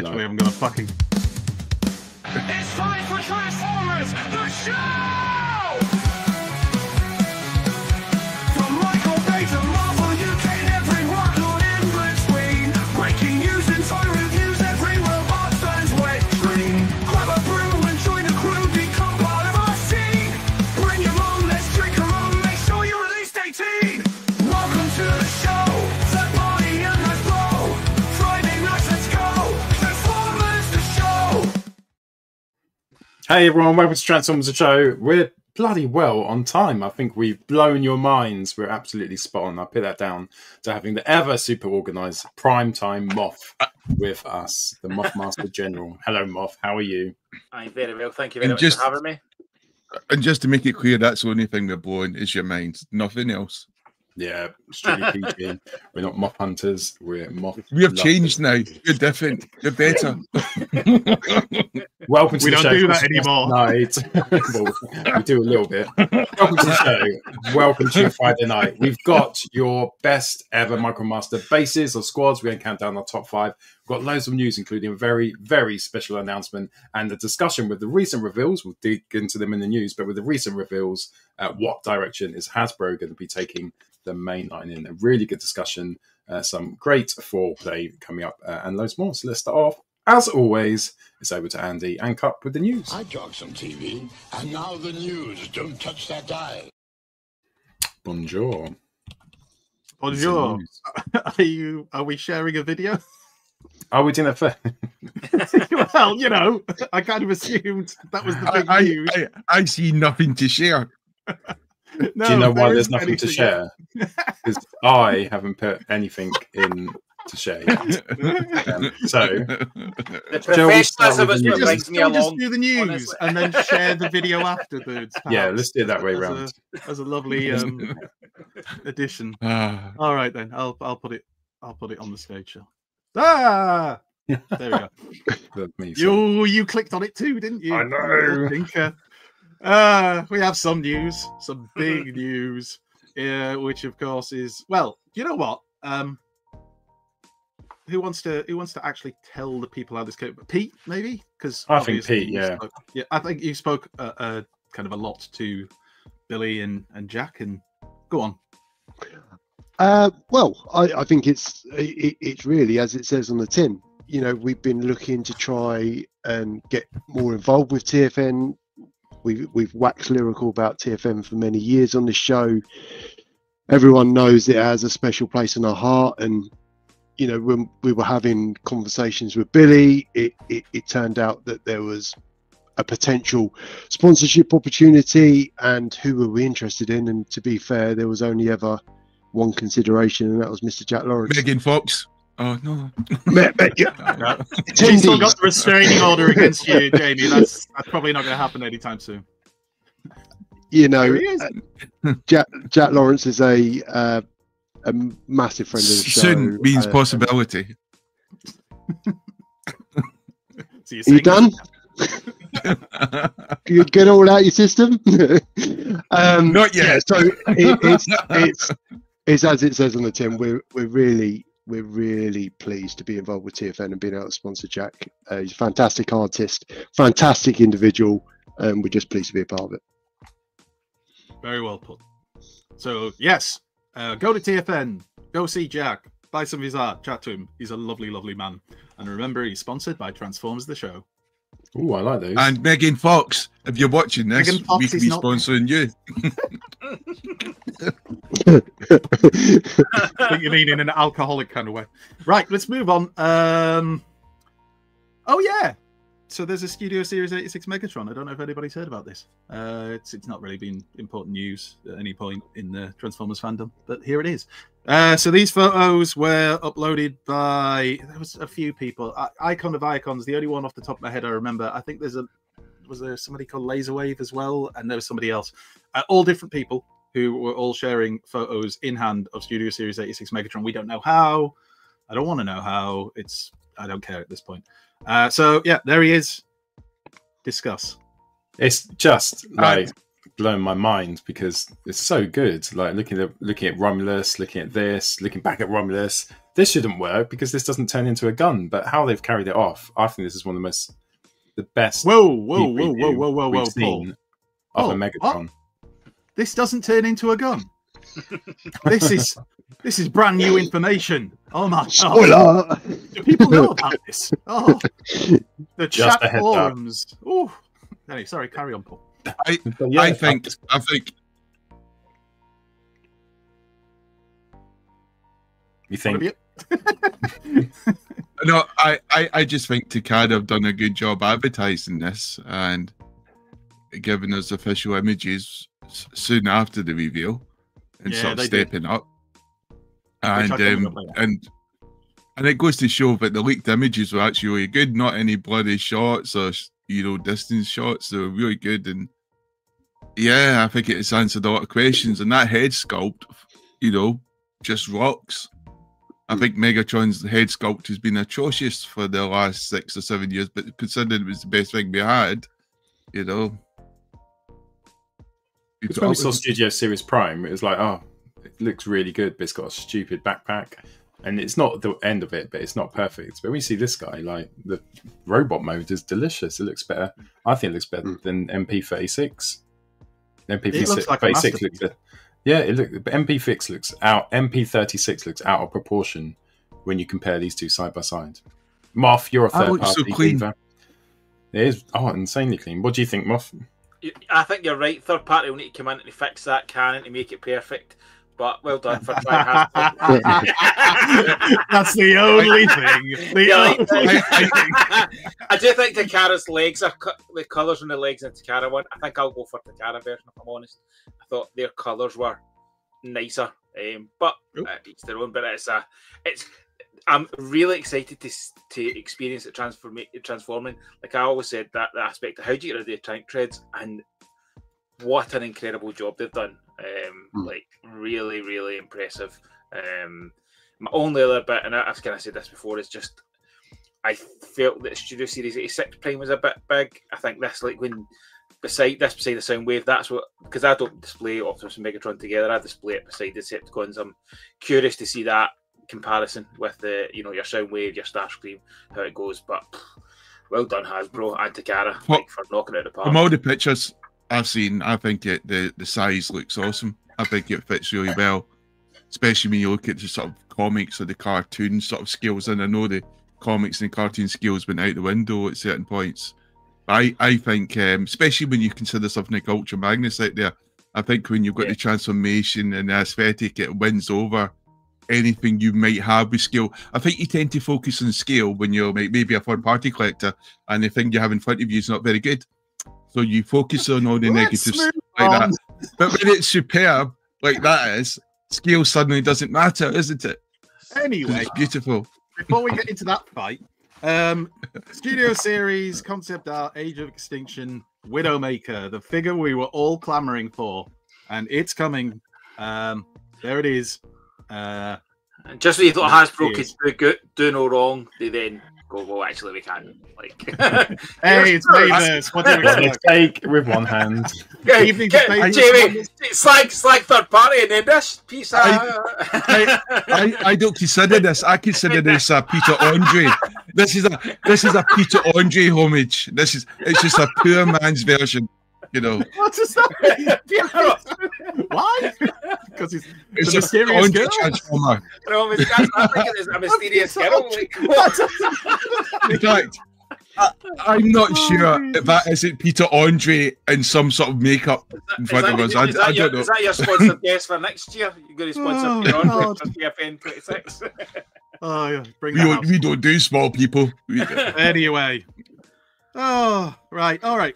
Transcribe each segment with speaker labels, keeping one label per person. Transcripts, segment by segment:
Speaker 1: Actually, I'm gonna fucking.
Speaker 2: It's time for Transformers, the show! From Michael Bay to Marvel, UK, every workload in between. Breaking news and toy reviews, every robot fan's wet dream. Grab a brew and join the crew, become part of our scene. Bring your mom, let's drink her own, make sure you're at least 18. Welcome to the show, the party and the flow. Friday nights, let's go, Transformers, the show!
Speaker 3: Hey everyone, welcome to Transformers the Show. We're bloody well on time. I think we've blown your minds. We're absolutely spot on. I'll put that down to having the ever super organised primetime Moff with us, the Moff Master General. Hello Moff, how are you?
Speaker 4: I'm very well, thank you very much for having me.
Speaker 5: And just to make it clear, that's the only thing we're blowing is your mind, nothing else.
Speaker 3: Yeah, strictly PG. We're not Moff hunters, we're Moff.
Speaker 5: We have changed now. You're different. You're better.
Speaker 3: Welcome to
Speaker 1: We
Speaker 3: the
Speaker 1: don't
Speaker 3: show.
Speaker 1: do that anymore.
Speaker 3: Night. Well, we do a little bit. Welcome to the show. Welcome to Friday night. We've got your best ever Micromaster bases or squads. We're going to count down our top 5. We've got loads of news, including a very, very special announcement and a discussion with the recent reveals. We'll dig into them in the news, but with the recent reveals, what direction is Hasbro going to be taking the mainline in? A really good discussion, some great foreplay coming up, and loads more. So let's start off. As always, it's over to Andy and Cup with the news.
Speaker 6: I talk some TV, and now the news. Don't touch that dial.
Speaker 3: Bonjour.
Speaker 1: Bonjour. Are we sharing a video?
Speaker 3: Are we doing that first?
Speaker 1: Well, you know, I kind of assumed that was the big news.
Speaker 5: I see nothing to share.
Speaker 1: No,
Speaker 3: Do you know why
Speaker 1: there
Speaker 3: there's
Speaker 1: isn't
Speaker 3: nothing to
Speaker 1: anything
Speaker 3: share? Because I haven't put anything in to share yet. So,
Speaker 4: The
Speaker 3: Shall we start
Speaker 4: professionalism
Speaker 3: with
Speaker 4: is
Speaker 3: the
Speaker 4: what
Speaker 3: news?
Speaker 4: brings me
Speaker 1: We'll just
Speaker 4: along.
Speaker 1: do the news
Speaker 4: honestly.
Speaker 1: and then share the video afterwards.
Speaker 3: yeah,
Speaker 1: perhaps,
Speaker 3: let's do it that way
Speaker 1: as
Speaker 3: round.
Speaker 1: as a lovely addition.
Speaker 5: Ah,
Speaker 1: All right then, I'll put it on the stage show. Ah, there we go.
Speaker 3: That's me, so.
Speaker 1: You clicked on it too, didn't you?
Speaker 3: I know.
Speaker 1: Thinker. We have some news, some big news, which of course is, well, you know what? Who wants to actually tell the people how this came? Pete, maybe? Because
Speaker 3: I think Pete, yeah.
Speaker 1: I think you spoke kind of a lot to Billy and Jack, and go on.
Speaker 7: Well, I think it's really, as it says on the tin. You know, we've been looking to try and get more involved with TFN. We've waxed lyrical about TFN for many years on the show. Everyone knows it has a special place in our heart, and you know, when we were having conversations with Billy, it turned out that there was a potential sponsorship opportunity, and who were we interested in? And to be fair, there was only ever one consideration, and that was Mr. Jack Lawrence.
Speaker 5: Megan Fox. Oh no.
Speaker 1: She's still got the restraining order against you, Jamie. That's probably not going to happen anytime soon.
Speaker 7: You know,
Speaker 1: There he is.
Speaker 7: Jack Lawrence is a massive friend of the show.
Speaker 5: Soon means possibility.
Speaker 1: So you're
Speaker 7: Are you
Speaker 1: saying-
Speaker 7: done? You get all out your system?
Speaker 5: Not yet.
Speaker 7: Yeah, so it's as it says on the tin. We're really pleased to be involved with TFN and being able to sponsor Jack. He's a fantastic artist, fantastic individual, and we're just pleased to be a part of it.
Speaker 1: Very well put. So yes, go to TFN, go see Jack, buy some of his art, chat to him. He's a lovely, lovely man. And remember, he's sponsored by Transformers the Show.
Speaker 3: Ooh, I like those.
Speaker 5: And Megan Fox, if you're watching this,
Speaker 1: Megan Fox
Speaker 5: we could
Speaker 1: is
Speaker 5: be
Speaker 1: not-
Speaker 5: sponsoring you.
Speaker 1: I think you mean in an alcoholic kind of way. Right, let's move on. Oh yeah, so there's a Studio Series 86 Megatron. I don't know if anybody's heard about this. It's not really been important news at any point in the Transformers fandom, but here it is. So these photos were uploaded by, there was a few people. Icon of Icons, the only one off the top of my head I remember. I think was there somebody called Laserwave as well, and there was somebody else. All different people who were all sharing photos in hand of Studio Series 86 Megatron. We don't know how. I don't want to know how. I don't care at this point. So yeah, there he is. Discuss.
Speaker 3: It's just like blowing my mind because it's so good. Like looking at Romulus, looking at this, looking back at Romulus. This shouldn't work because this doesn't turn into a gun. But how they've carried it off, I think this is one of the best.
Speaker 1: Whoa,
Speaker 3: we've seen of a Megatron.
Speaker 1: What? This doesn't turn into a gun. This is brand new information. Oh my god! Do people know about this? Oh, the
Speaker 3: Just
Speaker 1: chat forums. Oh, anyway, sorry. Carry on, Paul.
Speaker 5: I think.
Speaker 3: You think?
Speaker 5: No, I just think Takada have done a good job advertising this and giving us official images soon after the reveal and sort of stepping up. And it goes to show that the leaked images were actually really good. Not any bloody shots or distance shots. They were really good, and yeah, I think it's answered a lot of questions. And that head sculpt, just rocks. I think Megatron's head sculpt has been atrocious for the last 6 or 7 years, but considering it was the best thing we had,
Speaker 3: Because when we saw Studio Series Prime, it was like, oh, it looks really good, but it's got a stupid backpack. And it's not the end of it, but it's not perfect. But we see this guy, like, the robot mode is delicious. It looks better. I think it looks better than MP36. MP36 looks better. Yeah, but MP36 looks out. MP36 looks out of proportion when you compare these two side by side. Moff, you're a third party.
Speaker 5: So clean.
Speaker 3: It is insanely clean. What do you think, Moff?
Speaker 4: I think you're right. Third party will need to come in and fix that canon to make it perfect. But well done for trying.
Speaker 1: That's the only thing.
Speaker 4: I do think Takara's legs are the colours on the legs in the Takara one. I think I'll go for Takara version if I'm honest. I thought their colours were nicer, but each their own. But I'm really excited to experience it transforming. Like I always said, that aspect of how do you get rid of the tank treads, and what an incredible job they've done. Like really, really impressive. My only other bit, and I've kind of said this before, is just I felt that Studio Series 86 Prime was a bit big. I think this, like when beside the Soundwave, that's what, because I don't display Optimus and Megatron together. I display it beside the Decepticons. I'm curious to see that comparison with the your Soundwave, your Starscream, how it goes. But well done, Hasbro and Takara, for knocking it out of the park.
Speaker 5: From all the pictures I've seen, I think the size looks awesome. I think it fits really well, especially when you look at the sort of comics or the cartoon sort of skills. And I know the comics and cartoon skills went out the window at certain points. I think, especially when you consider something like Ultra Magnus out there, I think when you've got the transformation and the aesthetic, it wins over anything you might have with scale. I think you tend to focus on scale when you're maybe a third-party collector and the thing you have in front of you is not very good. So you focus on all the negatives like that. But when it's superb, like that is, scale suddenly doesn't matter, isn't it?
Speaker 1: Anyway,
Speaker 5: it's beautiful.
Speaker 1: Before we get into that fight, Studio Series concept art, Age of Extinction, Widowmaker, the figure we were all clamoring for, and it's coming. There it is.
Speaker 4: And just when you thought Hasbro could do no wrong, they then go, well, actually, we can't. Like,
Speaker 1: hey, it's Mavis. What do you expect?
Speaker 3: Take with one hand.
Speaker 1: Jamie,
Speaker 4: slag third party and then this piece.
Speaker 5: I don't consider this. I consider this a Peter Andre. This is a Peter Andre homage. It's just a poor man's version.
Speaker 1: What does that mean? Why? Because it's a mysterious girl.
Speaker 5: Transformer.
Speaker 4: No, I think it's a mysterious girl.
Speaker 5: In fact, I'm not sure if that isn't Peter Andre in some sort of makeup in front of us. I don't know.
Speaker 4: Is that your sponsored guest for next year? You're going to sponsor Peter Andre for PFN 26?
Speaker 1: Oh, yeah.
Speaker 5: We don't do small people.
Speaker 1: Anyway. Oh, right. All right.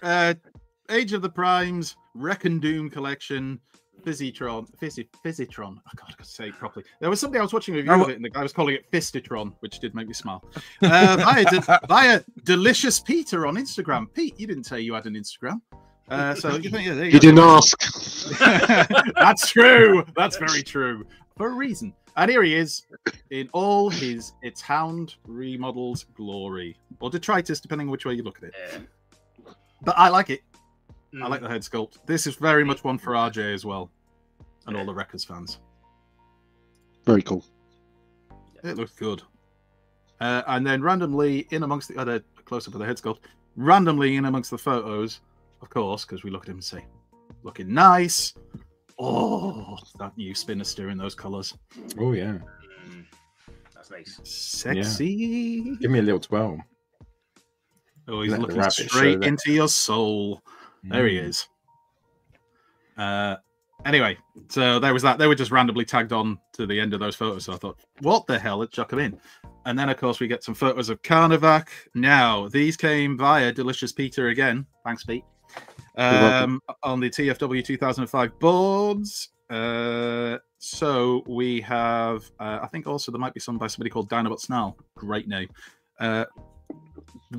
Speaker 1: Age of the Primes, Reckon Doom Collection, Physitron. Oh, God, I could say it properly. There was something I was watching a review of it, and the guy was calling it Fistitron, which did make me smile. Via Delicious Peter on Instagram. Pete, you didn't say you had an Instagram. So you
Speaker 7: didn't ask.
Speaker 1: That's true. That's very true. For a reason. And here he is in all his It's Hound remodeled glory. Or detritus, depending on which way you look at it. But I like it. I like the head sculpt. This is very much one for RJ as well, and all the Wreckers fans.
Speaker 7: Very cool.
Speaker 1: It looks good. And then randomly in amongst the other close-up of the head sculpt, randomly in amongst the photos, of course, because we look at him and say, looking nice. Oh, that new Spinister in those colours.
Speaker 3: Oh, yeah.
Speaker 4: That's nice.
Speaker 1: Sexy.
Speaker 3: Give me a little 12.
Speaker 1: Oh, he's
Speaker 3: Let the
Speaker 1: looking
Speaker 3: rabbit show
Speaker 1: straight
Speaker 3: that.
Speaker 1: into your soul. There he is. Anyway, so there was that. They were just randomly tagged on to the end of those photos. So I thought, what the hell? Let's chuck them in. And then, of course, we get some photos of Carnivac. Now, these came via Delicious Peter again. Thanks, Pete. On the TFW 2005 boards. So we have, I think also there might be some by somebody called Dinobot Snarl. Great name.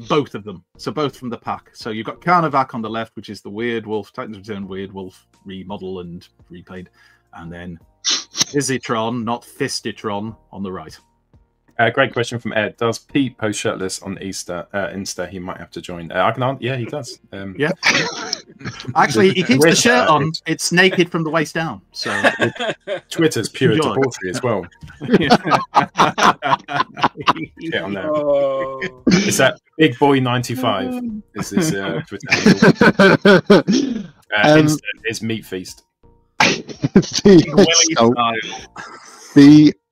Speaker 1: Both of them. So both from the pack. So you've got Carnivac on the left, which is the Weird Wolf, Titans Return Weird Wolf remodel and repaid. And then Fizzitron, not Fistitron, on the right.
Speaker 3: Great question from Ed. Does Pete post shirtless on Insta? He might have to join. I can answer. Yeah, he does.
Speaker 1: Yeah. Actually, he keeps the shirt on. It's naked from the waist down. So
Speaker 3: Twitter's pure
Speaker 1: Enjoy.
Speaker 3: debauchery as well. Get on there.
Speaker 4: Oh.
Speaker 3: It's that Big Boy 95. Is this Twitter handle? Insta is Meat Feast.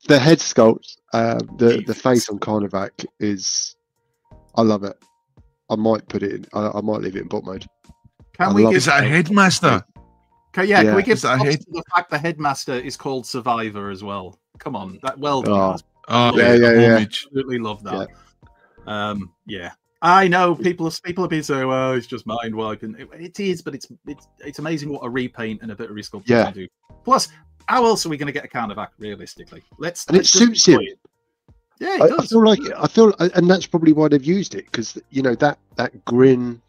Speaker 7: The head sculpt, the face on Carnivac is, I love it. I might put it in. I might leave it in bot mode.
Speaker 1: Can we give
Speaker 5: Is that a headmaster?
Speaker 1: Can
Speaker 7: Yeah.
Speaker 1: we give
Speaker 5: Is that a
Speaker 1: props
Speaker 5: head?
Speaker 1: to the fact the headmaster is called Survivor as well? Come on, that well done.
Speaker 7: Oh.
Speaker 1: Hasbro.
Speaker 5: Oh,
Speaker 7: Yeah.
Speaker 5: homage.
Speaker 1: Absolutely love that. Yeah. I know people have been saying, "Well, it's just mind wiping." It is, but it's amazing what a repaint and a bit of resculpting can do. Plus, how else are we going to get a Carnivac realistically?
Speaker 7: And it
Speaker 1: let's just
Speaker 7: suits him.
Speaker 1: Yeah, it
Speaker 7: I
Speaker 1: does.
Speaker 7: feel like and that's probably why they've used it, because you know that grin.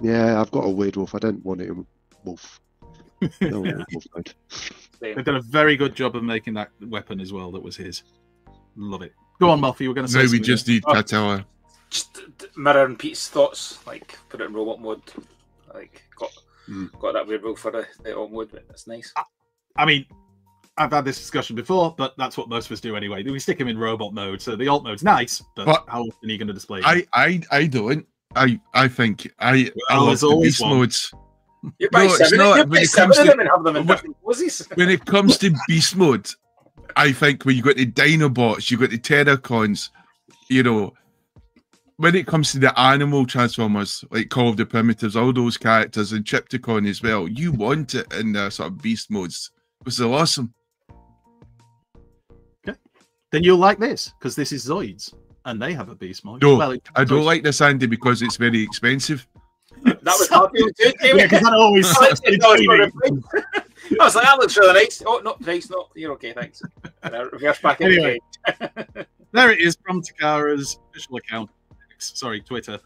Speaker 7: Yeah, I've got a Weird Wolf. I don't want it in wolf. I don't want it in wolf mode.
Speaker 1: They've done a very good job of making that weapon as well. That was his. Love it. Go on, Muffy. We're going to say.
Speaker 5: Now we
Speaker 1: something.
Speaker 5: just need Catella.
Speaker 4: Just mirroring Pete's thoughts, like put it in robot mode. Like got that weird rule for the alt mode, but that's nice.
Speaker 1: I mean, I've had this discussion before, but that's what most of us do anyway. We stick him in robot mode, so the alt mode's nice, but how often are you going to display him?
Speaker 5: I don't. I think I
Speaker 1: Well,
Speaker 5: love
Speaker 1: there's
Speaker 5: the
Speaker 1: always
Speaker 5: beast
Speaker 1: one.
Speaker 5: modes.
Speaker 4: You buy
Speaker 5: No, it's
Speaker 4: seven,
Speaker 5: not.
Speaker 4: you
Speaker 5: When
Speaker 4: buy
Speaker 5: it
Speaker 4: seven
Speaker 5: comes
Speaker 4: of
Speaker 5: to-
Speaker 4: them and have them in different poses.
Speaker 5: When it comes to beast mode, I think when you got the Dinobots, you got the Terracons, you know, when it comes to the animal Transformers, like Call of the Primitives, all those characters, and Triptychon as well, you want it in the sort of beast modes. It was awesome.
Speaker 1: Then you'll like this, because this is Zoids, and they have a beast mode.
Speaker 5: No,
Speaker 1: Well,
Speaker 5: I don't like this, Andy, because it's very expensive.
Speaker 4: That was hard to do,
Speaker 1: Yeah, because that always sucks me too.
Speaker 4: I was like, that looks really nice. Oh, no, nice, no, you're okay, thanks. And I reverse back in
Speaker 1: Anyway.
Speaker 4: the
Speaker 1: There it is from Takara's official account. Sorry, Twitter.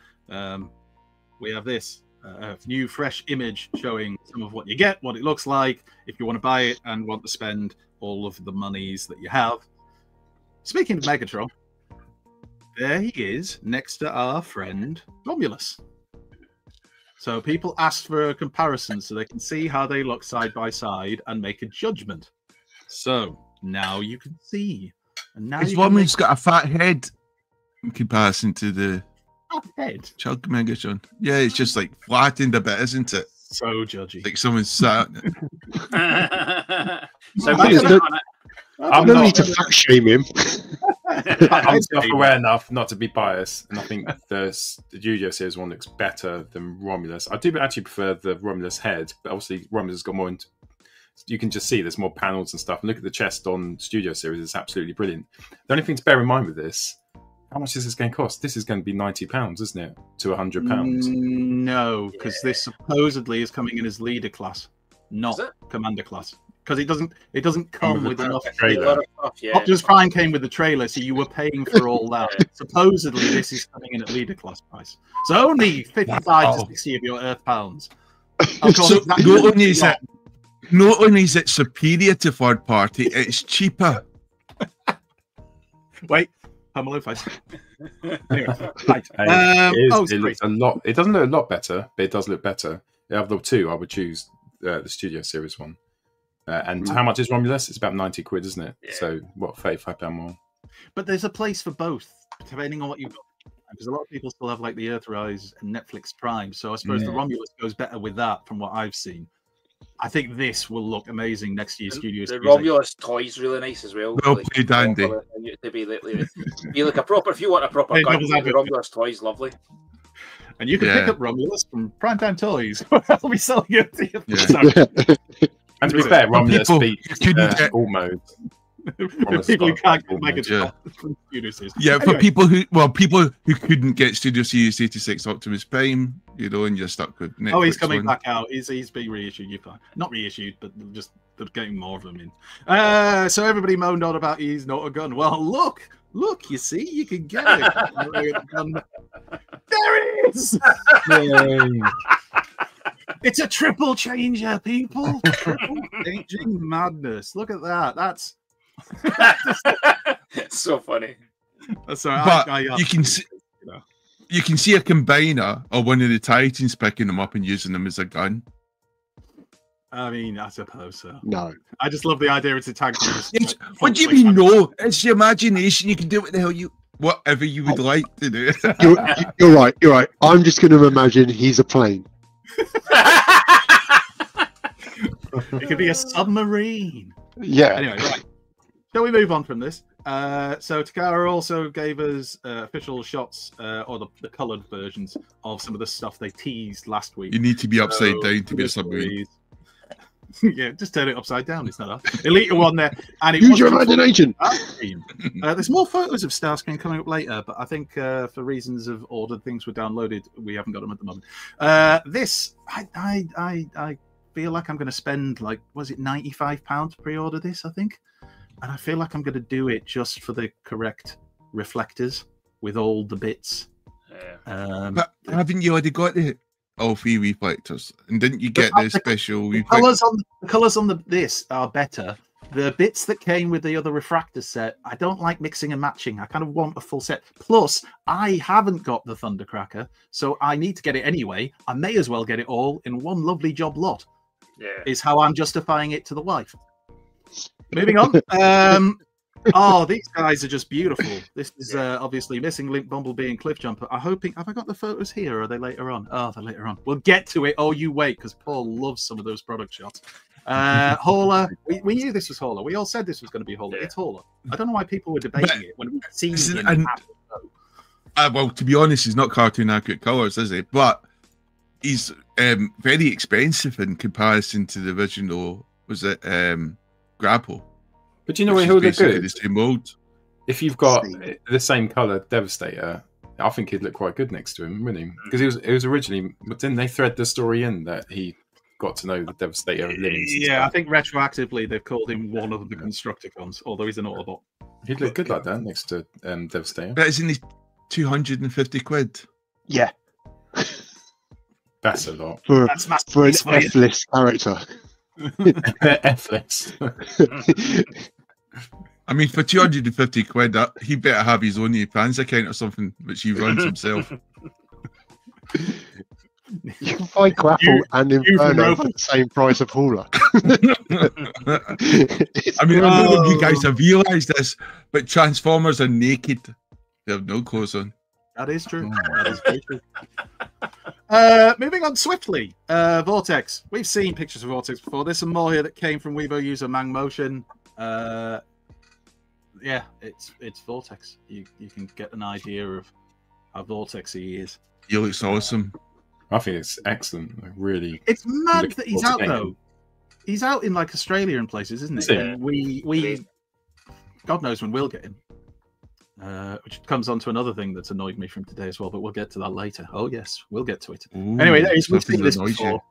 Speaker 1: We have this new, fresh image showing some of what you get, what it looks like, if you want to buy it and want to spend all of the monies that you have. Speaking of Megatron, there he is next to our friend Romulus. So people asked for a comparison so they can see how they look side by side and make a judgment. So now you can see. And now
Speaker 5: His
Speaker 1: you can
Speaker 5: woman's got a fat head in comparison to the
Speaker 1: make a head.
Speaker 5: Chug Megatron. Yeah, it's just like flattened a bit, isn't it?
Speaker 1: So judgy.
Speaker 5: Like someone sat on it.
Speaker 4: So
Speaker 7: I think
Speaker 4: back on it.
Speaker 3: I'm
Speaker 7: no
Speaker 3: not-
Speaker 7: need to fat shame him.
Speaker 3: I'm self-aware enough not to be biased, and I think the Studio Series one looks better than Romulus. I do actually prefer the Romulus head, but obviously Romulus has got more. You can just see there's more panels and stuff. And look at the chest on Studio Series; it's absolutely brilliant. The only thing to bear in mind with this: how much is this going to cost? This is going to be £90, isn't it, to £100?
Speaker 1: No, because this supposedly is coming in as leader class, not
Speaker 4: Is it?
Speaker 1: commander class. Because it doesn't come with enough.
Speaker 3: trailer.
Speaker 4: A lot of stuff, yeah.
Speaker 1: Optimus Prime came with the trailer, so you were paying for all that. Supposedly, this is coming in at leader class price. So only 55 to 60 of your Earth pounds. Of course,
Speaker 5: So
Speaker 1: that
Speaker 5: not only is it superior to third party, it's cheaper.
Speaker 1: Wait, Pamela face. Anyway, right.
Speaker 3: It
Speaker 1: sorry.
Speaker 3: looks a lot. It doesn't look a lot better, but it does look better. Of the two, I would choose the Studio Series one. And how much is Romulus? It's about 90 quid, isn't it?
Speaker 4: Yeah.
Speaker 3: So what, £35 more?
Speaker 1: But there's a place for both, depending on what you've got. Because a lot of people still have like the Earthrise and Netflix Prime. So I suppose the Romulus goes better with that from what I've seen. I think this will look amazing next year. Studio
Speaker 4: The
Speaker 1: Series.
Speaker 4: Romulus toy's really nice as well.
Speaker 5: Well played, Andy.
Speaker 4: To be like a proper, if you want a proper
Speaker 1: Hey,
Speaker 4: gun,
Speaker 1: doubles
Speaker 4: the
Speaker 1: advocate.
Speaker 4: Romulus toy's lovely.
Speaker 1: And you can pick
Speaker 5: Yeah.
Speaker 1: up Romulus from Primetime Toys. I'll be selling it to you.
Speaker 5: Yeah.
Speaker 1: Sorry.
Speaker 3: And to be fair, Romulus
Speaker 5: people
Speaker 3: beats
Speaker 5: couldn't get-
Speaker 3: all modes.
Speaker 1: People who can't
Speaker 3: All
Speaker 1: make it
Speaker 5: yeah.
Speaker 1: from Studio Series.
Speaker 5: Yeah, for
Speaker 1: Anyway,
Speaker 5: people who couldn't get Studio Series 86 Optimus Prime, you know, and you're stuck with Netflix.
Speaker 1: Oh, he's coming
Speaker 5: one.
Speaker 1: back out. He's being reissued. You're fine. Not reissued, but just they're getting more of them in. So everybody moaned on about he's not a gun. Well, look, you see, you can get it. There it is. It's a triple changer, people. Triple changing madness. Look at that. That's
Speaker 4: It's so funny.
Speaker 1: sorry.
Speaker 5: But you can see, you can see a combiner or one of the Titans picking them up and using them as a gun.
Speaker 1: I mean, I suppose so.
Speaker 7: No.
Speaker 1: I just love the idea it's a tag team.
Speaker 5: What do you mean? No, it's your imagination. You can do what the hell whatever you would like to do.
Speaker 7: You're right. You're right. I'm just going to imagine he's a plane.
Speaker 1: It could be a submarine.
Speaker 7: Yeah.
Speaker 1: Anyway, right. Shall we move on from this? So Takara also gave us official shots or the coloured versions of some of the stuff they teased last week.
Speaker 5: You need to be upside down to be a submarine.
Speaker 1: Yeah, just turn it upside down. It's not that. Elite one there, and it
Speaker 7: Use
Speaker 1: was
Speaker 7: your imagination.
Speaker 1: There's more photos of Starscream coming up later, but I think for reasons of ordered things were downloaded, we haven't got them at the moment. This, I feel like I'm going to spend like, was it £95 to pre-order this? I think, and I feel like I'm going to do it just for the correct reflectors with all the bits.
Speaker 4: Yeah.
Speaker 5: But haven't you already got all three reflectors? And didn't you get the special
Speaker 1: The colours on this are better. The bits that came with the other refractor set, I don't like mixing and matching. I kind of want a full set. Plus, I haven't got the Thundercracker, so I need to get it anyway. I may as well get it all in one lovely job lot.
Speaker 4: Yeah.
Speaker 1: Is how I'm justifying it to the wife. Moving on. Oh, these guys are just beautiful. This is obviously missing Link, Bumblebee, and Cliffjumper. I'm hoping. Have I got the photos here? Or are they later on? Oh, they're later on. We'll get to it. Oh, you wait, because Paul loves some of those product shots. Hauler. We knew this was Hauler. We all said this was going to be Hauler.
Speaker 4: Yeah.
Speaker 1: It's Hauler. I don't know why people were debating it when we've seen it.
Speaker 5: well, to be honest, he's not cartoon accurate colours, is he? But he's very expensive in comparison to the original. Was it Grapple?
Speaker 3: But you know
Speaker 5: Which
Speaker 3: what,
Speaker 5: is
Speaker 3: he'll look
Speaker 5: basically
Speaker 3: good?
Speaker 5: the same mold.
Speaker 3: If you've got the same colour Devastator, I think he'd look quite good next to him, wouldn't he? Because it was originally, but didn't they thread the story in that he got to know the Devastator livings?
Speaker 1: Yeah, I think retroactively they've called him one of the Constructicons, although he's an Autobot.
Speaker 3: He'd look good like that next to Devastator.
Speaker 5: That is in 250 quid.
Speaker 7: Yeah.
Speaker 3: That's a lot.
Speaker 7: For
Speaker 1: That's massive
Speaker 7: an
Speaker 1: for you.
Speaker 7: F-list character.
Speaker 3: F-list.
Speaker 5: I mean, for 250 quid, he better have his own fans account or something, which he runs himself.
Speaker 7: You can find Grapple and Inferno for the same price of Hauler.
Speaker 5: I mean, I don't know if you guys have realised this, but Transformers are naked. They have no clothes on.
Speaker 1: That is true. That is very true. Moving on swiftly, Vortex. We've seen pictures of Vortex before. There's some more here that came from Weibo user Mang Motion. Yeah, it's Vortex. You can get an idea of how Vortex he is.
Speaker 5: He looks awesome.
Speaker 3: I think it's excellent. Like, really.
Speaker 1: It's mad
Speaker 3: Looking
Speaker 1: that he's
Speaker 3: forward
Speaker 1: out
Speaker 3: to
Speaker 1: though. He's out in like Australia and places, isn't
Speaker 3: Is
Speaker 1: he?
Speaker 3: he?
Speaker 1: And we God knows when we'll get him. Which comes on to another thing that's annoyed me from today as well, but we'll get to that later. Oh yes, we'll get to it.
Speaker 5: Ooh,
Speaker 1: Anyway, we've
Speaker 5: something
Speaker 1: seen this
Speaker 5: annoys you.
Speaker 1: before.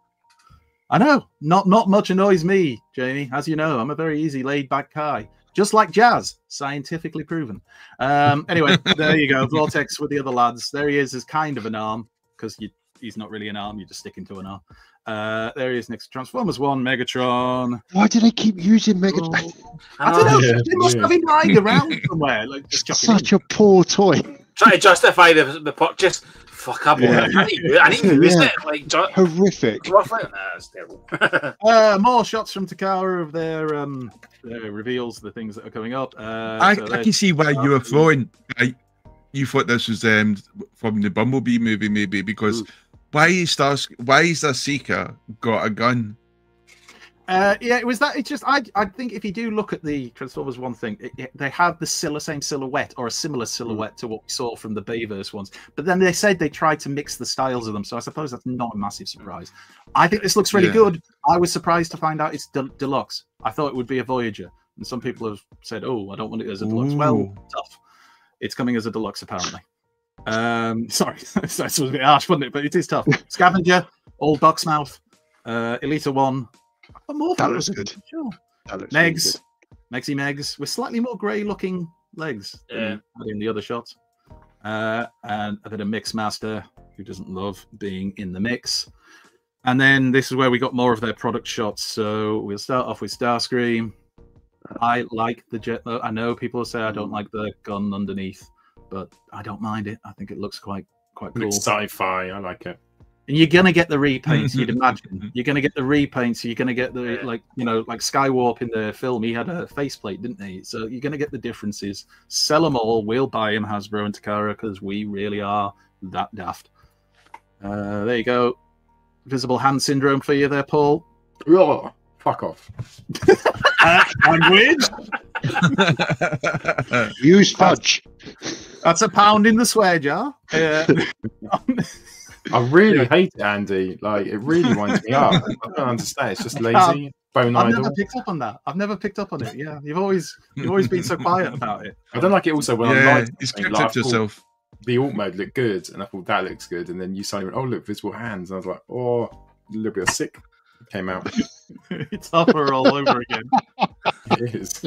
Speaker 1: I know, not much annoys me, Jamie. As you know, I'm a very easy, laid-back guy, just like Jazz, scientifically proven. Anyway, there you go, Vortex with the other lads. There he is as kind of an arm, because he's not really an arm, you're just sticking to an arm. There he is next to Transformers 1, Megatron.
Speaker 7: Why do they keep using Megatron?
Speaker 1: I don't know.
Speaker 3: Yeah,
Speaker 1: They must have him lying around somewhere. Like, just chuck it in.
Speaker 7: Such a poor toy.
Speaker 4: Trying to justify the purchase. Fuck up.
Speaker 1: Yeah.
Speaker 4: I need to use
Speaker 7: Yeah.
Speaker 4: it. Like,
Speaker 7: Horrific.
Speaker 4: roughly. Nah, it's terrible.
Speaker 1: More shots from Takara of their reveals, the things that are coming up.
Speaker 5: I can see why you were throwing. You thought this was from the Bumblebee movie, maybe, because why is the Seeker got a gun?
Speaker 1: Yeah, it was that. It's just I think if you do look at the Transformers 1 thing, they have the same silhouette or a similar silhouette to what we saw from the Bayverse ones. But then they said they tried to mix the styles of them, so I suppose that's not a massive surprise. I think this looks really good. I was surprised to find out it's deluxe. I thought it would be a Voyager, and some people have said, "Oh, I don't want it as a deluxe."
Speaker 5: Ooh.
Speaker 1: Well, tough. It's coming as a deluxe, apparently. Sorry, that was a bit harsh, wasn't it? But it is tough. Scavenger, Old Boxmouth, Elita 1. More
Speaker 7: That looks good.
Speaker 1: Sure.
Speaker 7: That looks
Speaker 1: Megs, Megsy Megs, with slightly more grey-looking legs than in the other shots, and a bit of Mixmaster, who doesn't love being in the mix. And then this is where we got more of their product shots. So we'll start off with Starscream. I like the jet. I know people say I don't like the gun underneath, but I don't mind it. I think it looks quite cool.
Speaker 3: Looks sci-fi. I like it.
Speaker 1: And you're gonna get the repaints, you'd imagine. You're gonna get the repaints. You're gonna get the like Skywarp in the film. He had a faceplate, didn't he? So you're gonna get the differences. Sell them all. We'll buy them, Hasbro and Takara, because we really are that daft. There you go. Visible hand syndrome for you there, Paul.
Speaker 3: Oh, fuck off.
Speaker 1: Language.
Speaker 7: Use fudge.
Speaker 1: That's a pound in the swear jar.
Speaker 3: I really hate it, Andy. Like, it really winds me up. I don't understand. It's just lazy. Bone
Speaker 1: I've
Speaker 3: idle.
Speaker 1: never picked up on that. I've never picked up on it. Yeah, you've always been so quiet about it.
Speaker 3: I don't like it also when I like
Speaker 5: it's
Speaker 3: something,
Speaker 5: kept
Speaker 3: like,
Speaker 5: it to yourself.
Speaker 3: the alt mode looked good, and I thought that looks good, and then you suddenly went, oh look, visible hands, and I was like, oh, a little bit of sick came out.
Speaker 1: It's upper all over again.
Speaker 3: It is.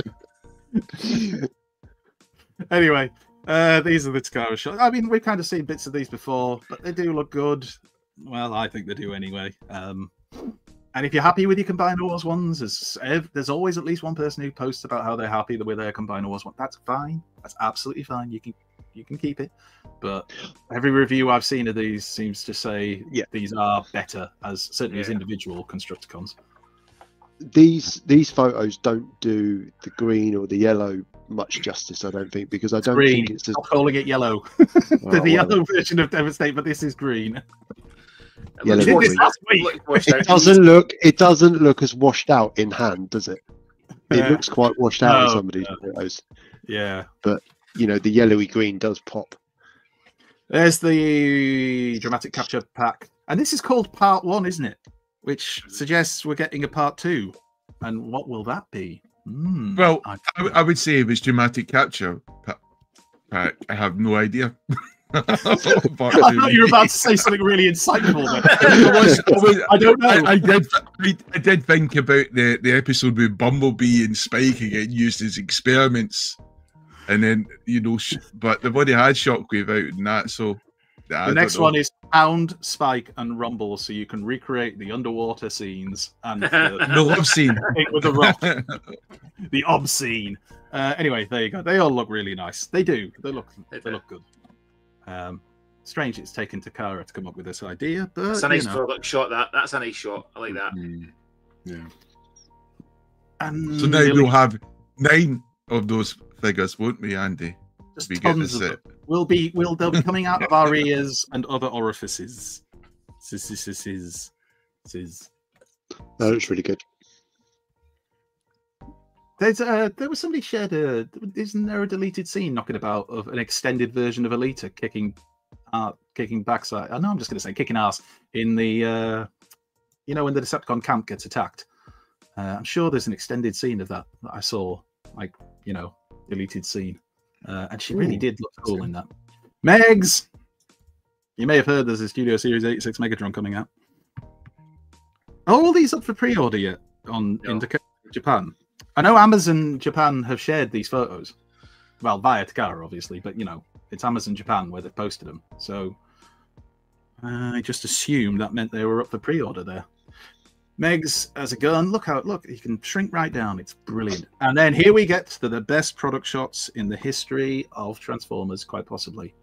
Speaker 1: Anyway, these are the Takara shots. I mean, we've kind of seen bits of these before, but they do look good. Well, I think they do anyway. And if you're happy with your Combiner Wars ones, there's always at least one person who posts about how they're happy with their Combiner Wars one. That's fine. That's absolutely fine. You can keep it. But every review I've seen of these seems to say these are better, certainly as individual Constructicons.
Speaker 7: These photos don't do the green or the yellow much justice, I don't think, because I don't
Speaker 1: Green.
Speaker 7: think it's
Speaker 1: Stop calling it yellow.
Speaker 7: Oh,
Speaker 1: The
Speaker 7: well.
Speaker 1: yellow version of Devastate, but this is green.
Speaker 7: Yellow
Speaker 1: We did this
Speaker 7: green.
Speaker 1: last week.
Speaker 7: It doesn't look as washed out in hand, does it? It looks quite washed out in some of these photos.
Speaker 1: Yeah.
Speaker 7: But you know, the yellowy green does pop.
Speaker 1: There's the dramatic capture pack, and this is called Part 1, isn't it? Which suggests we're getting a Part 2. And what will that be?
Speaker 5: Well, I would say it was dramatic capture. I have no idea.
Speaker 1: I thought you were about to say something really insightful. I don't know.
Speaker 5: I did think about the episode with Bumblebee and Spike getting used as experiments, and then but they've already had Shockwave out and that. So
Speaker 1: the next one is Pound, Spike, and Rumble, so you can recreate the underwater scenes and
Speaker 5: the love scene
Speaker 1: with the rock, the obscene. Anyway, there you go. They all look really nice. They do. They look good. Strange it's taken Takara to come up with this idea, but
Speaker 4: it's a nice product shot. That's a nice shot. I like that.
Speaker 3: Yeah.
Speaker 1: And
Speaker 5: so now we'll have 9 of those figures, won't we, Andy?
Speaker 1: Just
Speaker 5: we get
Speaker 1: tons of
Speaker 5: this
Speaker 1: them. They'll be coming out of our ears and other orifices. That
Speaker 7: looks really good.
Speaker 1: There was somebody shared isn't there a deleted scene knocking about of an extended version of Alita kicking backside? I know I'm just going to say kicking ass in the when the Decepticon camp gets attacked. I'm sure there's an extended scene of that I saw, deleted scene, and she really did look cool in that. Megs, you may have heard there's a Studio Series 86 Megatron coming out. Are all these up for pre-order yet in Japan? I know Amazon Japan have shared these photos. Well, via Takara, obviously, but, it's Amazon Japan where they've posted them. So I just assumed that meant they were up for pre-order there. Megs as a gun. Look, he can shrink right down. It's brilliant. And then here we get to the best product shots in the history of Transformers, quite possibly.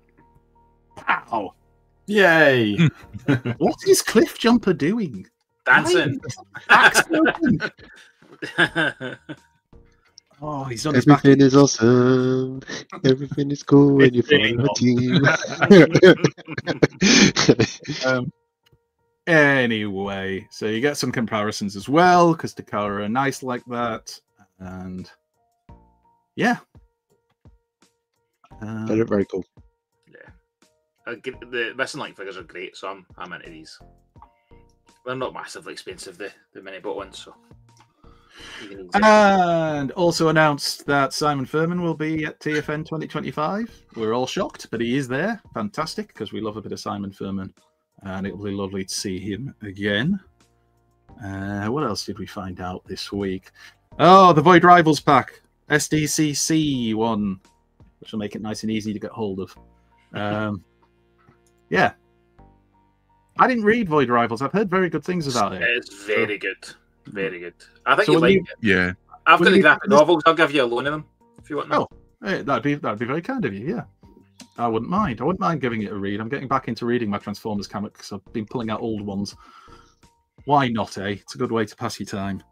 Speaker 1: Pow!
Speaker 3: Yay!
Speaker 1: What is Cliff Jumper doing?
Speaker 4: Dancing.
Speaker 1: Oh, he's on his back.
Speaker 7: Everything is awesome. Everything is cool when you're
Speaker 1: Really
Speaker 7: from a team.
Speaker 1: Anyway, so you get some comparisons as well, because Takara are nice like that. And yeah.
Speaker 7: They look very cool.
Speaker 4: The missing link figures are great, so I'm into these. They're not massively expensive, the mini bot ones, so.
Speaker 1: And also announced that Simon Furman will be at TFN 2025. We're all shocked, but he is there. Fantastic, because we love a bit of Simon Furman. And it will be lovely to see him again. What else did we find out this week? Oh, the Void Rivals pack. SDCC one, which will make it nice and easy to get hold of. Yeah. I didn't read Void Rivals. I've heard very good things about it.
Speaker 4: It's very good. Very good. I think
Speaker 1: So
Speaker 4: you
Speaker 1: when
Speaker 4: like
Speaker 1: you-
Speaker 4: it.
Speaker 5: Yeah.
Speaker 4: I've
Speaker 1: when
Speaker 4: got the
Speaker 1: you-
Speaker 4: graphic novels. I'll give you a loan of them if you want them.
Speaker 1: Oh, that'd be very kind of you. Yeah, I wouldn't mind. I wouldn't mind giving it a read. I'm getting back into reading my Transformers comics. I've been pulling out old ones. Why not? It's a good way to pass your time.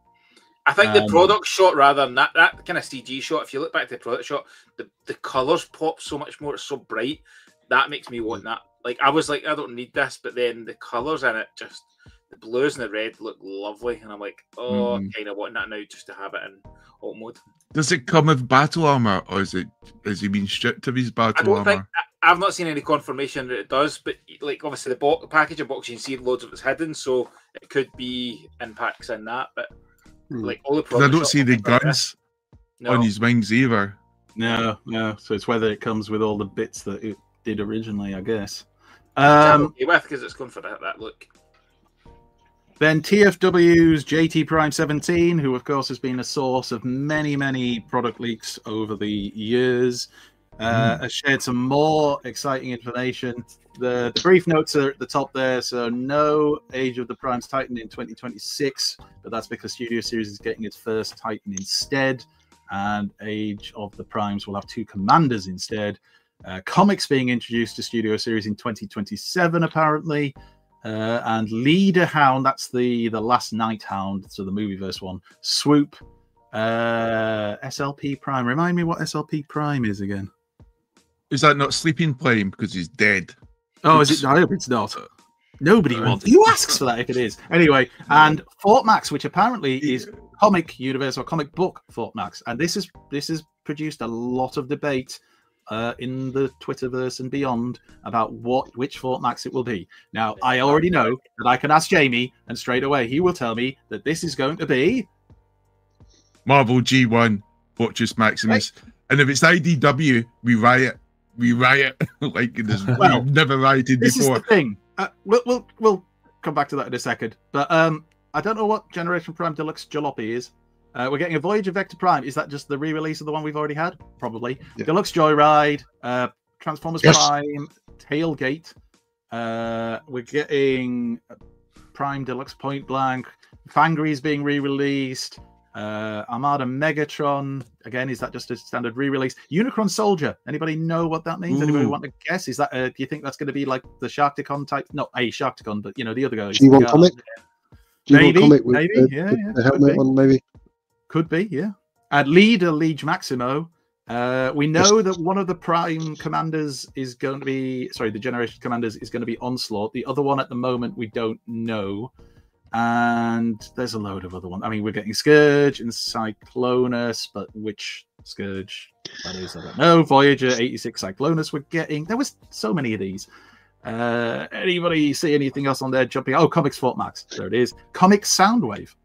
Speaker 4: I think the product shot, rather than that kind of CG shot, if you look back to the product shot, the colours pop so much more. It's so bright. That makes me want that. Like, I was like, I don't need this, but then the colours in it, just the blues and the red look lovely. And I'm like, oh, I'm kind of wanting that now just to have it in alt mode.
Speaker 5: Does it come with battle armor, or has he been stripped of his
Speaker 4: I
Speaker 5: battle
Speaker 4: don't
Speaker 5: armor?
Speaker 4: think, I've not seen any confirmation that it does, but like, obviously the packaging box, you can see loads of it's hidden, so it could be impacts in that, but like all the
Speaker 5: 'Cause I
Speaker 4: product
Speaker 5: don't
Speaker 4: shots
Speaker 5: see the
Speaker 4: look like
Speaker 5: guns
Speaker 4: this.
Speaker 5: on his wings either.
Speaker 1: No. So it's whether it comes with all the bits that it did originally, I guess.
Speaker 4: Because it's going for that look.
Speaker 1: Then TFW's JT Prime 17, who of course has been a source of many product leaks over the years, has shared some more exciting information. The brief notes are at the top there, so no Age of the Primes Titan in 2026, but that's because Studio Series is getting its first Titan instead, and Age of the Primes will have 2 Commanders instead. Comics being introduced to Studio Series in 2027, apparently. And Leader Hound, that's the Last Night Hound, so the Movieverse one. Swoop, SLP Prime. Remind me what SLP Prime is again.
Speaker 5: Is that not Sleeping Prime because he's dead?
Speaker 1: Oh, is it? I hope it's not. Nobody wants. Who asks for that if it is? Anyway, and Fort Max, which apparently is comic universe or comic book Fort Max, and this has produced a lot of debate in the Twitterverse and beyond about which Fort Max it will be. Now, I already know that I can ask Jamie, and straight away he will tell me that this is going to be
Speaker 5: Marvel G1 Fortress Maximus. And if it's IDW, we riot. We riot like this.
Speaker 1: Well,
Speaker 5: we've never rioted
Speaker 1: this
Speaker 5: before.
Speaker 1: is the thing. We'll come back to that in a second. But I don't know what Generation Prime Deluxe Jalopy is. We're getting a Voyager Vector Prime. Is that just the re-release of the one we've already had? Probably.
Speaker 7: Yeah.
Speaker 1: Deluxe Joyride, Transformers
Speaker 7: Yes.
Speaker 1: Prime, Tailgate. We're getting Prime Deluxe Point Blank. Fangry's being re-released. Armada Megatron. Again, is that just a standard re-release? Unicron Soldier. Anybody know what that means? Anybody want to guess? Is that do you think that's going to be like the Sharkticon type? Not a Sharkticon, but you know the other guys.
Speaker 7: G1 comic? G1
Speaker 1: Maybe,
Speaker 7: comic with
Speaker 1: maybe,
Speaker 7: the,
Speaker 1: yeah,
Speaker 7: with
Speaker 1: yeah,
Speaker 7: the
Speaker 1: could
Speaker 7: helmet
Speaker 1: be.
Speaker 7: on, maybe.
Speaker 1: Could be, yeah. And Leader Liege Maximo. We know that one of the Prime Commanders is going to be, sorry, the Generation Commanders is going to be Onslaught. The other one at the moment we don't know. And there's a load of other ones. I mean, we're getting Scourge and Cyclonus, but which Scourge that is, I don't know. Voyager 86 Cyclonus we're getting. There was so many of these. Anybody see anything else on there jumping? Oh, Comics Fort Max. There it is. Comics Soundwave.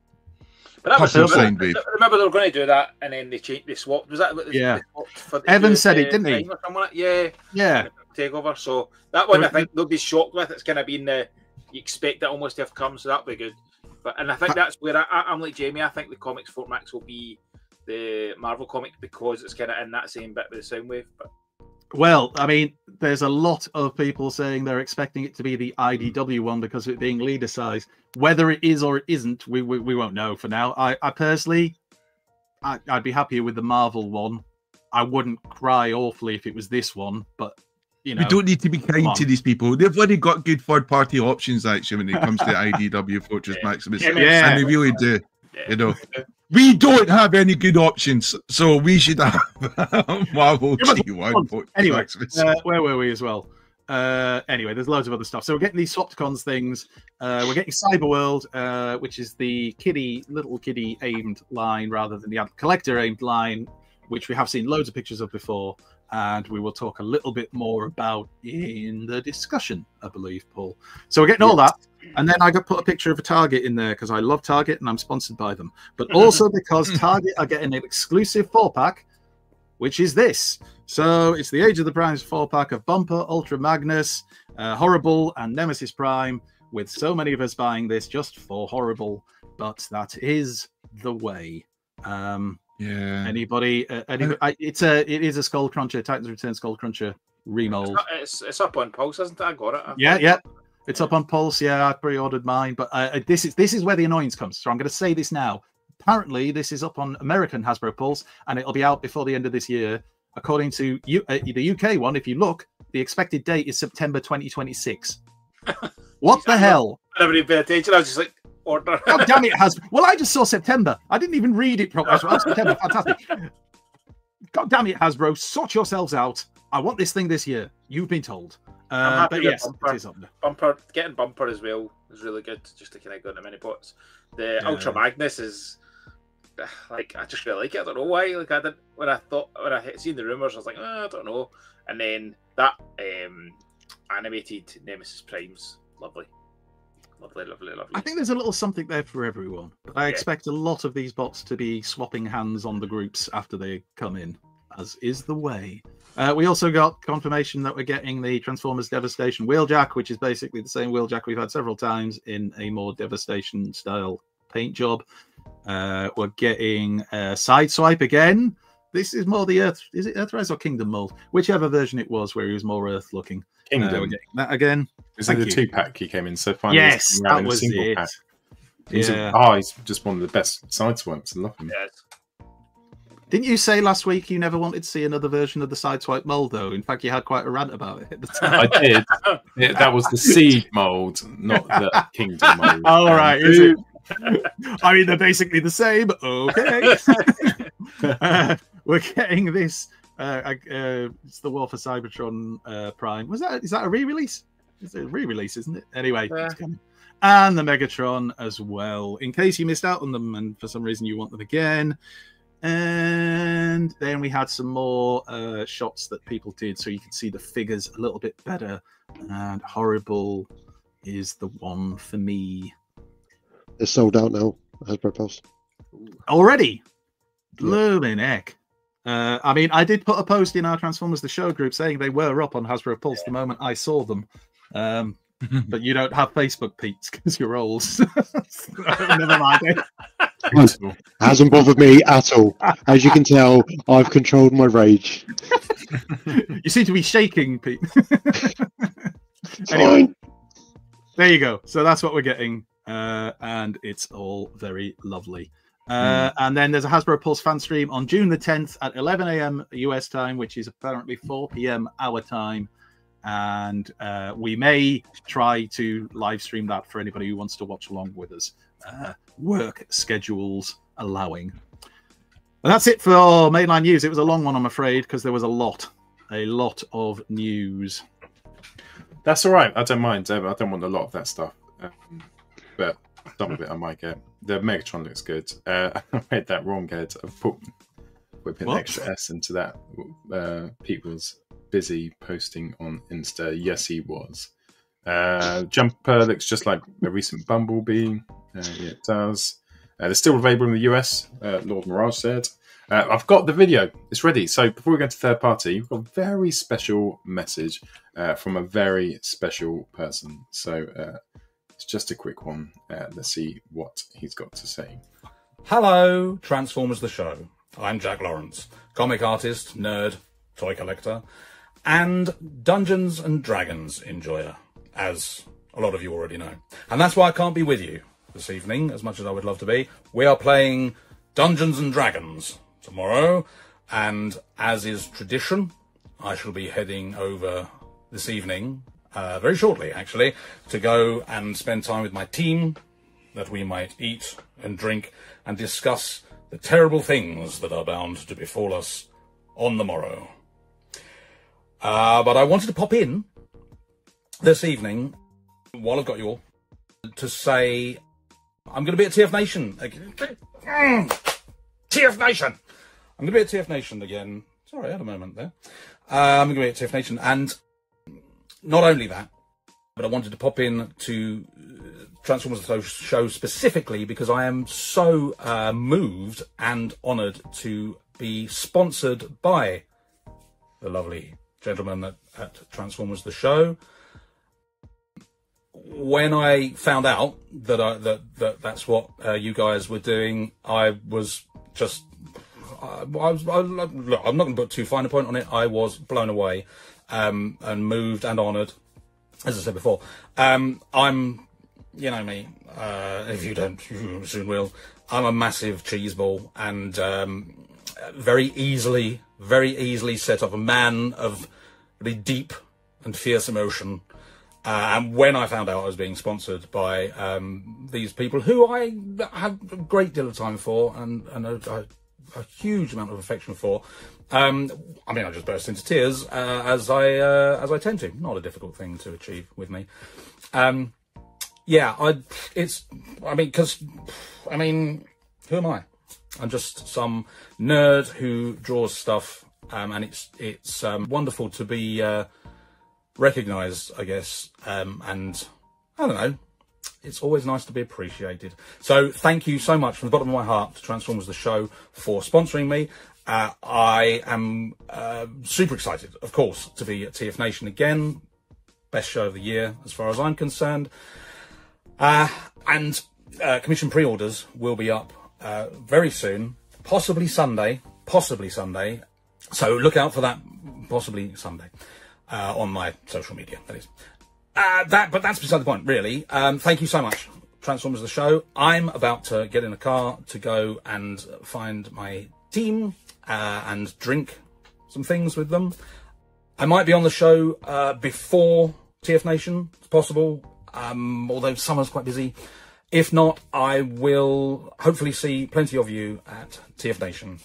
Speaker 4: But that was
Speaker 5: Couple
Speaker 4: remember,
Speaker 5: Soundwave.
Speaker 4: remember they were going to do that, and then they changed. They swapped. Was that what they,
Speaker 1: Yeah.
Speaker 4: they swapped for the
Speaker 1: Evan said it, didn't he?
Speaker 4: time or something like that? Yeah.
Speaker 1: Yeah.
Speaker 4: Takeover. So that one,
Speaker 1: There
Speaker 4: I think they'll be shocked with. It's kind of been the you expect it almost to have come, so that'll be good. But and I think that's where I'm like Jamie. I think the Comics Fort Max will be the Marvel comic because it's kind of in that same bit with the Soundwave. But
Speaker 1: Well, I mean, there's a lot of people saying they're expecting it to be the IDW one because of it being leader size. Whether it is or it isn't, we won't know for now. I personally, I'd be happier with the Marvel one. I wouldn't cry awfully if it was this one, but you know,
Speaker 5: we don't need to be kind to these people. They've already got good third-party options actually when it comes to IDW Fortress Maximus, and they really do. You know, we don't have any good options, so we should have Marvel G1.
Speaker 1: Anyway, where were we as well? Anyway, there's loads of other stuff. So we're getting these Swapticons things. We're getting Cyberworld, which is the little kiddie aimed line rather than the collector aimed line, which we have seen loads of pictures of before, and we will talk a little bit more about in the discussion, I believe, Paul. So we're getting all that. And then I got put a picture of a Target in there because I love Target and I'm sponsored by them, but also because Target are getting an exclusive 4-pack, which is this. So it's the Age of the Primes 4-pack of Bumper, Ultra Magnus, Horrible, and Nemesis Prime, with so many of us buying this just for Horrible, but that is the way.
Speaker 5: Yeah.
Speaker 1: Anybody? It is a Skull Cruncher, Titans Return Skull Cruncher remold.
Speaker 4: It's up on Pulse, isn't it? I got it.
Speaker 1: Yeah. It's up on Pulse. Yeah, I pre-ordered mine, but this is where the annoyance comes. So I'm going to say this now. Apparently, this is up on American Hasbro Pulse, and it'll be out before the end of this year. According to the UK one, if you look, the expected date is September 2026. What the hell?
Speaker 4: I never even paid attention. I was just like, order.
Speaker 1: God damn it, Hasbro. Well, I just saw September. I didn't even read it properly. Oh, September, fantastic. God damn it, Hasbro. Sort yourselves out. I want this thing this year. You've been told. But yes, it is up there.
Speaker 4: Getting Bumper as well is really good, just to kind of go into mini pots. The Ultra Magnus is like, I just really like it. I don't know why. Like, I didn't when I seen the rumors, I was like, I don't know. And then that animated Nemesis Primes, lovely.
Speaker 1: I think there's a little something there for everyone. I expect a lot of these bots to be swapping hands on the groups after they come in, as is the way. We also got confirmation that we're getting the Transformers Devastation Wheeljack, which is basically the same Wheeljack we've had several times in a more Devastation style paint job. We're getting Sideswipe again. This is more the Earth. Is it Earthrise or Kingdom mold? Whichever version it was, where he was more Earth looking.
Speaker 3: Kingdom.
Speaker 1: We're getting that again.
Speaker 3: Is it the 2-pack he came in? So finally,
Speaker 1: yes, that was it.
Speaker 3: Pack. He's just one of the best Sideswipes. I love him.
Speaker 4: Yes.
Speaker 1: Didn't you say last week you never wanted to see another version of the Sideswipe mold, though? In fact, you had quite a rant about it at the time.
Speaker 3: I did. That was the Seed mold, not the Kingdom mold.
Speaker 1: Oh, right. Is it? I mean, they're basically the same. Okay. We're getting this. It's the War for Cybertron Prime. Is that a re-release? It's a re-release, isn't it? Anyway, it's coming. And the Megatron as well, in case you missed out on them and for some reason you want them again. And then we had some more shots that people did so you can see the figures a little bit better. And Horrible is the one for me.
Speaker 7: They're sold out now, Hasbro Pulse.
Speaker 1: Already? Blooming heck. I mean, I did put a post in our Transformers The Show group saying they were up on Hasbro Pulse the moment I saw them. But you don't have Facebook, Pete, because you're old. Never mind.
Speaker 7: Hasn't bothered me at all. As you can tell, I've controlled my rage.
Speaker 1: You seem to be shaking, Pete. Anyway, there you go. So that's what we're getting. And it's all very lovely. And then there's a Hasbro Pulse fan stream on June the 10th at 11 a.m. US time, which is apparently 4 p.m. our time. And we may try to live stream that for anybody who wants to watch along with us. Work schedules allowing. And that's it for mainline news. It was a long one, I'm afraid, because there was a lot of news.
Speaker 3: That's all right. I don't mind. I don't want a lot of that stuff. But some of it I might get. The Megatron looks good. I made that wrong, Ed. I've put an extra S into that. Pete was busy posting on Insta. Yes, he was. Jumper looks just like a recent Bumblebee. Yeah, it does. They're still available in the US, Lord Mirage said. I've got the video. It's ready. So before we go to third party, we've got a very special message from a very special person. So it's just a quick one. Let's see what he's got to say.
Speaker 8: Hello, Transformers the Show. I'm Jack Lawrence, comic artist, nerd, toy collector, and Dungeons and Dragons enjoyer, as a lot of you already know. And that's why I can't be with you this evening, as much as I would love to be. We are playing Dungeons and Dragons tomorrow, and as is tradition, I shall be heading over this evening, very shortly actually, to go and spend time with my team, that we might eat and drink and discuss the terrible things that are bound to befall us on the morrow. But I wanted to pop in this evening, while I've got you all, to say I'm going to be at TF Nation. TF Nation! I'm going to be at TF Nation again. Sorry, I had a moment there. I'm going to be at TF Nation, and not only that, but I wanted to pop in to Transformers the Show specifically because I am so moved and honoured to be sponsored by the lovely gentleman at Transformers the Show. When I found out that that's what you guys were doing, I was just look, I'm not going to put too fine a point on it. I was blown away and moved and honoured, as I said before. I'm, you know me, if you don't, you soon will. I'm a massive cheeseball and very easily set up, a man of really deep and fierce emotion. And when I found out I was being sponsored by these people, who I have a great deal of time for and a huge amount of affection for, I mean, I just burst into tears as I tend to. Not a difficult thing to achieve with me. Yeah, I mean, who am I? I'm just some nerd who draws stuff, and it's wonderful to be recognised, I guess, and I don't know, it's always nice to be appreciated. So thank you so much from the bottom of my heart to Transformers the Show for sponsoring me. I am super excited, of course, to be at TF Nation again. Best show of the year as far as I'm concerned. And commission pre-orders will be up very soon, possibly Sunday. So look out for that, possibly Sunday. On my social media, that is. But that's beside the point, really. Thank you so much, Transformers the Show. I'm about to get in a car to go and find my team and drink some things with them. I might be on the show before TF Nation, it's possible, although summer's quite busy. If not, I will hopefully see plenty of you at TF Nation.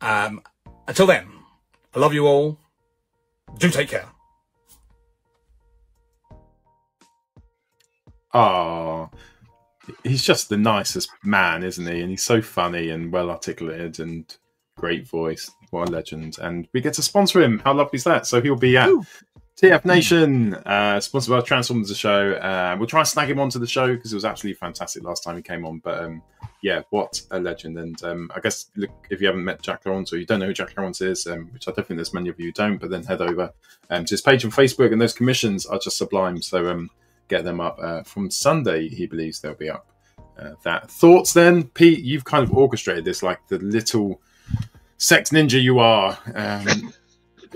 Speaker 8: Until then, I love you all. Do take care.
Speaker 3: Oh, he's just the nicest man, isn't he? And he's so funny and well articulated and great voice. What a legend. And we get to sponsor him. How lovely is that? So he'll be at TF Nation, sponsored by Transformers the Show. We'll try and snag him onto the show because it was absolutely fantastic last time he came on. But yeah, what a legend. And I guess, look, if you haven't met Jack Lawrence or you don't know who Jack Lawrence is, which I don't think there's many of you who don't, but then head over to his page on Facebook, and those commissions are just sublime. So get them up from Sunday, he believes they'll be up. That thoughts then, Pete, you've kind of orchestrated this like the little sex ninja you are.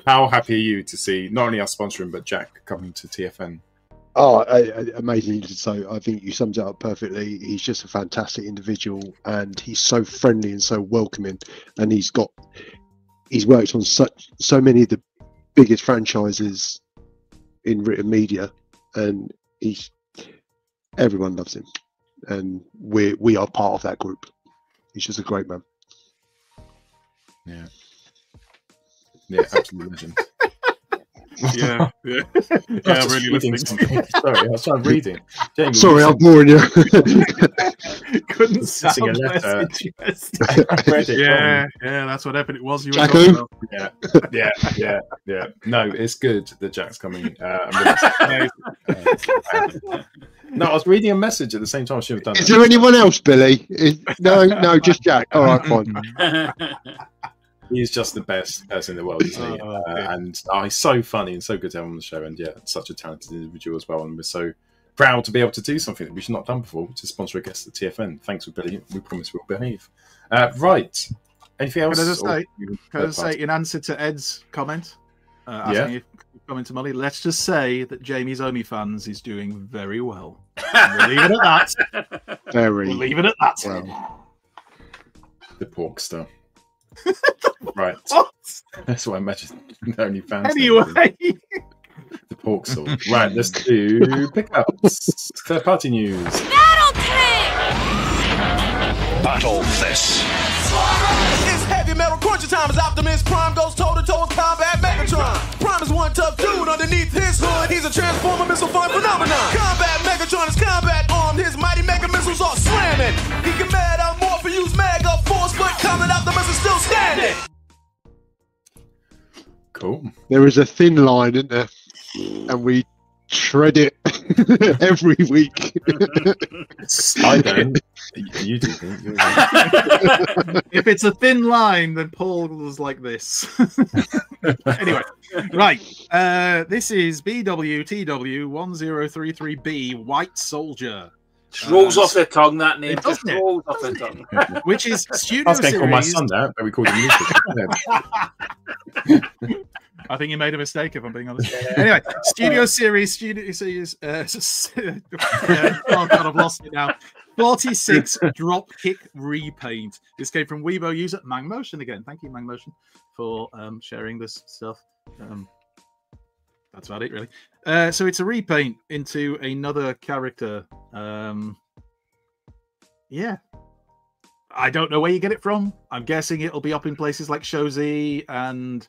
Speaker 3: How happy are you to see not only us sponsoring, but Jack coming to TFN?
Speaker 7: Oh, amazing. So I think you summed it up perfectly. He's just a fantastic individual, and he's so friendly and so welcoming. And he's worked on so many of the biggest franchises in written media, and everyone loves him, and we are part of that group. He's just a great man.
Speaker 3: Yeah, absolutely legend.
Speaker 1: Yeah. I'm really listening.
Speaker 3: Sorry, I was trying reading. Jamie,
Speaker 7: sorry, I'm boring you.
Speaker 1: Couldn't sound
Speaker 3: a letter.
Speaker 1: less interesting. Yeah, that's what happened. It was you.
Speaker 7: Jacko?
Speaker 3: Yeah. No, it's good that Jack's coming. No, I was reading a message at the same time. I should have done.
Speaker 7: Is there anyone else, Billy? No, just Jack. All right, fine.
Speaker 3: He's just the best person in the world, isn't he? And he's so funny and so good to have him on the show. And yeah, such a talented individual as well. And we're so proud to be able to do something that we've not done before, which is sponsor a guest at TFN. Thanks for Billy. We promise we'll behave. Right. Anything else?
Speaker 1: Can I just say, in answer to Ed's comment, asking if you're coming to Molly. Let's just say that Jamie's OnlyFans is doing very well. We'll leave it at that.
Speaker 7: Very.
Speaker 1: We'll leave it at that.
Speaker 7: Well.
Speaker 3: The Porkster. Right.
Speaker 1: What?
Speaker 3: That's what I imagine OnlyFans.
Speaker 1: Anyway.
Speaker 3: The Porkster. Right, let's do pickups. Third party news.
Speaker 6: Battle this.
Speaker 2: It's heavy metal crunchy time as Optimus Prime goes toe-to-toe with Combat Megatron. Prime is one tough dude underneath his hood. He's a transformer missile fun phenomenon. Combat Megatron is combat armed. His mighty mega missiles are slamming. He can metamorph use mega force, but Combat Optimus is still standing.
Speaker 3: Cool.
Speaker 7: There is a thin line, isn't there? And we shred it every week.
Speaker 3: I don't. You do think.
Speaker 1: If it's a thin line, then Paul was like this. Anyway, right. This is BWTW1033B White Soldier.
Speaker 4: Just rolls off the tongue, that name.
Speaker 1: It
Speaker 4: Just
Speaker 1: doesn't it?
Speaker 4: rolls off the tongue.
Speaker 1: Which is
Speaker 3: I
Speaker 1: Studio
Speaker 3: was going to call my
Speaker 1: Series.
Speaker 3: son that, but we called him Lucas.
Speaker 1: I think you made a mistake, if I'm being honest. Anyway, Studio Series, oh God, I've lost it now. 46 Dropkick Repaint. This came from Weibo user Mangmotion again. Thank you, Mangmotion, for sharing this stuff. That's about it, really. So it's a repaint into another character. Yeah. I don't know where you get it from. I'm guessing it'll be up in places like Shozi and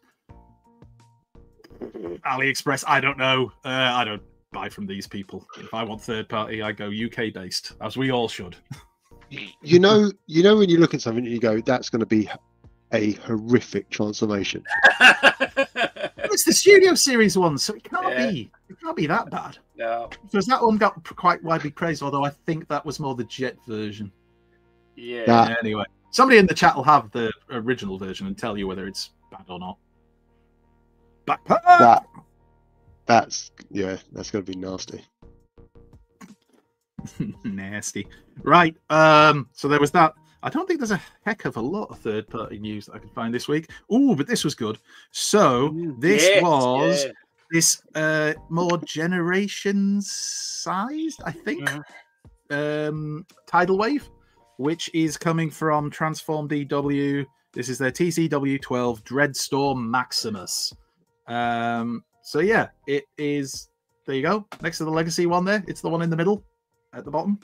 Speaker 1: AliExpress. I don't know. I don't buy from these people. If I want third party, I go UK based, as we all should.
Speaker 7: You know when you look at something and you go, that's going to be a horrific transformation.
Speaker 1: It's the Studio Series one, so it can't be. It can't be that bad.
Speaker 4: No.
Speaker 1: Because that one got quite widely praised, although I think that was more the Jet version.
Speaker 4: Yeah.
Speaker 7: That-
Speaker 1: Anyway, somebody in the chat will have the original version and tell you whether it's bad or not. Backpack!
Speaker 7: That's going to be nasty.
Speaker 1: Nasty. Right. So there was that. I don't think there's a heck of a lot of third-party news that I could find this week. Ooh, but this was good. So this was this more generation-sized, I think, tidal wave, which is coming from Transform DW. This is their TCW12 Dreadstorm Maximus. So yeah, it is. There you go. Next to the Legacy one there, it's the one in the middle at the bottom.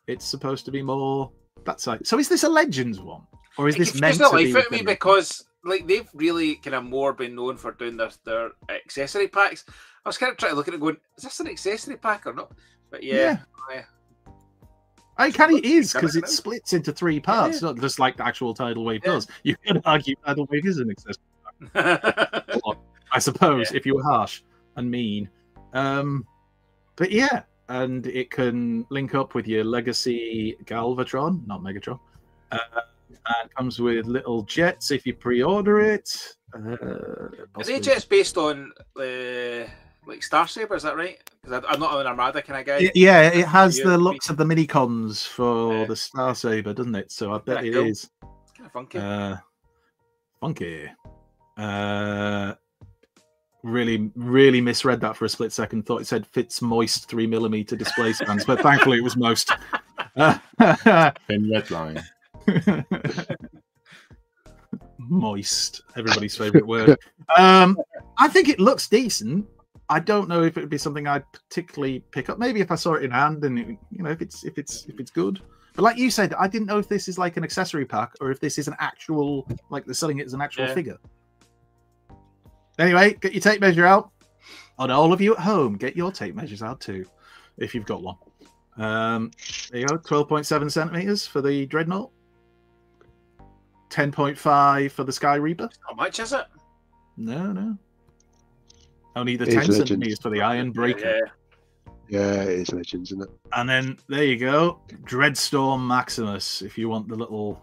Speaker 1: It's supposed to be more that side. So is this a Legends one, or is this meant to be?
Speaker 4: Out of me because like they've really kind of more been known for doing their accessory packs. I was kind of trying to look at it, going, is this an accessory pack or not? But yeah.
Speaker 1: I kind of is because it splits into three parts, not just like the actual tidal wave does. You can argue tidal wave is an accessory pack. I suppose, if you were harsh and mean. But yeah, and it can link up with your Legacy Galvatron, not Megatron. And it comes with little jets if you pre-order it.
Speaker 4: Are they jets based on like Star Saber? Is that right? Because I'm not an Armada kind of guy.
Speaker 1: Yeah, it has the looks of the mini-cons for the Star Saber, doesn't it? So I bet it is.
Speaker 4: It's kind of funky.
Speaker 1: Funky. Really misread that for a split second. Thought it said fits moist 3mm display stands, but thankfully it was most.
Speaker 3: Thin red line.
Speaker 1: Moist, everybody's favorite word. I think it looks decent. I don't know if it would be something I'd particularly pick up. Maybe if I saw it in hand, and if it's good. But like you said, I didn't know if this is like an accessory pack or if this is an actual, like they're selling it as an actual figure. Anyway, get your tape measure out. And all of you at home, get your tape measures out too, if you've got one. There you go, 12.7 centimeters for the Dreadnought. 10.5 for the Sky Reaper.
Speaker 4: How much is it?
Speaker 1: No. Only the
Speaker 7: It is
Speaker 1: 10
Speaker 7: Legends.
Speaker 1: centimeters for the Iron Breaker.
Speaker 7: Yeah, it is Legends, isn't it?
Speaker 1: And then there you go, Dreadstorm Maximus. If you want the little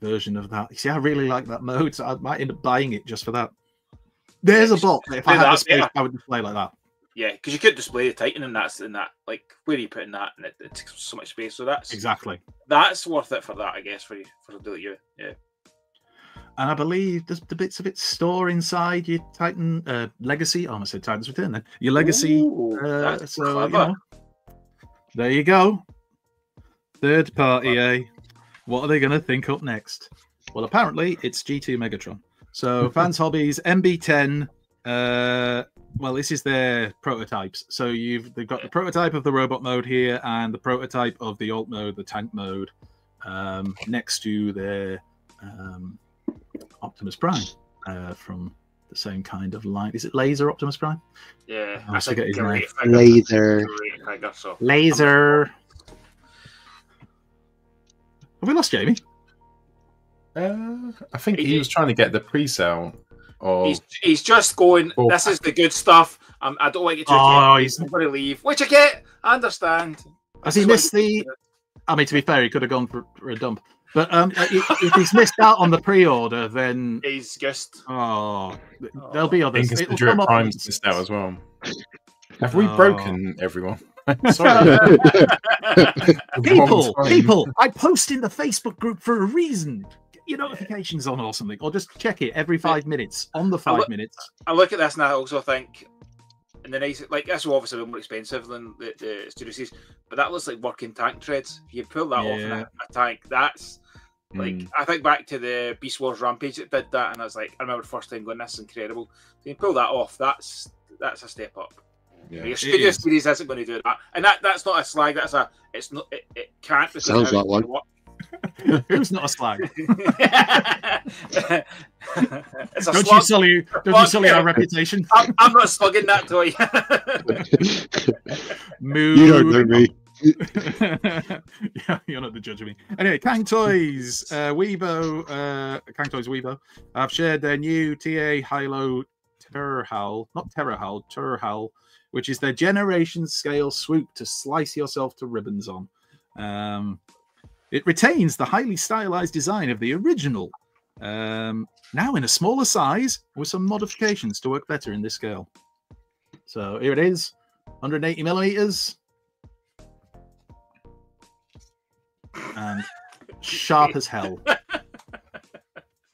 Speaker 1: version of that, you see, I really like that mode, so I might end up buying it just for that. There's a bot that if I had the space, I would display like that.
Speaker 4: Yeah, because you could display the Titan in that. Like, where are you putting that? And it takes so much space. So that's
Speaker 1: Exactly.
Speaker 4: That's worth it for that, I guess, for you, for a do like you. Yeah.
Speaker 1: And I believe the bits of it store inside your Titan Legacy. I almost said Titan's Return then. Your Legacy.
Speaker 4: Ooh, that's
Speaker 1: So,
Speaker 4: clever.
Speaker 1: there you go. Third party, eh? What are they going to think up next? Well, apparently it's G2 Megatron. So, Fans Hobbies, MB10. Well, this is their prototypes. So they've got the prototype of the robot mode here and the prototype of the alt mode, the tank mode, next to their Optimus Prime from the same kind of line. Is it Laser Optimus Prime?
Speaker 4: Yeah,
Speaker 1: I forget his
Speaker 4: great
Speaker 1: name.
Speaker 4: figure.
Speaker 7: Laser.
Speaker 4: Great figure, so.
Speaker 1: Laser. Have we lost Jamie?
Speaker 3: I think he was trying to get the pre-sale.
Speaker 4: He's just going,
Speaker 3: Oh.
Speaker 4: this is the good stuff. I don't want you to I'm going to leave. Which I get. I understand.
Speaker 1: Has he missed the... I mean, to be fair, he could have gone for a dump. But if he's missed out on the pre-order, then...
Speaker 4: He's just...
Speaker 1: Oh, there'll be others.
Speaker 3: Ingus
Speaker 1: It'll
Speaker 3: the Druid
Speaker 1: come up
Speaker 3: Prime's missed out as well. Have we broken everyone? Sorry.
Speaker 1: People, I post in the Facebook group for a reason. Get your notifications on or something, or just check it every 5 minutes on the 5 minutes.
Speaker 4: I look at this and I also think, and the nice, like, this will obviously be more expensive than the Studio Series, but that looks like working tank treads. If you pull that off in a tank, that's like, I think back to the Beast Wars Rampage that did that, and I was like, I remember the first time going, this is incredible. So you pull that off, that's a step up.
Speaker 3: Yeah.
Speaker 4: Your Studio Series isn't going to do that, and that's not a slag. That's a it's not it can't.
Speaker 7: Sounds like one.
Speaker 1: Who's not a slag?
Speaker 4: It's a
Speaker 1: Don't
Speaker 4: slug.
Speaker 1: you sully our reputation?
Speaker 4: I'm not slugging that toy.
Speaker 7: You don't know me.
Speaker 1: Yeah, you're not the judge of me. Anyway, Kang Toys, Weibo, Kang Toys Weibo, have shared their new TA Hilo Terhal, not Terahal, Terhal, which is their generation scale swoop to slice yourself to ribbons on. It retains the highly stylized design of the original, now in a smaller size with some modifications to work better in this scale. So here it is, 180 millimeters, and sharp as hell.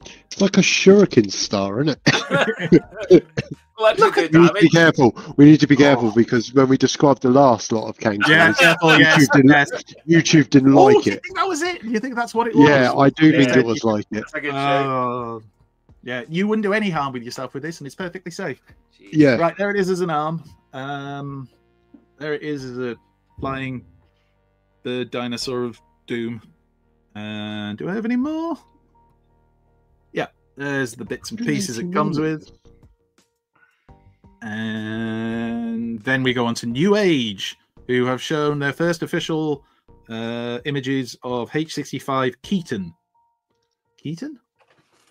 Speaker 7: It's like a shuriken star, isn't it?
Speaker 4: Electrical
Speaker 7: We need to be
Speaker 4: damage.
Speaker 7: careful. We need to be careful because when we described the last lot of Kang Toys,
Speaker 1: Careful, yes,
Speaker 7: YouTube didn't
Speaker 1: Oh,
Speaker 7: like
Speaker 1: do you
Speaker 7: it.
Speaker 1: think that was it? Do you think that's what it was?
Speaker 7: Yeah, I do think
Speaker 4: Yeah.
Speaker 7: it was like it.
Speaker 4: That's a good show.
Speaker 1: Oh, yeah, you wouldn't do any harm with yourself with this, and it's perfectly safe.
Speaker 7: Yeah.
Speaker 1: Right, there it is as an arm. There it is as a flying bird dinosaur of doom. And do I have any more? Yeah, there's the bits and pieces it comes with. And then we go on to New Age, who have shown their first official images of H65 Keaton. Keaton?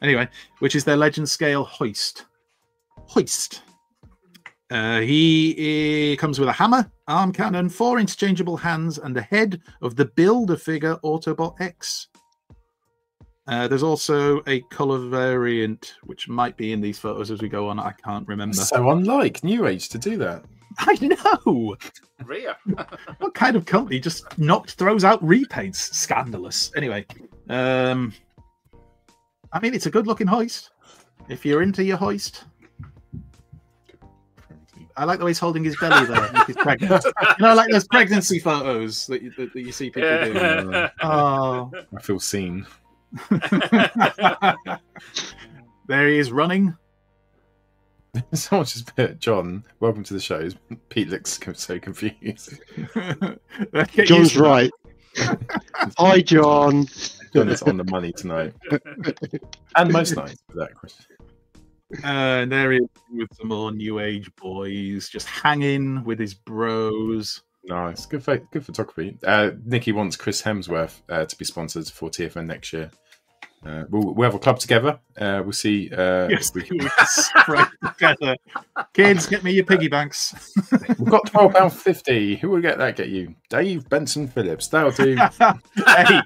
Speaker 1: Anyway, which is their legend scale hoist. He comes with a hammer, arm cannon, 4 interchangeable hands, and the head of the Build-A-Figure Autobot X. There's also a colour variant, which might be in these photos as we go on. I can't remember.
Speaker 3: So unlike New Age to do that.
Speaker 1: I know!
Speaker 4: Rare.
Speaker 1: What kind of company just throws out repaints? Scandalous. Anyway, I mean, it's a good-looking hoist. If you're into your hoist. I like the way he's holding his belly there. Like he's pregnant. You know, like those pregnancy photos that you see people do. Oh.
Speaker 3: I feel seen.
Speaker 1: There he is running.
Speaker 3: Someone just put, John, welcome to the show. Pete looks so confused.
Speaker 7: John's right. Hi, John.
Speaker 3: John is on the money tonight. And most nights, for that question.
Speaker 1: And there he is with some more New Age boys, just hanging with his bros.
Speaker 3: Nice. Good photography. Nikki wants Chris Hemsworth to be sponsored for TFN next year. We'll have a club together. We'll see.
Speaker 1: Yes, we can spray together. Kids, get me your piggy banks.
Speaker 3: We've got £12.50. Who will get you? Dave Benson Phillips. That'll do.
Speaker 1: Hey,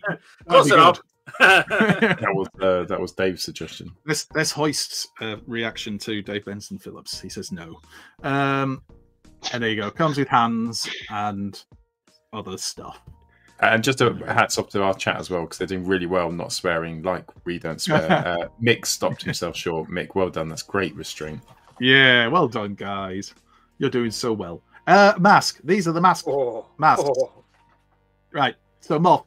Speaker 4: Close enough.
Speaker 3: That was Dave's suggestion.
Speaker 1: This hoist's reaction to Dave Benson Phillips. He says no. And there you go. Comes with hands and other stuff.
Speaker 3: And just a hats off to our chat as well, because they're doing really well not swearing like we don't swear. Mick stopped himself short. Mick, well done. That's great restraint.
Speaker 1: Yeah, well done, guys. You're doing so well. Mask. These are the masks. Masks. Right. So, Moth,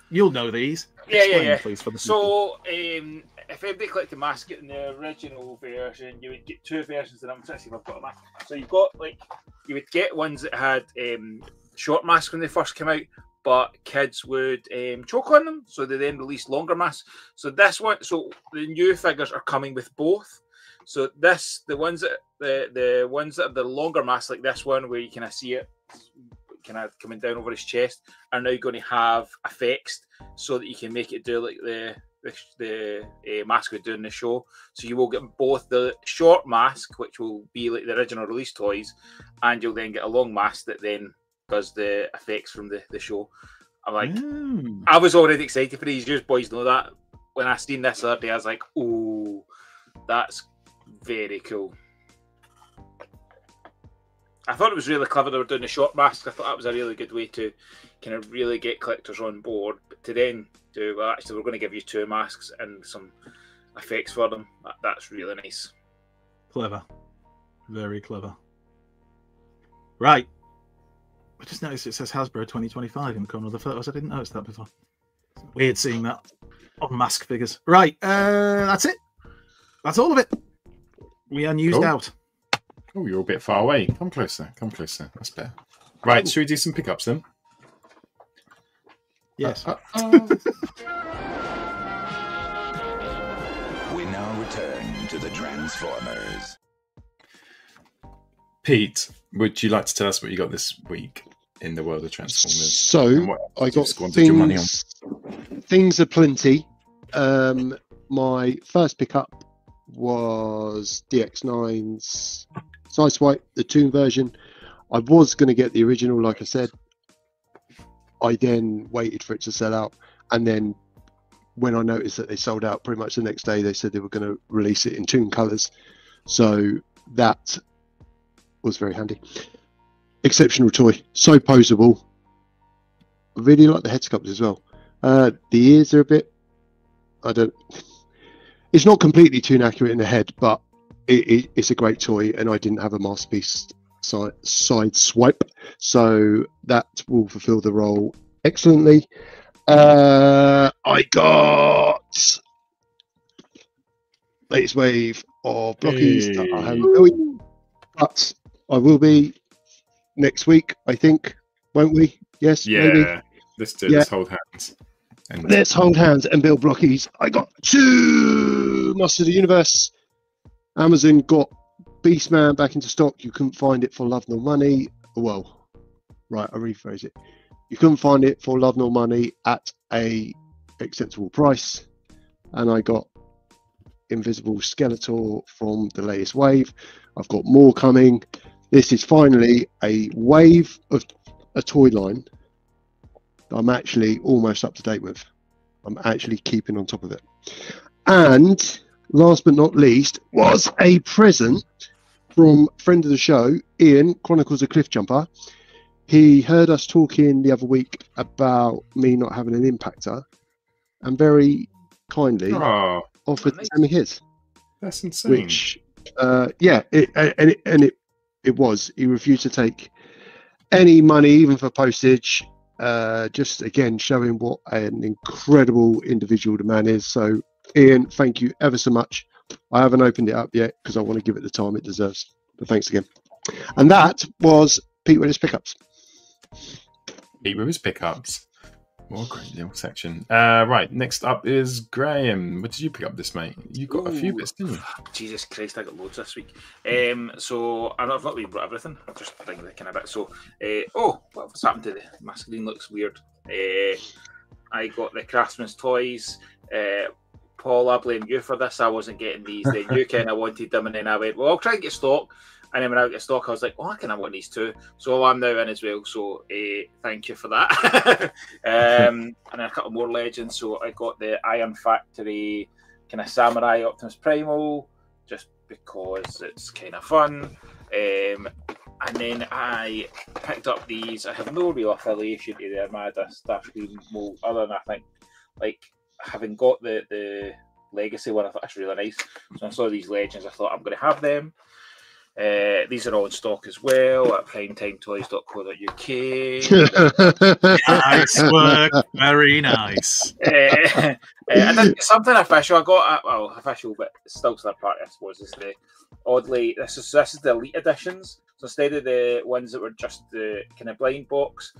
Speaker 1: you'll know these. Explain, please, for the people.
Speaker 4: So, if everybody collected mask in the original version, you would get two versions of them. Let's see if I've got a mask. So you've got you would get ones that had short masks when they first came out, but kids would choke on them, so they then released longer masks. So this one, so the new figures are coming with both. So the ones that the ones that are the longer masks, like this one, where you kind of see it kind of coming down over his chest, are now going to have effects so that you can make it do like the mask would do in the show. So you will get both the short mask, which will be like the original release toys, and you'll then get a long mask that then does the effects from the show. I'm like, I was already excited for these. You boys know that. When I seen this the other day, I was like, oh, that's very cool. I thought it was really clever they were doing the short mask. I thought that was a really good way to kind of really get collectors on board. But to then do, well, actually, we're going to give you two masks and some effects for them. That's really nice.
Speaker 1: Clever. Very clever. Right. I just noticed it says Hasbro 2025 in the corner of the photos. I didn't notice that before. Weird seeing that on mask figures. Right. That's it. That's all of it. We are newsed out.
Speaker 3: Oh, you're a bit far away. Come closer. Come closer. That's better. Right. Should we do some pickups then?
Speaker 1: Yes.
Speaker 9: We now return to the Transformers.
Speaker 3: Pete, would you like to tell us what you got this week in the world of Transformers?
Speaker 7: So I got things aplenty. My first pickup was DX9's Sideswipe, the Toon version. I was going to get the original, like I said. I then waited for it to sell out, and then when I noticed that they sold out pretty much the next day, they said they were going to release it in Toon colours. So that was very handy. Exceptional toy, so poseable. I really like the head sculpt as well. The ears are a bit, it's not completely Toon accurate in the head, but it's a great toy, and I didn't have a masterpiece side swipe, so that will fulfill the role excellently. I got latest wave of blockies that I haven't built, but I will be next week, I think, won't we? Yes, maybe.
Speaker 3: Let's do it. Let's hold hands.
Speaker 7: Let's hold hands and build blockies. I got 2 Masters of the Universe. Amazon got Beastman back into stock. You couldn't find it for love nor money. Well, right, I rephrase it. You couldn't find it for love nor money at a acceptable price. And I got Invisible Skeletor from the latest wave. I've got more coming. This is finally a wave of a toy line that I'm actually almost up to date with. I'm actually keeping on top of it. And last but not least was a present from friend of the show, Ian, Chronicles of Cliff Jumper. He heard us talking the other week about me not having an impactor, and very kindly offered to send me his.
Speaker 3: That's insane.
Speaker 7: Which, it was. He refused to take any money, even for postage. Just again showing what an incredible individual the man is. So, Ian, thank you ever so much. I haven't opened it up yet because I want to give it the time it deserves. But thanks again. And that was Pete with his pickups.
Speaker 3: Pete with his pickups. What a great little section. Right, next up is Graham. What did you pick up this, mate? You got a few bits, didn't you?
Speaker 4: Jesus Christ, I got loads this week. So I've not really brought everything. I'm just thinking the kind of bit. So, what's happened to my screen? Looks weird. I got the Craftsman's Toys. Paul, I blame you for this. I wasn't getting these. Then you kind of wanted them, and then I went, well, I'll try and get stock. And then when I got stock, I was like, oh, I kind of want these too. So I'm now in as well. So thank you for that. And then a couple more legends. So I got the Iron Factory kind of Samurai Optimus Primal, just because it's kind of fun. And then I picked up these. I have no real affiliation to the Armada Starscream mold, other than I think, like, having got the Legacy one, I thought that's really nice. So I saw these Legends, I thought I'm going to have them. These are all in stock as well at primetimetoys.co.uk.
Speaker 1: Nice work, very nice.
Speaker 4: I did get something official. I got official, but it's still third party, I suppose. Is the oddly this is the elite editions. So instead of the ones that were just the kind of blind box,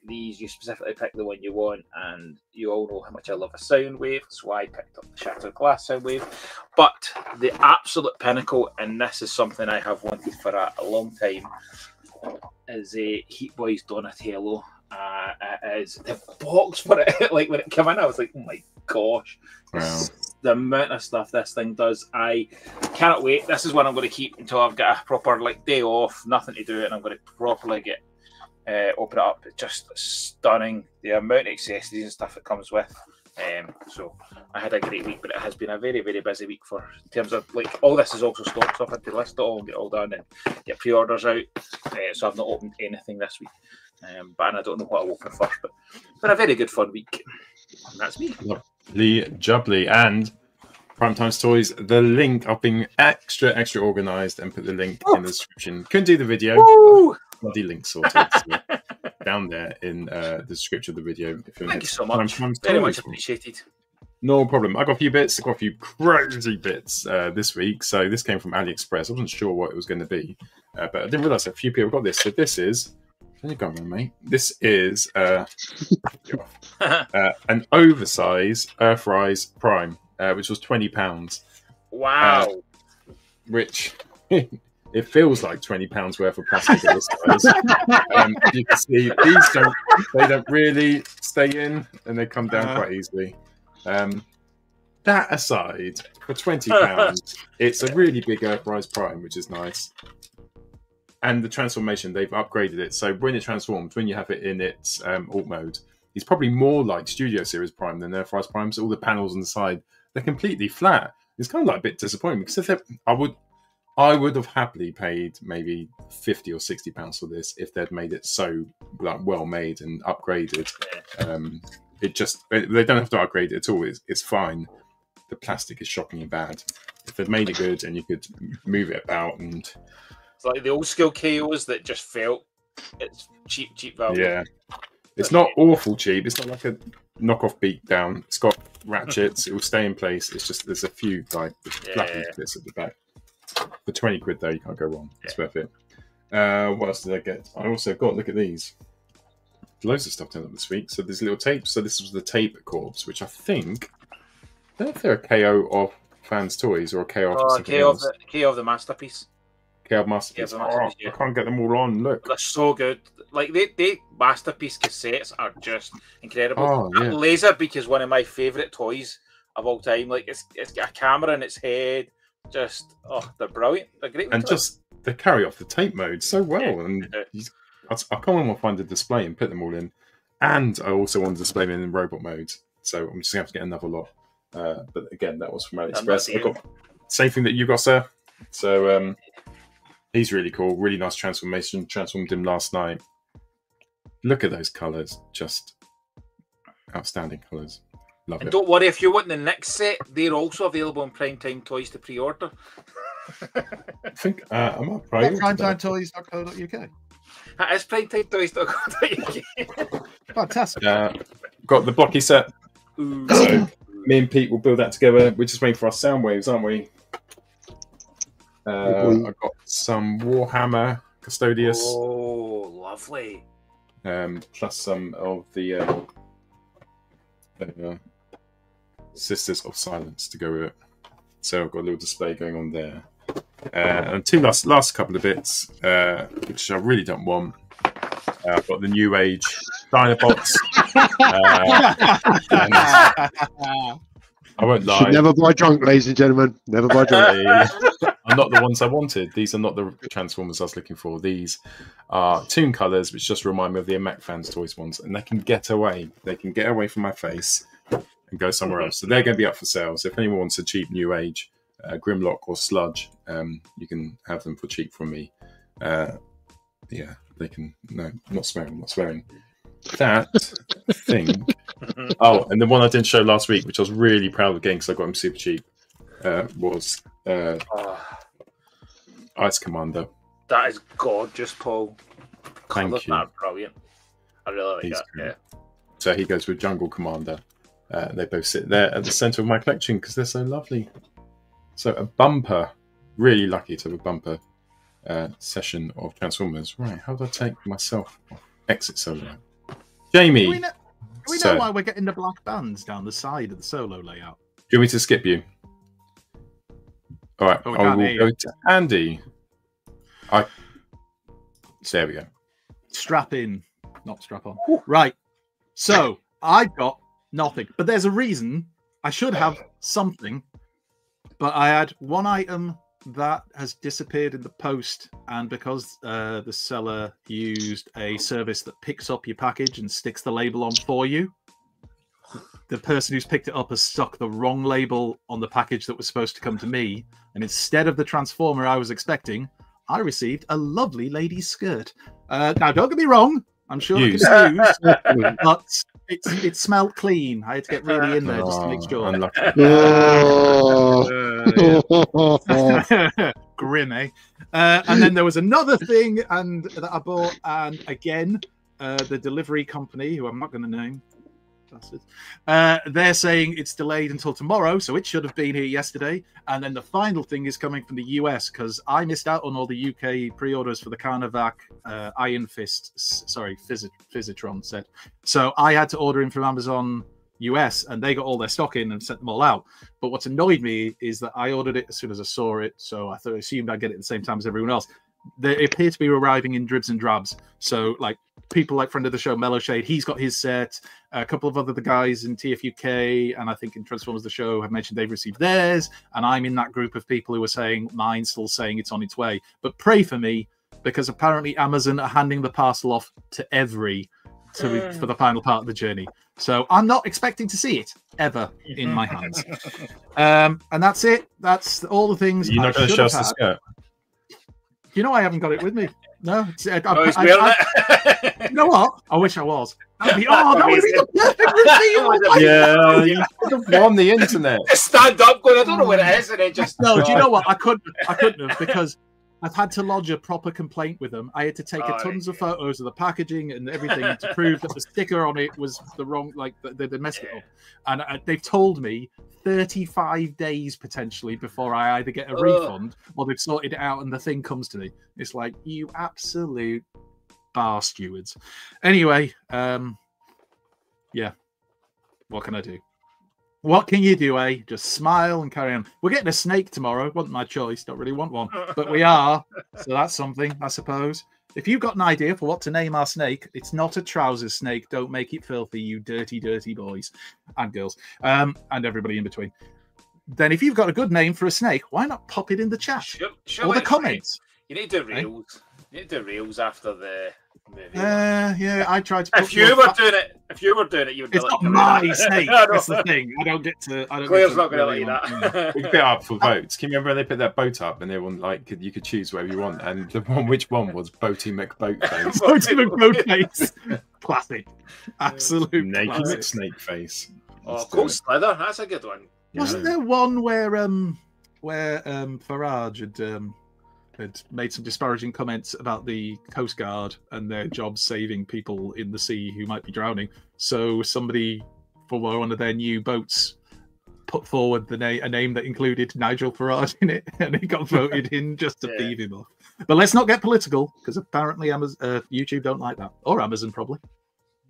Speaker 4: these you specifically pick the one you want, and you all know how much I love a Soundwave, so I picked up the Shattered Glass Soundwave. But the absolute pinnacle, and this is something I have wanted for a long time, is a Heat Boys Donatello. Is the box for it. Like when it came in, I was like, oh my gosh.
Speaker 3: Wow.
Speaker 4: The amount of stuff this thing does, I cannot wait. This is one I'm going to keep until I've got a proper day off, nothing to do, and I'm going to properly get open it up. It's just stunning, the amount of accessories and stuff it comes with. So I had a great week, but it has been a very, very busy week for in terms of all this is also stocked, so I've had to list it all and get it all done and get pre-orders out. So I've not opened anything this week, but I don't know what I'll open first. But it's been a very good fun week. And that's me.
Speaker 3: Lovely jubbly. And Primetime's Toys, the link, I've been extra organised and put the link in the description. Couldn't do the video. Bloody link sorted. So down there in the description of the video. If
Speaker 4: Thank you so much. Very much appreciated.
Speaker 3: No problem. I got a few bits. I got a few crazy bits this week. So this came from AliExpress. I wasn't sure what it was going to be, but I didn't realise a few people got this. So this is, where you going, mate? This is an oversized Earthrise Prime, which was £20.
Speaker 4: Wow.
Speaker 3: Which it feels like £20 worth of plastic at this size. You can see these don't really stay in, and they come down quite easily. That aside, for £20, it's a really big Earthrise Prime, which is nice. And the transformation, they've upgraded it. So when it transforms, when you have it in its alt mode, it's probably more like Studio Series Prime than Earthrise Prime. So all the panels on the side, they're completely flat. It's kind of like a bit disappointing because if I would have happily paid maybe £50 or £60 for this if they'd made it so well made and upgraded. They don't have to upgrade it at all. It's fine. The plastic is shockingly bad. If they'd made it good and you could move it about, and
Speaker 4: it's like the old school KOs that just felt it's cheap value.
Speaker 3: Yeah, it's not awful cheap. It's not like a knockoff beatdown. It's got ratchets. It will stay in place. It's just there's a few flappy bits at the back. For 20 quid though, you can't go wrong. It's worth it. What else did I get? I also got, look at these. Loads of stuff turned up this week. So there's little tapes. So this was the tape corps, which I think, I don't know if they're a KO of Fans Toys or a KO of something else.
Speaker 4: KO of the Masterpiece.
Speaker 3: KO of Masterpiece. I can't get them all on. Look.
Speaker 4: They're so good. Like, they Masterpiece cassettes are just incredible.
Speaker 3: Oh, yeah.
Speaker 4: Laserbeak is one of my favourite toys of all time. Like, it's got a camera in its head. Just, they're brilliant. They're great.
Speaker 3: And just, they carry off the tape mode so well. Yeah, and I can't remember find a display and put them all in. And I also want to display them in robot mode. So I'm just going to have to get another lot. But again, that was from AliExpress. I got same thing that you got, sir. So he's really cool. Really nice transformation. Transformed him last night. Look at those colours. Just outstanding colours. Love it.
Speaker 4: Don't worry, if you want the next set, they're also available on Primetime Toys to pre-order.
Speaker 3: I think I'm up right.
Speaker 1: Primetimetoys.co.uk.
Speaker 4: That is primetimetoys.co.uk.
Speaker 1: Fantastic.
Speaker 3: Got the blocky set. So me and Pete will build that together. We're just waiting for our sound waves, aren't we? I've got some Warhammer Custodius.
Speaker 4: Oh, lovely.
Speaker 3: Plus some of the Sisters of Silence to go with it. So I've got a little display going on there. And two last couple of bits, which I really don't want. I've got the New Age Dinobots. I won't lie.
Speaker 7: Should never buy junk, ladies and gentlemen. Never buy junk.
Speaker 3: Are not the ones I wanted. These are not the Transformers I was looking for. These are Toon colours, which just remind me of the Mac Fans Toys ones. And they can get away. They can get away from my face and go somewhere else. So they're going to be up for sale. So if anyone wants a cheap New Age Grimlock or Sludge, you can have them for cheap from me. Yeah, they can. No, not swearing. Not swearing. That thing. Oh, and the one I didn't show last week, which I was really proud of getting because I got him super cheap, was Ice Commander.
Speaker 4: That is gorgeous, Paul.
Speaker 3: Thank
Speaker 4: Colours
Speaker 3: you.
Speaker 4: are brilliant. I really like
Speaker 3: He's
Speaker 4: that.
Speaker 3: great.
Speaker 4: Yeah.
Speaker 3: So he goes with Jungle Commander. They both sit there at the center of my collection because they're so lovely. So a bumper. Really lucky to have a bumper session of Transformers. Right, how do I take myself off? Exit solo? Jamie!
Speaker 1: Do we know why we're getting the black bands down the side of the solo layout?
Speaker 3: Do you want me to skip you? All right,
Speaker 1: Oh, we
Speaker 3: I
Speaker 1: can't
Speaker 3: will
Speaker 1: hear
Speaker 3: go
Speaker 1: you.
Speaker 3: to Andy. There we go.
Speaker 1: Strap in, not strap on. Right. So I've got nothing, but there's a reason. I should have something, but I had one item that has disappeared in the post, and because the seller used a service that picks up your package and sticks the label on for you, the person who's picked it up has stuck the wrong label on the package that was supposed to come to me, and instead of the Transformer I was expecting, I received a lovely lady's skirt. Now, don't get me wrong, I'm sure it can be used, but it smelled clean. I had to get really in there just to make sure. Grim, eh? And then there was another thing that I bought, and again, the delivery company, who I'm not going to name, they're saying it's delayed until tomorrow, so it should have been here yesterday. And then the final thing is coming from the US, because I missed out on all the UK pre-orders for the Carnavac Iron Fist, sorry, Physitron set. So I had to order in from Amazon US, and they got all their stock in and sent them all out. But what's annoyed me is that I ordered it as soon as I saw it, so I assumed I'd get it at the same time as everyone else. They appear to be arriving in dribs and drabs. So, like, people like friend of the show, Mellow Shade, he's got his set. A couple of other guys in TFUK, and I think in Transformers the Show, have mentioned they've received theirs. And I'm in that group of people who are saying mine's still saying it's on its way. But pray for me, because apparently Amazon are handing the parcel off to for the final part of the journey. So I'm not expecting to see it ever in my hands. And that's it. That's all the things.
Speaker 3: You're not going to show us the skirt?
Speaker 1: You know, I haven't got it with me. No,
Speaker 4: He's wearing it.
Speaker 1: you know what? I wish I was. That would be the perfect reveal.
Speaker 3: Yeah, you could have won the internet.
Speaker 4: Stand up, going, I don't know where it is, and then just
Speaker 1: No, do you know what? I couldn't have, because I've had to lodge a proper complaint with them. I had to take tons of photos of the packaging and everything to prove that the sticker on it was the wrong, like they messed it up. And they've told me 35 days potentially before I either get a refund or they've sorted it out and the thing comes to me. It's like, you absolute bar stewards. Anyway, yeah. What can I do? What can you do, eh? Just smile and carry on. We're getting a snake tomorrow. Wasn't my choice. Don't really want one. But we are. So that's something, I suppose. If you've got an idea for what to name our snake, it's not a trousers snake. Don't make it filthy, you dirty, dirty boys and girls. And everybody in between. Then if you've got a good name for a snake, why not pop it in the chat? Or the comments.
Speaker 4: You need to do reels. You need to do reels after the movie.
Speaker 1: Yeah, I tried to.
Speaker 4: If you were doing it, you would.
Speaker 1: It's not my snake. That's the thing. I don't get to.
Speaker 4: Claire's not going to let you that.
Speaker 3: We put it up for votes. Can you remember when they put that boat up and everyone you could choose whatever you want, and which one was Boaty McBoatface?
Speaker 1: Boaty McBoatface. Classic. Absolute
Speaker 3: Naked
Speaker 1: classic.
Speaker 3: Snake Face.
Speaker 4: Oh, Ghost Leather. That's a good one.
Speaker 1: Wasn't there one where Farage had made some disparaging comments about the Coast Guard and their job saving people in the sea who might be drowning? So somebody for one of their new boats put forward a name that included Nigel Farage in it, and it got voted in just to peeve him off. But let's not get political, because apparently YouTube don't like that, or Amazon probably,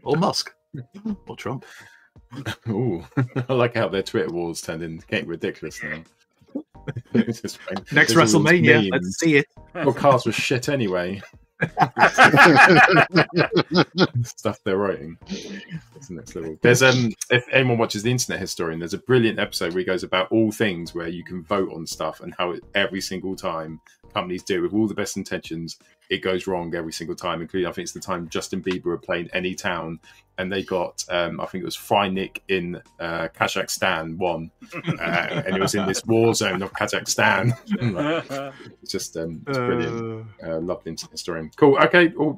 Speaker 1: or Musk, or Trump.
Speaker 3: Ooh, I like how their Twitter wars turned into getting ridiculous now.
Speaker 1: Next WrestleMania, let's see it.
Speaker 3: Well, cars were shit anyway. Stuff they're writing. That's the next level. There's if anyone watches The Internet Historian, there's a brilliant episode where he goes about all things where you can vote on stuff and how every single time companies do with all the best intentions it goes wrong every single time, including I think it's the time Justin Bieber were playing Any Town and they got I think it was Fry Nick in Kazakhstan won, and it was in this war zone of Kazakhstan. It's just it's brilliant. Lovely historian. Cool. Okay. Well,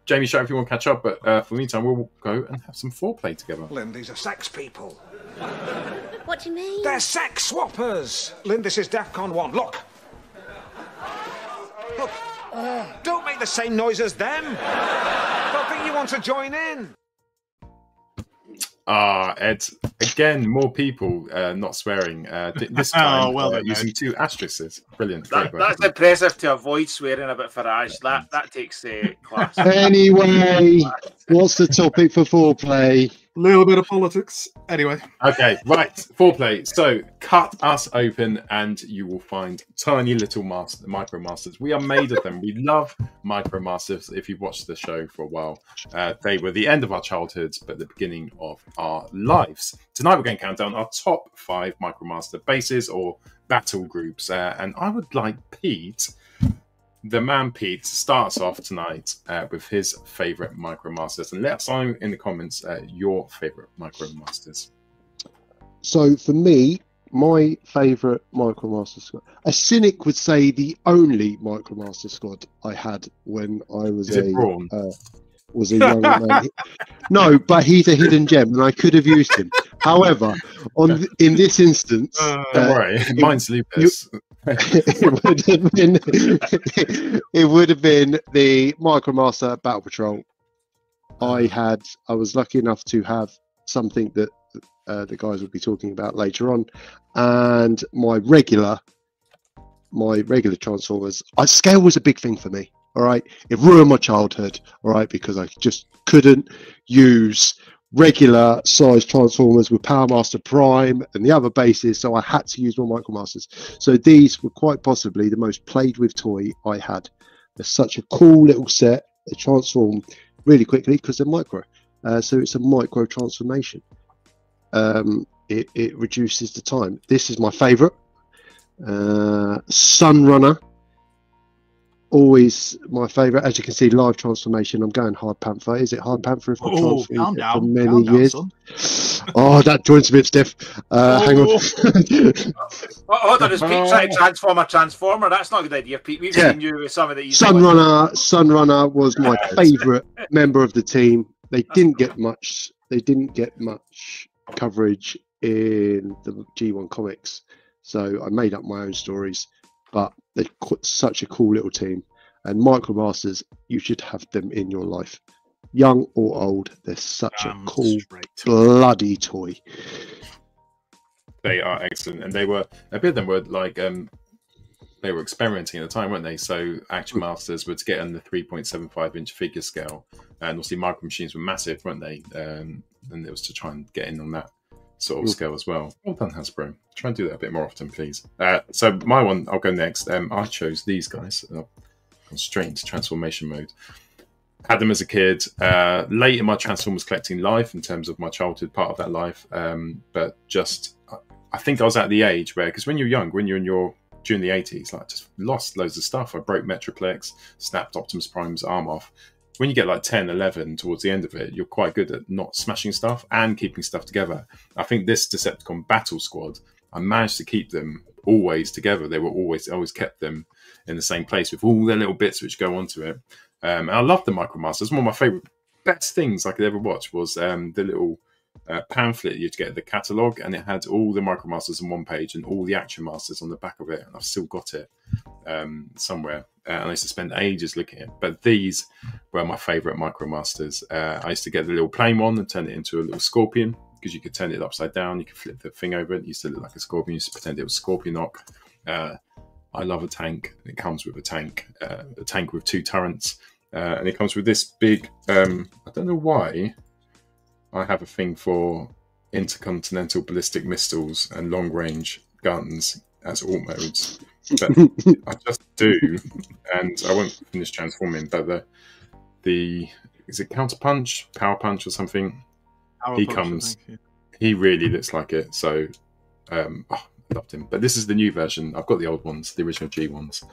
Speaker 3: Jamie, show if you want to catch up, but for the meantime, we'll go and have some foreplay together.
Speaker 2: Lynn, these are sex people.
Speaker 10: What do you mean?
Speaker 2: They're sex swappers. Lynn, this is DEFCON 1. Look. Look. Don't make the same noise as them. Don't think you want to join in.
Speaker 3: Ed, again, more people not swearing. This time using 2 asterisks. Brilliant.
Speaker 4: That's impressive to avoid swearing a bit, Farage. That takes class.
Speaker 7: Anyway, what's the topic for foreplay?
Speaker 1: A little bit of politics. Anyway.
Speaker 3: Okay, right. Foreplay. So cut us open and you will find tiny little Micromasters. We are made of them. We love Micromasters. If you've watched the show for a while, they were the end of our childhoods, but the beginning of our lives. Tonight we're going to count down our top 5 Micromaster bases or battle groups. And I would like Pete, the man Pete, starts off tonight with his favourite Micromasters. And let us know in the comments your favourite Micromasters.
Speaker 7: So for me, my favourite Micromaster squad, a cynic would say the only Micromaster squad I had when I was a young man. No, but he's a hidden gem and I could have used him. However, in this instance,
Speaker 3: don't worry, mine's Lupus.
Speaker 7: It would have been the Micromaster Battle Patrol. I was lucky enough to have something that the guys will be talking about later on, and my regular Transformers. Scale was a big thing for me. All right, it ruined my childhood. All right, because I just couldn't use regular size Transformers with Power Master Prime and the other bases, so I had to use my Micromasters. So these were quite possibly the most played with toy I had. They're such a cool little set. They transform really quickly because they're micro. So it's a micro transformation. It reduces the time. This is my favourite. Sunrunner. Always my favourite. As you can see, live transformation. I'm going Hard Panther. Is it Hard Panther?
Speaker 1: Calm down.
Speaker 7: For many years. Oh, that joint's a bit stiff. Hang on.
Speaker 4: Hold on, is Pete trying to transform a Transformer? That's not a good idea, Pete. We've seen you with some of these.
Speaker 7: Sunrunner was my favourite member of the team. They didn't get much. They didn't get much coverage in the G1 comics, so I made up my own stories. But they're such a cool little team. And Micromasters, you should have them in your life. Young or old, they're such a cool, bloody toy.
Speaker 3: They are excellent. And they were, a bit of them were like, they were experimenting at the time, weren't they? So Action Masters were to get on the 3.75-inch figure scale. And obviously Micro Machines were massive, weren't they? And it was to try and get in on that sort of scale as well. Well done, Hasbro. Try and do that a bit more often, please. So my one, I'll go next. I chose these guys. I've gone straight into transformation mode. Had them as a kid. Late in my Transformers collecting life, in terms of my childhood part of that life. But just, I think I was at the age where, because when you're young, when you're in your, during the 80s, like just lost loads of stuff. I broke Metroplex, snapped Optimus Prime's arm off. When you get like 10, 11 towards the end of it, you're quite good at not smashing stuff and keeping stuff together. I think this Decepticon Battle Squad, I managed to keep them always together. They were always kept them in the same place with all their little bits which go onto it. And I love the Micromasters. One of my favourite, best things I could ever watch was the little pamphlet you'd get, the catalogue, and it had all the Micromasters on one page and all the Action Masters on the back of it. And I've still got it somewhere. And I used to spend ages looking at it. But these were my favourite Micromasters. I used to get the little plain one and turn it into a little scorpion, because you could turn it upside down. You could flip the thing over. It used to look like a scorpion. You used to pretend it was Scorpionock. I love a tank. It comes with a tank with 2 turrets. And it comes with this big, I don't know why, I have a thing for intercontinental ballistic missiles and long-range guns as alt modes. But I just do, and I won't finish transforming, but the is it Counterpunch, Power Punch or something? He comes, he really looks like it, so I loved him. But this is the new version. I've got the old ones, the original G ones.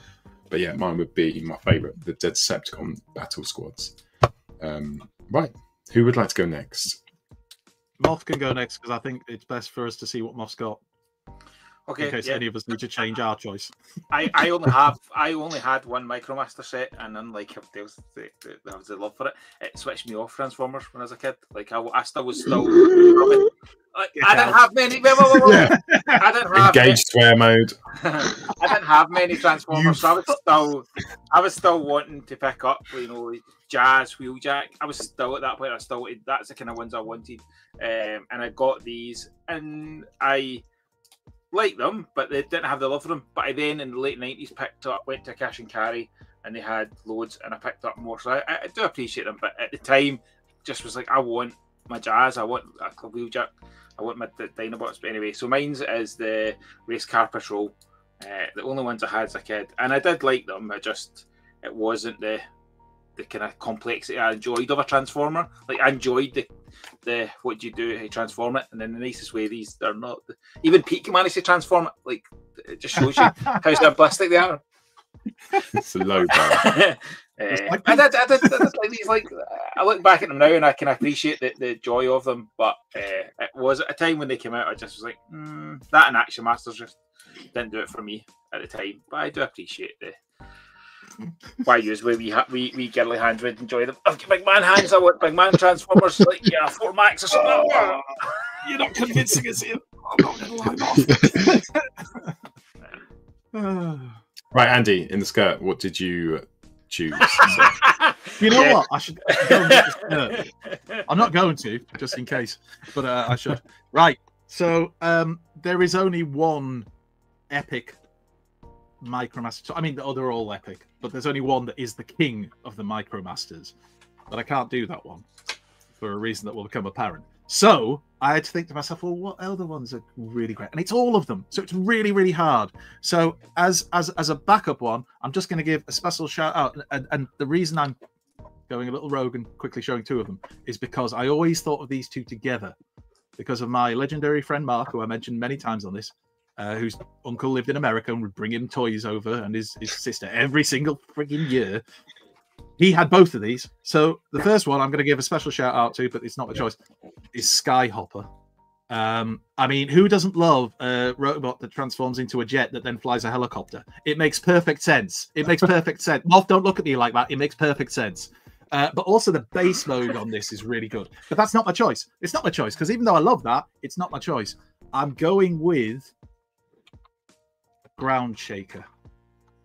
Speaker 3: But yeah, mine would be my favourite, the Decepticon Battle Squads. Right, who would like to go next?
Speaker 1: Moth can go next because I think it's best for us to see what Moth's got.
Speaker 4: Okay.
Speaker 1: In case any of us need to change our choice.
Speaker 4: I only had one Micromaster set, and unlike there was the love for it. It switched me off Transformers when I was a kid. Like I still was still. I didn't have many.
Speaker 3: Yeah.
Speaker 4: I didn't have
Speaker 3: Engage square mode.
Speaker 4: I didn't have many Transformers, so I was still wanting to pick up, Jazz, Wheeljack. I was still at that point. That's the kind of ones I wanted, and I got these, and I like them, but they didn't have the love for them. But I then in the late 90s went to Cash and Carry, and they had loads, and I picked up more. So I do appreciate them, but at the time, just was like, I want my Jazz, I want a Wheeljack, I want my Dinobots. But anyway, so mine's is the Race Car Patrol, the only ones I had as a kid, and I did like them. It wasn't the kind of complexity I enjoyed of a Transformer. Like I enjoyed the what do you do to transform it, and in the nicest way, these are not. Even Pete can manage to transform it. Like it just shows you how simplistic they are.
Speaker 3: It's a low bar.
Speaker 4: I did like these. Like I look back at them now and I can appreciate the joy of them. But it was at a time when they came out, I just was like, that and Action Masters just didn't do it for me at the time. But I do appreciate why use we girly hands would enjoy them. I've got big man hands. I want big man Transformers like 4 Max or something.
Speaker 1: You're not convincing us here. I'm not going to lie off.
Speaker 3: Right, Andy, in the skirt, what did you choose?
Speaker 1: You know what? I should go and get the skirt. I'm not going to, just in case, but I should. Right. So there is only one epic Micromaster. So, I mean, they're all epic, but there's only one that is the king of the Micromasters. But I can't do that one for a reason that will become apparent. So I had to think to myself, well, what other ones are really great? And it's all of them. So it's really, really hard. So as a backup one, I'm just going to give a special shout out. And the reason I'm going a little rogue and quickly showing 2 of them is because I always thought of these 2 together because of my legendary friend Mark, who I mentioned many times on this. Whose uncle lived in America and would bring him toys over, and his sister every single frigging year. He had both of these. So the first one I'm going to give a special shout out to, but it's not a choice, is Skyhopper. I mean, who doesn't love a robot that transforms into a jet that then flies a helicopter? It makes perfect sense. It makes perfect sense. Moth, don't look at me like that. It makes perfect sense. But also the base mode on this is really good. But that's not my choice. It's not my choice, because even though I love that, it's not my choice. I'm going with Ground Shaker.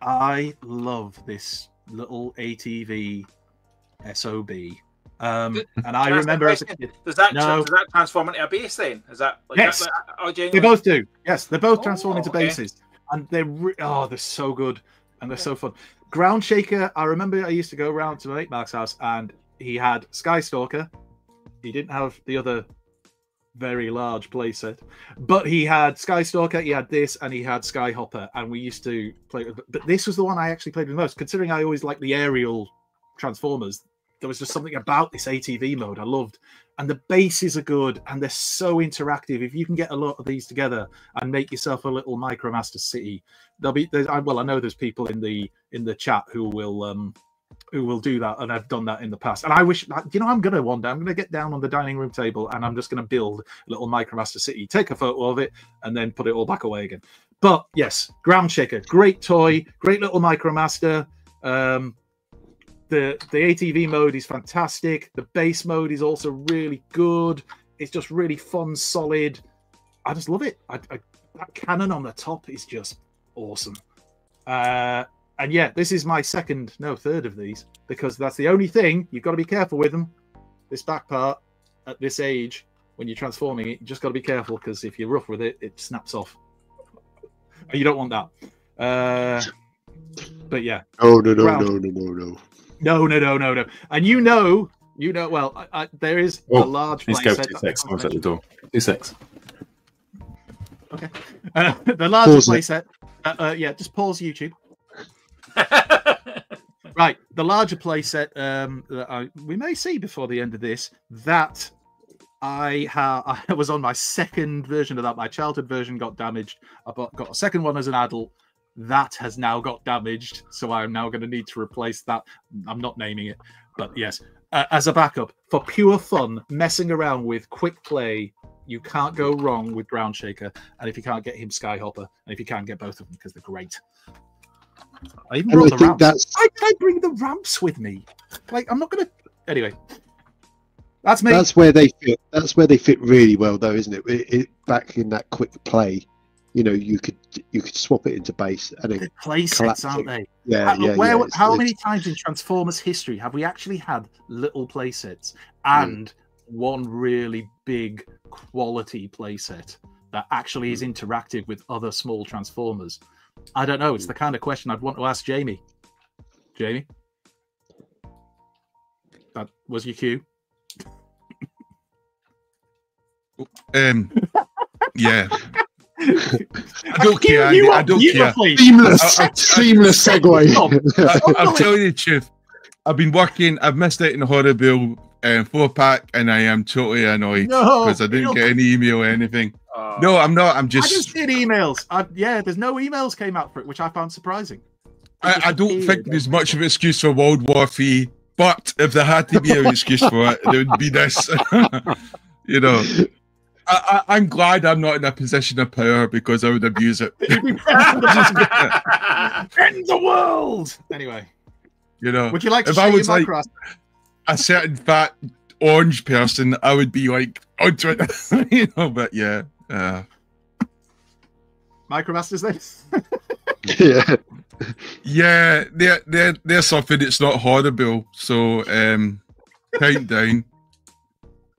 Speaker 1: I love this little ATV SOB. And I remember as a kid.
Speaker 4: Does that transform into a base then? Is that like
Speaker 1: yes? They both do. Yes, they both transform into bases, and they're so good and they're so fun. Ground Shaker. I remember I used to go around to my mate Mark's house, and he had Skystalker. He didn't have the other very large playset, but he had Skystalker, he had this, and he had Skyhopper, and we used to play with. But this was the one I actually played with most, considering I always liked the aerial Transformers. There was just something about this ATV mode I loved, and the bases are good, and they're so interactive. If you can get a lot of these together and make yourself a little Micromaster city, well, I know there's people in the chat who will do that, and I've done that in the past. And I wish, I'm gonna one day, I'm gonna get down on the dining room table and I'm just gonna build a little Micromaster city, take a photo of it, and then put it all back away again. But yes, Ground Shaker, great toy, great little Micromaster. The ATV mode is fantastic. The base mode is also really good. It's just really fun, solid. I just love it. That cannon on the top is just awesome. And yeah, this is my third of these, because that's the only thing. You've got to be careful with them. This back part, at this age, when you're transforming it, you just got to be careful, because if you're rough with it, it snaps off. You don't want that. But yeah.
Speaker 7: Oh, no.
Speaker 1: No. And well, there is a large playset.
Speaker 3: 2 secs. Someone's at the door. 2 secs.
Speaker 1: Okay. The large playset. Yeah, just pause YouTube. Right, the larger playset that we may see before the end of this, that I was on my second version of that. My childhood version got damaged. I got a second one as an adult, That has now got damaged, so I'm now going to need to replace that. I'm not naming it, but yes, as a backup for pure fun, messing around with quick play. You can't go wrong with Ground Shaker, and if you can't get him, Skyhopper, and if you can't get both of them because they're great. I even brought the ramps. Why did I bring the ramps with me? Like, I'm not going to. Anyway, that's me.
Speaker 7: That's where they fit. That's where they fit really well, though, isn't it? Back in that quick play, you know, you could swap it into base and then
Speaker 1: play sets, aren't they?
Speaker 7: Yeah,
Speaker 1: How many times in Transformers history have we actually had little play sets and one really big quality play set that actually is interactive with other small Transformers? I don't know. It's the kind of question I'd want to ask Jamie. Jamie, that was your cue.
Speaker 5: Yeah. I don't care. I don't care.
Speaker 7: Seamless segue.
Speaker 5: I'll tell you the truth. I've been working. I've missed out on the Horrible 4-pack, and I am totally annoyed because I didn't get any email or anything. No, I'm not. I just
Speaker 1: did emails. There's no emails came out for it, which I found surprising.
Speaker 5: I don't think there's much of an excuse for World War III, but if there had to be an excuse for it, there would be this. You know, I'm glad I'm not in a position of power because I would abuse it.
Speaker 1: End the world. Anyway,
Speaker 5: you know,
Speaker 1: would you like to
Speaker 5: if I was like a certain fat orange person, I would be like onto it. You know, but yeah.
Speaker 1: Micromasters then?
Speaker 5: Yeah, they're something that's not horrible. So Countdown.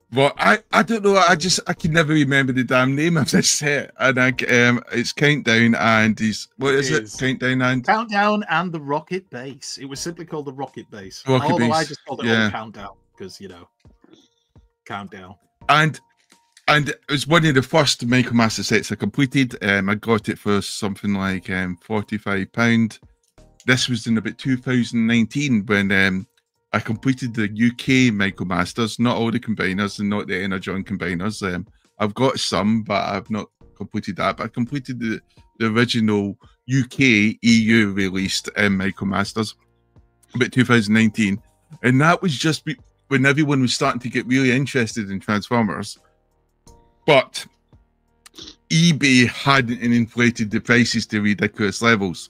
Speaker 5: But I don't know. I can never remember the damn name of this set. And it's Countdown and
Speaker 1: Countdown and the Rocket Base. It was simply called the Rocket Base.
Speaker 5: Rocket Base.
Speaker 1: I just called it Countdown because Countdown.
Speaker 5: And it was one of the first Micromaster sets I completed. I got it for something like £45. This was in about 2019 when I completed the UK Micromasters, not all the combiners and not the Energon combiners. I've got some, but I've not completed that. But I completed the original UK EU released Micromasters about 2019. And that was just when everyone was starting to get really interested in Transformers. But eBay hadn't inflated the prices to ridiculous levels.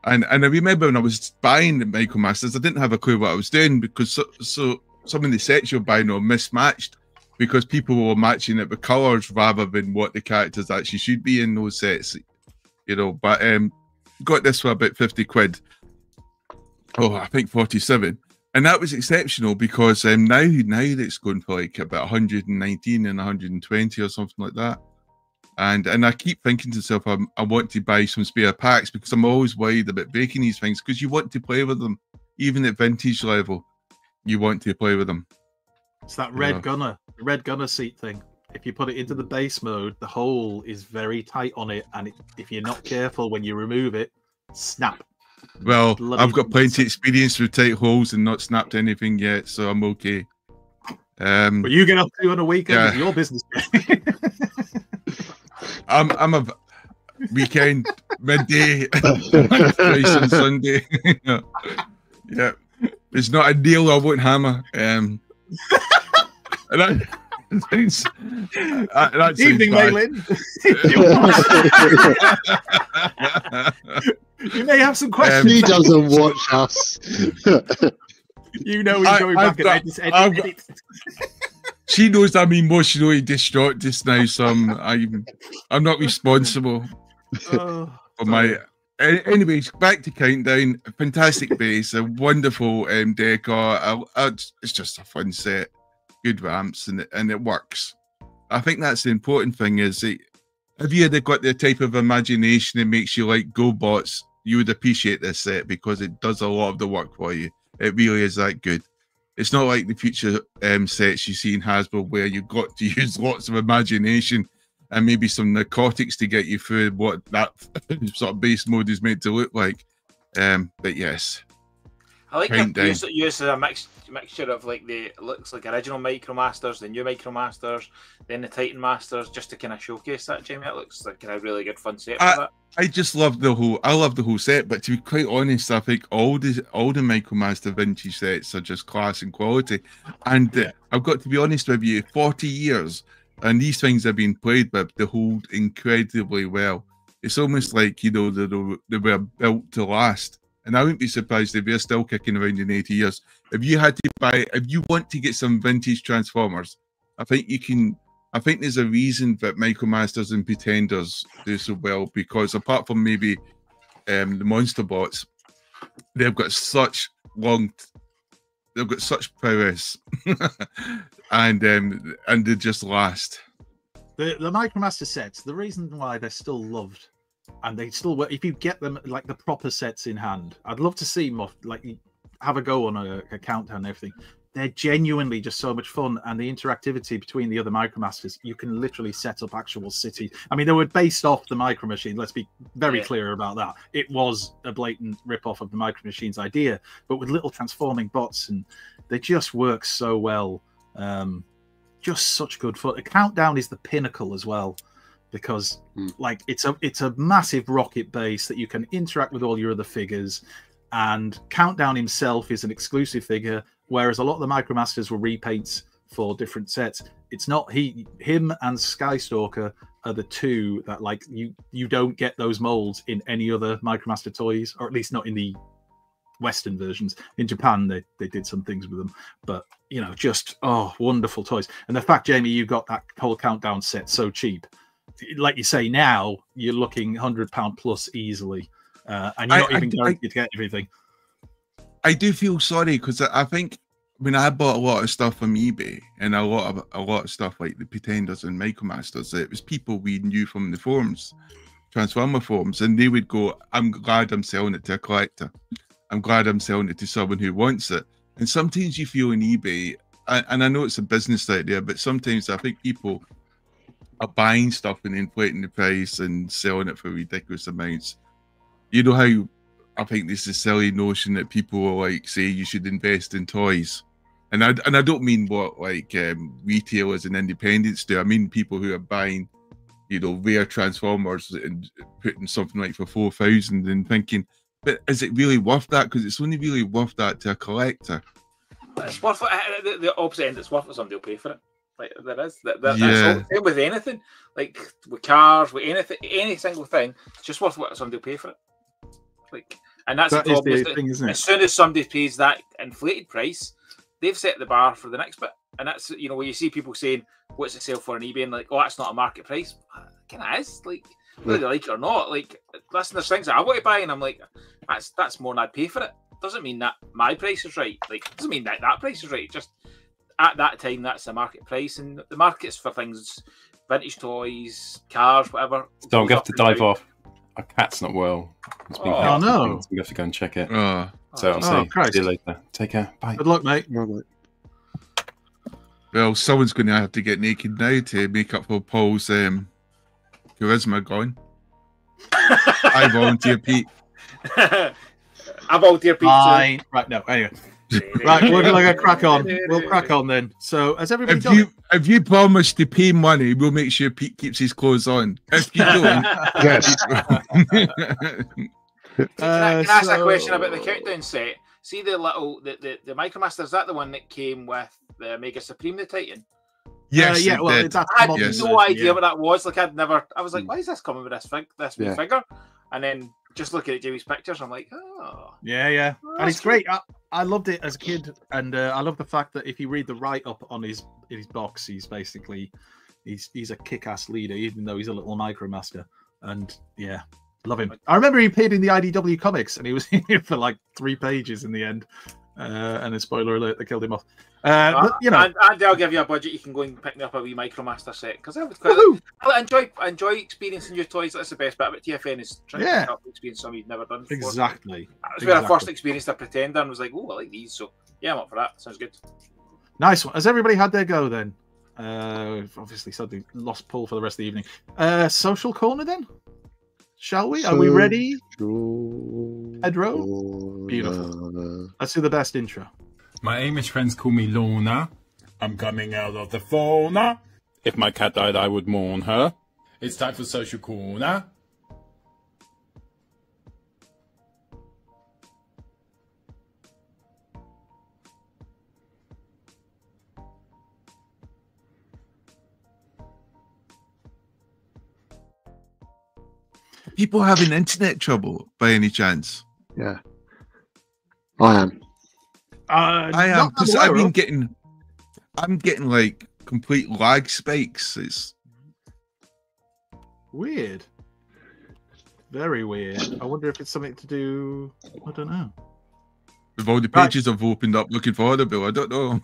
Speaker 5: And I remember when I was buying the Micromasters, I didn't have a clue what I was doing because so some of the sets you're buying are mismatched because people were matching it with colours rather than what the characters actually should be in those sets. You know, but got this for about 50 quid. Oh, I think 47. And that was exceptional because now it's going for like about 119 and 120 or something like that. And I keep thinking to myself, I want to buy some spare packs because I'm always worried about breaking these things because you want to play with them. Even at vintage level, you want to play with them.
Speaker 1: It's that red gunner seat thing. If you put it into the base mode, the hole is very tight on it. And if you're not careful when you remove it, snap.
Speaker 5: Well, I've got plenty of experience with tight holes and not snapped anything yet, so I'm okay.
Speaker 1: But you get up to on a weekend with your business.
Speaker 5: I'm a weekend, midday, twice on Sunday. Yeah, it's not a deal I won't hammer. And that
Speaker 1: evening, Maylin. You may have some questions.
Speaker 7: He doesn't watch us.
Speaker 1: You know he's going back and edit.
Speaker 5: She knows I'm emotionally distraught just now, so I'm not responsible for my. Anyways, back to Countdown. A fantastic base, a wonderful decor. It's just a fun set, good ramps, and it works. I think that's the important thing. Is that if you had got the type of imagination that makes you like GoBots, you would appreciate this set because it does a lot of the work for you. It really is that good. It's not like the future sets you see in Hasbro where you've got to use lots of imagination and maybe some narcotics to get you through what that sort of base mode is meant to look like. But yes.
Speaker 4: I like the use of a mixed mixture of like the looks like original Micromasters, the new Micromasters, then the Titan Masters, just to kind of showcase that, Jamie. It looks like a really good fun set for that.
Speaker 5: I just love the whole set, but to be quite honest, I think all the Micromaster vintage sets are just class and quality. And I've got to be honest with you, 40 years, and these things have been played with, they hold incredibly well. It's almost like, you know, they were built to last. And I wouldn't be surprised if they're still kicking around in 80 years. If you had to buy, if you want to get some vintage Transformers, I think you can. I think there's a reason that Micromasters and Pretenders do so well, because apart from maybe the Monster Bots, they've got such prowess, and they just last.
Speaker 1: The Micromaster sets, the reason why they're still loved, and they still work, if you get them like the proper sets in hand, I'd love to see more, like, have a go on a countdown and everything. They're genuinely just so much fun, and the interactivity between the other Micromasters, you can literally set up actual cities. I mean, they were based off the Micro Machine. Let's be very clear about that. It was a blatant rip-off of the Micro Machine's idea, but with little transforming bots, and they just work so well. Just such good fun. A countdown is the pinnacle as well, because like it's a massive rocket base that you can interact with all your other figures, and Countdown himself is an exclusive figure. Whereas a lot of the Micromasters were repaints for different sets. It's not him and Skystalker are the two that, like, you don't get those molds in any other Micromaster toys, or at least not in the Western versions. In Japan, they did some things with them, but you know, just wonderful toys. And the fact, Jamie, you got that whole Countdown set so cheap, like you say, now you're looking £100 plus easily, and you're not even guaranteed to get everything.
Speaker 5: I do feel sorry, because I think when I bought a lot of stuff from eBay, and a lot of stuff like the Pretenders and Micromasters, it was people we knew from the forums, Transformer forums, and they would go, "I'm glad I'm selling it to a collector. I'm glad I'm selling it to someone who wants it." And sometimes you feel on eBay, and I know it's a business out there, but sometimes I think people are buying stuff and inflating the price and selling it for ridiculous amounts. You know how I think this is a silly notion that people will like say you should invest in toys, and I don't mean what like retailers and independents do. I mean people who are buying, you know, rare Transformers and putting something like for 4,000 and thinking, but is it really worth that? Because it's only really worth that to a collector.
Speaker 4: It's worth it. The opposite end, it's worth it. Somebody will pay for it. Like there is. That's all, same with anything. Like with cars, with anything, any single thing, it's just worth what somebody will pay for it. Like, and that's the problem. Is
Speaker 1: thing, isn't it?
Speaker 4: As soon as somebody pays that inflated price, they've set the bar for the next bit. And that's, you know, where you see people saying, "What's it sell for on eBay?" and like, "Oh, that's not a market price." Kind of is. Like, whether they like it or not. Like, listen, there's things that I want to buy, and I'm like, that's more than I'd pay for it. Doesn't mean that my price is right. Like, doesn't mean that price is right. Just at that time, that's the market price, and the markets for things, vintage toys, cars, whatever.
Speaker 3: Don't we have to dive off. Our cat's not well. It's been
Speaker 1: no.
Speaker 3: So we have to go and check it.
Speaker 1: So
Speaker 3: I'll see you later. Take care. Bye.
Speaker 1: Good luck, mate.
Speaker 5: Well, someone's going to have to get naked now to make up for Paul's charisma gone. I volunteer, Pete.
Speaker 4: I volunteer, Pete.
Speaker 1: Fine. Right, no, anyway. Right, we're going to crack on. We'll crack on then. So, has everybody
Speaker 5: if you promise to pay money, we'll make sure Pete keeps his clothes on. If you don't,
Speaker 7: Yes.
Speaker 4: Can I ask a question about the Countdown set? See the little the Micromaster, is that the one that came with the Mega Supreme, the Titan?
Speaker 5: yes,
Speaker 1: yeah, well,
Speaker 5: did.
Speaker 1: that's
Speaker 4: I had
Speaker 1: modern,
Speaker 4: no idea
Speaker 1: yeah.
Speaker 4: what that was. Like, I was like, why is this coming with this wee figure? And then just looking at Jamie's pictures, I'm like, oh.
Speaker 1: Yeah.
Speaker 4: Oh,
Speaker 1: And it's great. I loved it as a kid. And I love the fact that if you read the write-up on his box, he's basically, he's a kick-ass leader, even though he's a little Micromaster. And yeah, love him. I remember he appeared in the IDW comics, and he was in it for like 3 pages in the end. And a spoiler alert, they killed him off. But, you know,
Speaker 4: and I'll give you a budget. You can go and pick me up a wee Micromaster set, because I enjoy experiencing new toys. That's the best bit about TFN, is trying to help experience something you've never done before.
Speaker 1: Exactly.
Speaker 4: That was where I first experienced a Pretender and was like, oh, I like these. So yeah, I'm up for that. Sounds good.
Speaker 1: Nice one. Has everybody had their go then? Obviously, suddenly lost Paul for the rest of the evening. Social corner then? Shall we? Are we ready? Pedro? Beautiful. Let's do the best intro.
Speaker 3: My Amish friends call me Lorna. I'm coming out of the fauna. If my cat died, I would mourn her. It's time for Social Corner.
Speaker 5: People having internet trouble by any chance?
Speaker 7: Yeah, I am.
Speaker 5: I am, because I'm getting like complete lag spikes. It's
Speaker 1: weird. Very weird. I wonder if it's something to do. I don't know.
Speaker 5: With all the pages I've opened up looking for Audible, I don't know.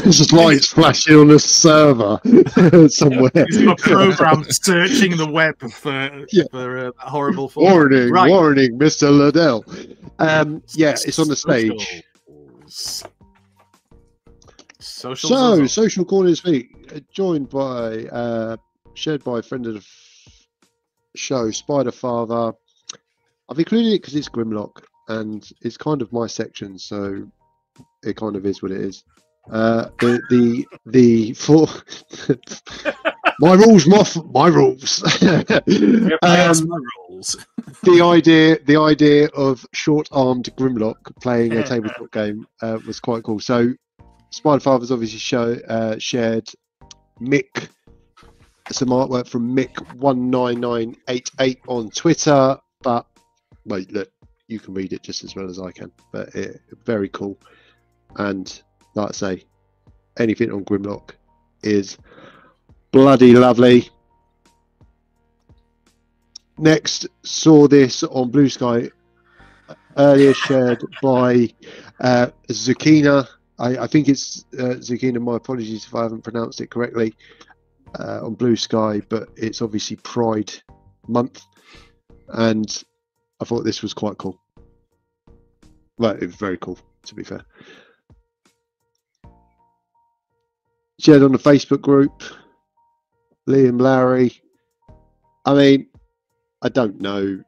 Speaker 7: It's just lights flashing on a server somewhere.
Speaker 1: It's got a program searching the web for horrible form.
Speaker 7: Warning, warning, Mr. Liddell. Yeah, it's on the stage. Social Corner Speak, joined by, shared by a friend of the show, Spider Father. I've included it because it's Grimlock and it's kind of my section, so it kind of is what it is. The four my rules, my rules.
Speaker 1: My rules.
Speaker 7: The idea of short-armed Grimlock playing a tabletop game was quite cool. So Spider Father's obviously shared Mick, some artwork from Mick19988 on Twitter, but wait, look, you can read it just as well as I can, but very cool. And like I say, anything on Grimlock is bloody lovely. Next, saw this on Blue Sky earlier, shared by Zucchina. I think it's Zucchina. My apologies if I haven't pronounced it correctly, on Blue Sky, but it's obviously Pride Month, and I thought this was quite cool. Well, it was very cool, to be fair. Shared on the Facebook group, Liam Lowry. I mean, I don't know,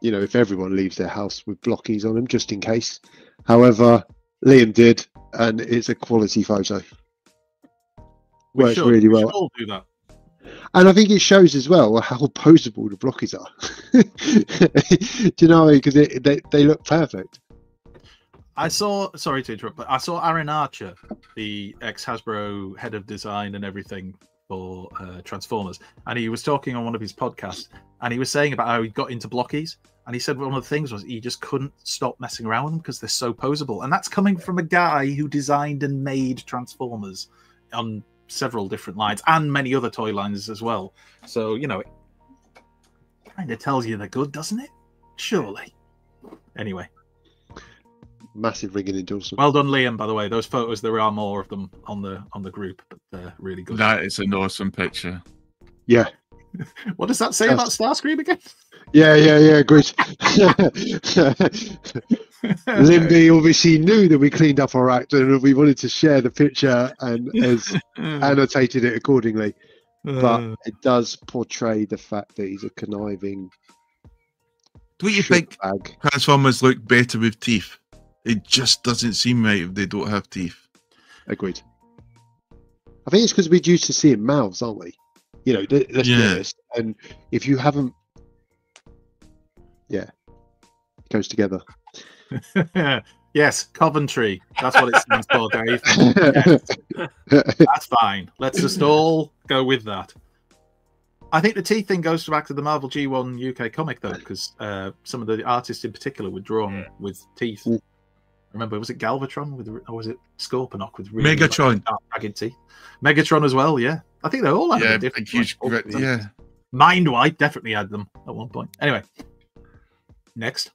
Speaker 7: if everyone leaves their house with blockies on them, just in case. However, Liam did, and it's a quality photo. Works really well.
Speaker 1: We should all do that.
Speaker 7: And I think it shows as well how posable the blockies are. Do you know? Because they look perfect.
Speaker 1: Sorry to interrupt, but I saw Aaron Archer, the ex-Hasbro head of design and everything for Transformers, and he was talking on one of his podcasts, and he was saying about how he got into blockies, and he said one of the things was he just couldn't stop messing around with them because they're so posable, and that's coming from a guy who designed and made Transformers on several different lines and many other toy lines as well. So, it kind of tells you they're good, doesn't it? Surely. Anyway.
Speaker 7: Massive ringing endorsement.
Speaker 1: Well done, Liam, by the way. Those photos, there are more of them on the group, but they're really good.
Speaker 5: That is an awesome picture.
Speaker 7: Yeah.
Speaker 1: What does that say about Starscream again?
Speaker 7: Yeah, great. Limby obviously knew that we cleaned up our act and we wanted to share the picture and has annotated it accordingly. But it does portray the fact that he's a conniving.
Speaker 5: Don't you think Transformers look better with teeth? It just doesn't seem right if they don't have teeth.
Speaker 7: Agreed. I think it's because we're used to seeing mouths, aren't we? Let's be honest. And if you haven't, it goes together.
Speaker 1: Yes, Coventry. That's what it stands for, Dave. Yes. That's fine. Let's just all go with that. I think the teeth thing goes back to the Marvel G1 UK comic, though, because some of the artists in particular were drawn with teeth. Remember, was it Galvatron or was it Scorponok with really
Speaker 5: Megatron,
Speaker 1: dark, ragged teeth? Megatron as well, yeah. I think they all had different.
Speaker 5: Huge,
Speaker 1: Mindwipe definitely had them at one point. Anyway, next.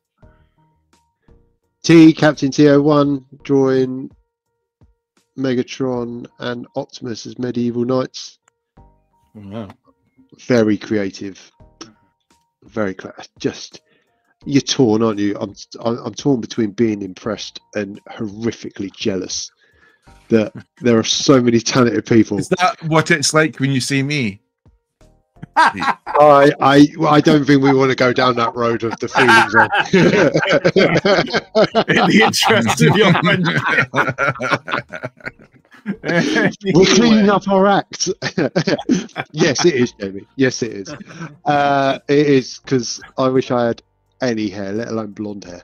Speaker 7: Captain T01 drawing Megatron and Optimus as medieval knights.
Speaker 1: Wow.
Speaker 7: Very creative. Very just. You're torn, aren't you? I'm torn between being impressed and horrifically jealous that there are so many talented people.
Speaker 5: Is that what it's like when you see me?
Speaker 7: I don't think we want to go down that road of the feelings
Speaker 1: In the interest of your friendship.
Speaker 7: We're cleaning up our act. Yes, it is, Jamie. Yes, it is. It is, because I wish I had any hair, let alone blonde hair.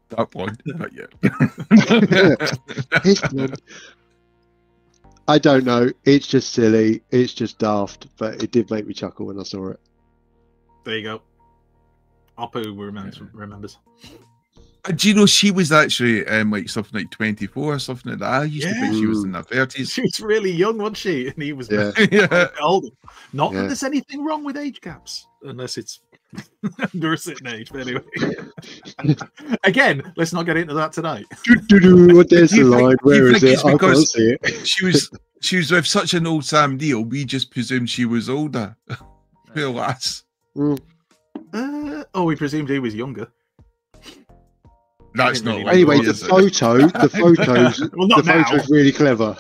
Speaker 5: That one, not yet.
Speaker 7: It's blonde. I don't know. It's just silly. It's just daft, but it did make me chuckle when I saw it.
Speaker 1: There you go. Oppo remembers.
Speaker 5: Do you know she was actually like something like 24 or something like that? I used to think she was in her 30s.
Speaker 1: She was really young, wasn't she? And he was older. Not that there's anything wrong with age gaps, unless it's under a certain age. But anyway, again, let's not get into that tonight.
Speaker 7: There's the line. Where is it? I can't see it.
Speaker 5: She was with such an old Sam Neill. We just presumed she was older. Poor lass.
Speaker 1: We presumed he was younger.
Speaker 5: That's not.
Speaker 7: Anyway, the photo's really clever.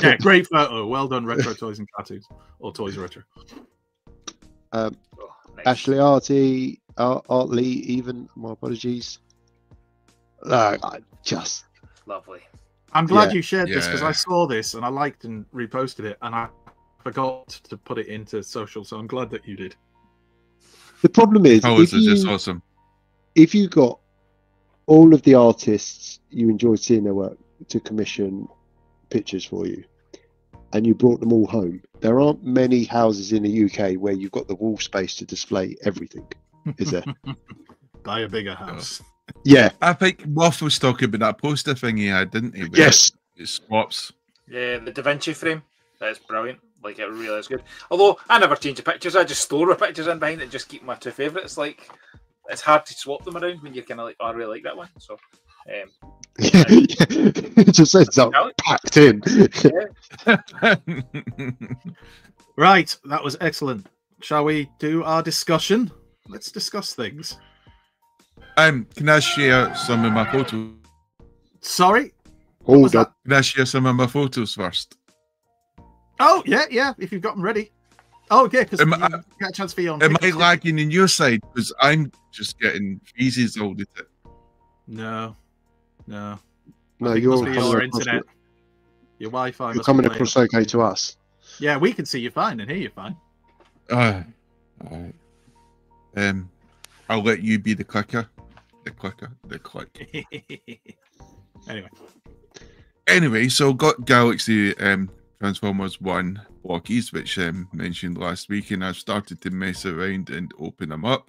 Speaker 1: Yeah, great photo. Well done, Retro Toys and Cartoons, or Toys Retro.
Speaker 4: Nice.
Speaker 7: Ashley Artley, even my apologies. Just
Speaker 4: Lovely.
Speaker 1: I'm glad you shared this, because I saw this and I liked and reposted it, and I forgot to put it into social. So I'm glad that you did.
Speaker 7: The problem is,
Speaker 5: just awesome.
Speaker 7: If you got all of the artists you enjoyed seeing their work to commission pictures for you, and you brought them all home, there aren't many houses in the UK where you've got the wall space to display everything, is there?
Speaker 1: Buy a bigger house.
Speaker 7: Yeah.
Speaker 5: I think Moff was talking about that poster thing he had, didn't he?
Speaker 7: Yes.
Speaker 5: It swaps.
Speaker 4: Yeah, the Da Vinci frame. That's brilliant. Like, it really is good. Although, I never change the pictures. I just store the pictures in behind it and just keep my two favourites. Like, it's hard to swap them around when you're kind of like, oh, I really like that one. So,
Speaker 7: it just ends up packed in.
Speaker 1: Right, that was excellent. Shall we do our discussion? Let's discuss things.
Speaker 5: Can I share some of my photos?
Speaker 1: Sorry?
Speaker 7: Hold up.
Speaker 5: Can I share some of my photos first?
Speaker 1: Oh, yeah, if you've got them ready. Oh, yeah, because you get a chance for you on.
Speaker 5: Am I lagging in your side? Because I'm just getting freezes all the time.
Speaker 1: No.
Speaker 7: You're
Speaker 1: coming your internet. Your Wi-Fi.
Speaker 7: You're coming across okay to us.
Speaker 1: Yeah, we can see you fine and hear you fine.
Speaker 5: All right. I'll let you be the clicker. The click. Anyway, so got Galaxy Transformers 1 walkies, which mentioned last week, and I've started to mess around and open them up.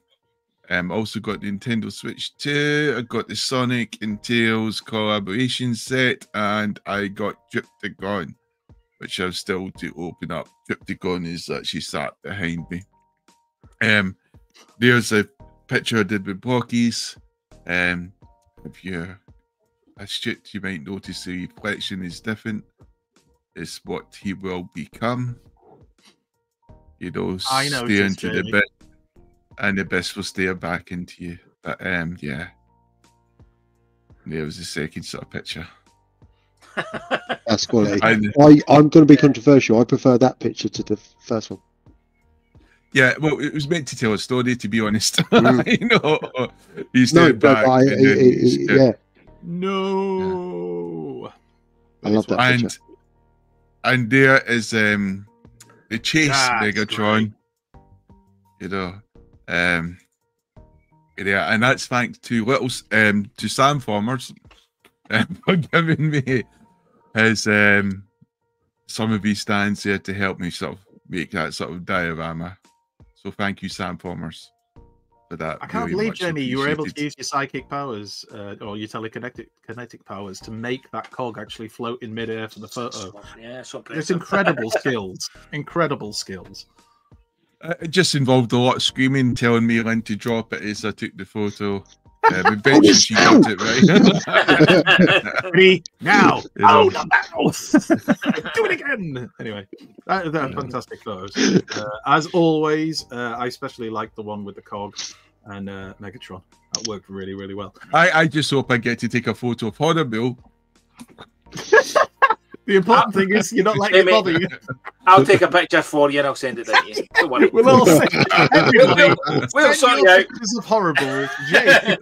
Speaker 5: Also got the Nintendo Switch 2. I got the Sonic and Tails collaboration set, and I got Triptychon, which I've still to open up. Triptychon is actually sat behind me. There's a picture I did with blockies. If you're astute, you might notice the reflection is different. It's what he will become. You know, stare into the bit, and the best will stare back into you. But yeah, there was a second sort of picture.
Speaker 7: That's quality. I'm going to be controversial. I prefer that picture to the first one.
Speaker 5: Yeah, well, it was meant to tell a story, to be honest. You know, he's back.
Speaker 7: Yeah.
Speaker 1: No.
Speaker 7: I love that picture.
Speaker 5: And there is the Chase Megatron. Great. You know, yeah, and that's thanks to to Sam Formers for giving me his some of his stands here to help me sort of make that sort of diorama. So thank you, Sam Formers, for that.
Speaker 1: I can't believe, Jamie, you were able to use your psychic powers or your telekinetic powers to make that cog actually float in midair for the photo.
Speaker 4: Yeah, so
Speaker 1: it's incredible skills. Incredible skills.
Speaker 5: It just involved a lot of screaming, telling me when to drop it as I took the photo. Eventually she got it right.
Speaker 1: Ready now. Oh, not now. Do it again. Anyway, they're fantastic photos. As always, I especially like the one with the cog and Megatron. That worked really, really well.
Speaker 5: I just hope I get to take a photo of Horrible
Speaker 1: The important thing is you're not letting it bother you.
Speaker 4: I'll take a picture for you and I'll send it to you. Don't worry.
Speaker 1: We'll all send everybody.
Speaker 4: We'll
Speaker 1: send
Speaker 4: sort
Speaker 1: your
Speaker 4: you out.
Speaker 1: pictures of horrible. Jay.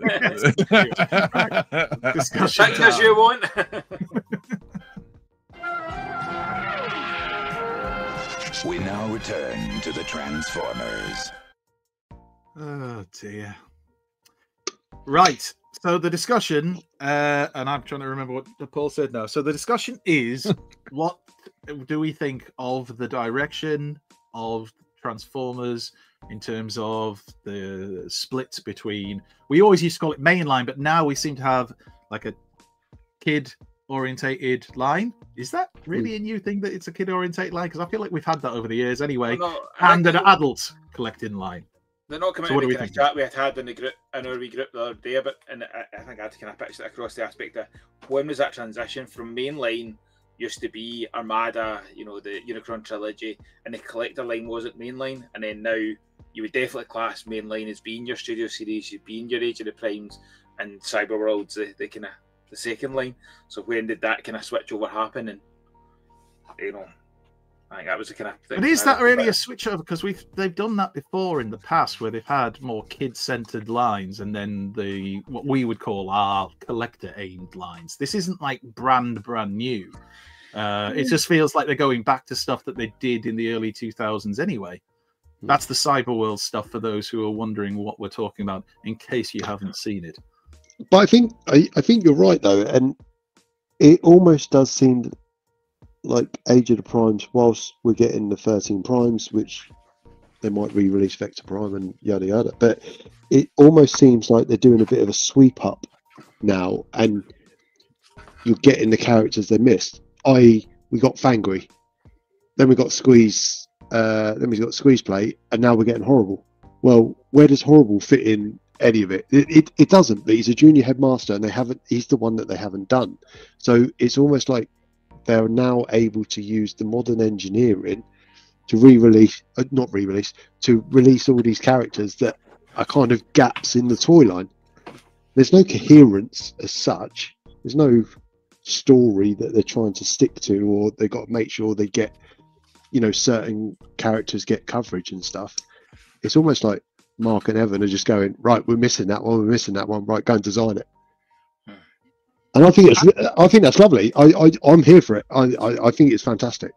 Speaker 1: Discussion
Speaker 4: Pictures
Speaker 1: time.
Speaker 4: you want.
Speaker 9: We now return to the Transformers.
Speaker 1: Oh dear. Right. So the discussion, and I'm trying to remember what Paul said now. So the discussion is, what do we think of the direction of Transformers in terms of the split between? We always used to call it mainline, but now we seem to have like a kid-orientated line. Is that really a new thing that it's a kid-orientated line? Because I feel like we've had that over the years anyway.
Speaker 4: No,
Speaker 1: and an adult collecting line.
Speaker 4: They're not coming
Speaker 1: So what
Speaker 4: to
Speaker 1: do we
Speaker 4: kind of
Speaker 1: think?
Speaker 4: chat we had in the group, in our wee group the other day, but and I think I had to kind of pitch it across the aspect of when was that transition from mainline used to be Armada, you know, the Unicron trilogy, and the collector line wasn't mainline, and then now you would definitely class mainline as being your studio series, you'd being your Age of the Primes, and Cyberworld's the kind of the second line. So when did that kind of switch over happen? And you know, I think that was the kind of thing.
Speaker 1: But is that really a switch over? Because they've done that before in the past, where they've had more kid-centered lines, and then what we would call our collector-aimed lines. This isn't like brand new. It just feels like they're going back to stuff that they did in the early 2000s anyway. That's the Cyberworld stuff for those who are wondering what we're talking about, in case you haven't seen it.
Speaker 7: But I think you're right though, and it almost does seem like Age of the Primes, whilst we're getting the 13 Primes, which they might re-release Vector Prime and yada yada, but it almost seems like they're doing a bit of a sweep up now, and you're getting the characters they missed. I.e., we got Fangry, then we got Squeeze, then we got Squeeze Plate, and now we're getting Horrible. Well, where does Horrible fit in any of it? It doesn't. But he's a junior headmaster, and he's the one that they haven't done. So it's almost like they're now able to use the modern engineering to release all these characters that are kind of gaps in the toy line. There's no coherence as such. There's no story that they're trying to stick to, or they've got to make sure they get, you know, certain characters get coverage and stuff. It's almost like Mark and Evan are just going, right, we're missing that one, right, go and design it. And I think that's lovely. I'm here for it. I think it's fantastic.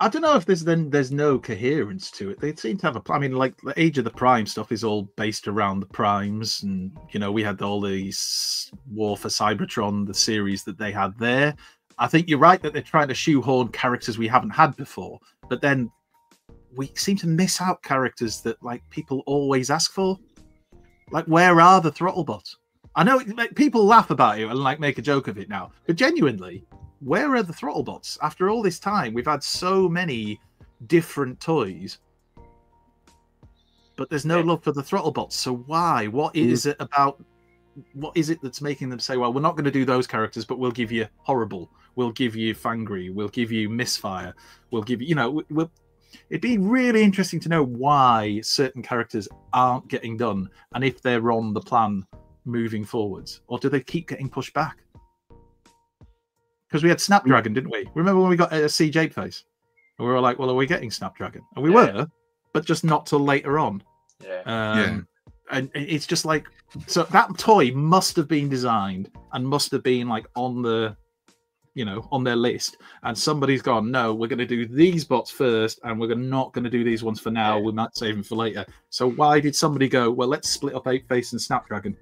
Speaker 1: I don't know if there's no coherence to it. They seem to have I mean, like the Age of the Prime stuff is all based around the Primes, and you know, we had all these War for Cybertron, the series that they had there. I think you're right that they're trying to shoehorn characters we haven't had before, but then we seem to miss out characters that like people always ask for. Like, where are the Throttlebots? I know people laugh about it and like make a joke of it now, but genuinely, where are the Throttlebots? After all this time, we've had so many different toys, but there's no love for the Throttlebots. So why? What is it about? What is it that's making them say, well, we're not going to do those characters, but we'll give you Horrible, we'll give you Fangry, we'll give you Misfire, we'll give you, you know, it'd be really interesting to know why certain characters aren't getting done, and if they're on the plan moving forwards, or do they keep getting pushed back? Because we had Snapdragon, didn't we? Remember when we got a Siege 8-Face? And we were like, well, are we getting Snapdragon? And we were, but just not till later on. And it's just like, so that toy must have been designed and must have been like on the, you know, on their list. And somebody's gone, no, we're going to do these bots first, and we're not going to do these ones for now. We might save them for later. So why did somebody go, well, let's split up 8-Face and Snapdragon?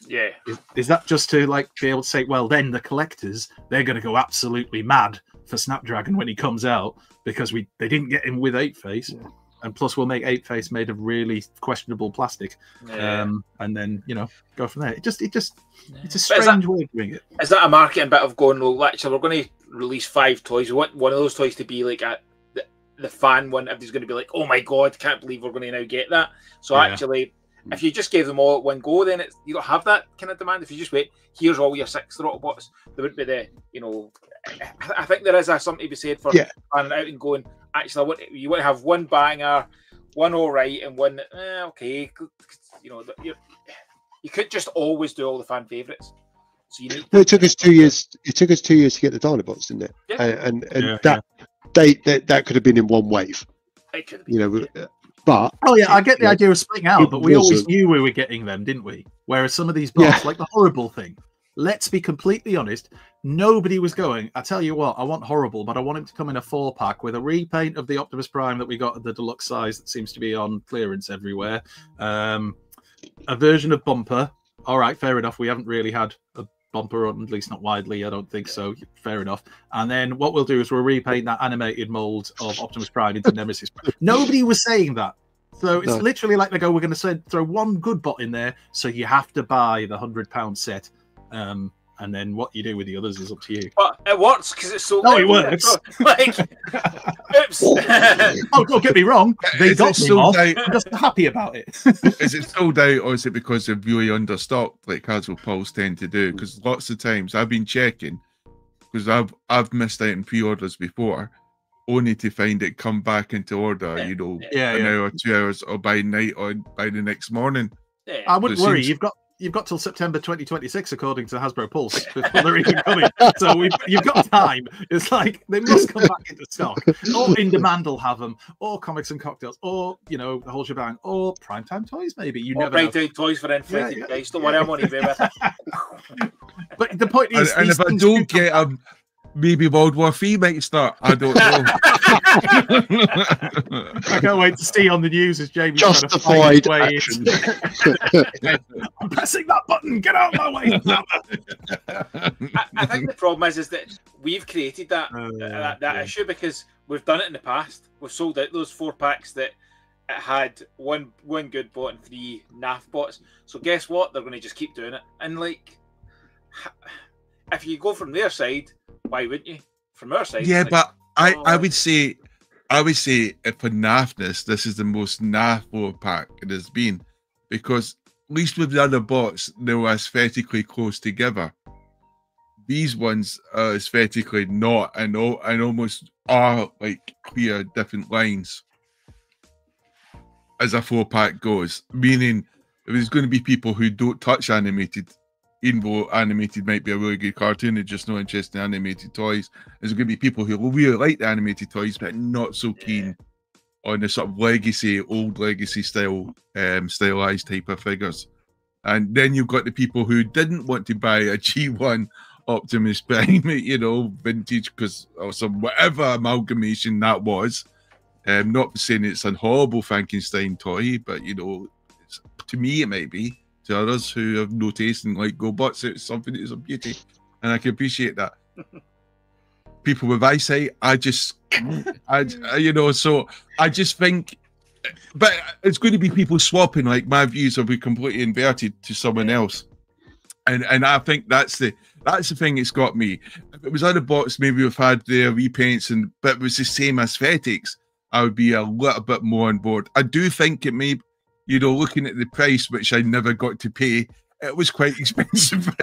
Speaker 4: Yeah.
Speaker 1: Is that just to like be able to say, well, then the collectors, they're going to go absolutely mad for Snapdragon when he comes out because they didn't get him with 8-Face, and plus we'll make 8-Face made of really questionable plastic, and then, you know, go from there. It's a strange way of doing it.
Speaker 4: Is that a marketing bit of going, well, actually, we're going to release 5 toys. We want one of those toys to be like the fan one. Everybody's going to be like, oh my god, can't believe we're going to now get that. So actually, if you just gave them all at one go, then you don't have that kind of demand. If you just wait, here's all your 6 Throttlebots, there wouldn't be the, you know, I think there is something to be said for planning out and going, actually, you want to have one banger, one all right, and one, okay. You know, you could just always do all the fan favourites. So you need.
Speaker 7: Well, it took us 2 years. It took us 2 years to get the Dinobots, didn't it?
Speaker 4: Yeah.
Speaker 7: And
Speaker 1: Yeah,
Speaker 7: that could have been in one wave,
Speaker 4: It could be.
Speaker 7: you know. But
Speaker 1: Oh yeah, I get the idea of splitting out,
Speaker 7: it
Speaker 1: but we always
Speaker 7: wasn't.
Speaker 1: knew we were getting them, didn't we? Whereas some of these bots,
Speaker 7: Yeah.
Speaker 1: like the horrible thing, let's be completely honest, nobody was going, I tell you what, I want horrible, but I want him to come in a 4-pack with a repaint of the Optimus Prime that we got at the deluxe size that seems to be on clearance everywhere. A version of Bumper. All right, fair enough. We haven't really had a Bumper, or at least not widely. I don't think so. Fair enough. And then what we'll do is we'll repaint that animated mold of Optimus Prime into Nemesis. Nobody was saying that. So it's
Speaker 7: No.
Speaker 1: literally like they go, we're going to throw one good bot in there, so you have to buy the £100 set. And then what you do with the others is up to you.
Speaker 4: But it works because it's so.
Speaker 1: No, it works.
Speaker 4: Like, oops.
Speaker 1: Oh, don't get me wrong. They
Speaker 5: Is
Speaker 1: got
Speaker 5: it sold
Speaker 1: sold
Speaker 5: out?
Speaker 1: I'm just happy about it.
Speaker 5: Is it sold out, or is it because they're really understocked, like Hasbro Pulse tend to do? Because lots of times I've been checking, because I've missed out on pre-orders before, only to find it come back into order,
Speaker 4: Yeah,
Speaker 5: you know,
Speaker 1: yeah,
Speaker 5: an
Speaker 1: yeah.
Speaker 5: hour, 2 hours, or by night, or by the next morning.
Speaker 4: Yeah.
Speaker 1: I wouldn't
Speaker 5: So it
Speaker 1: worry.
Speaker 5: seems-
Speaker 1: You've got till September 2026, according to Hasbro Pulse, before they're even coming. So you've got time. It's like they must come back into stock. Or In Demand will have them, or Comics and Cocktails, or the whole shebang, or Primetime Toys maybe. You
Speaker 4: Or
Speaker 1: never know.
Speaker 4: Bright Toys for inflated
Speaker 1: Yeah,
Speaker 4: guys. Don't worry, I'm on eBay with it.
Speaker 1: But the point is,
Speaker 5: And
Speaker 1: these
Speaker 5: if I
Speaker 1: things
Speaker 5: don't
Speaker 1: do come
Speaker 5: get them, maybe World War III might start. I don't know.
Speaker 1: I can't wait to see on the news as Jamie's trying to find
Speaker 7: Justified
Speaker 1: his
Speaker 7: action.
Speaker 1: way. I'm pressing that button. Get out of my way.
Speaker 4: I think the problem is that we've created that
Speaker 1: Yeah.
Speaker 4: issue because we've done it in the past. We've sold out those 4-packs that it had one good bot and 3 naff bots. So guess what? They're going to just keep doing it. And like, if you go from their side, why wouldn't you? From our side,
Speaker 5: Yeah,
Speaker 4: like,
Speaker 5: but I
Speaker 4: oh,
Speaker 5: would say for naffness, this is the most naff 4-pack it has been, because at least with the other bots, they were aesthetically close together. These ones are aesthetically not, and almost are like clear different lines as a 4-pack goes. Meaning, there's going to be people who don't touch animated. Even though animated might be a really good cartoon, they're just not interested in animated toys. There's going to be people who really like the animated toys, but not so keen on the sort of legacy, old legacy style, stylized type of figures. And then you've got the people who didn't want to buy a G1 Optimus Prime, vintage, because or some whatever amalgamation that was. Not saying it's a horrible Frankenstein toy, but to me it might be. To others who have no taste and like GoBots, it's something that is a beauty, and I can appreciate that. People with eyesight, so I just think, but it's going to be people swapping. Like my views will be completely inverted to someone else, and I think that's the thing that's got me. If it was other bots, maybe we've had their repaints but it was the same aesthetics, I would be a little bit more on board. I do think it may. Looking at the price, which I never got to pay, it was quite expensive.
Speaker 7: Wait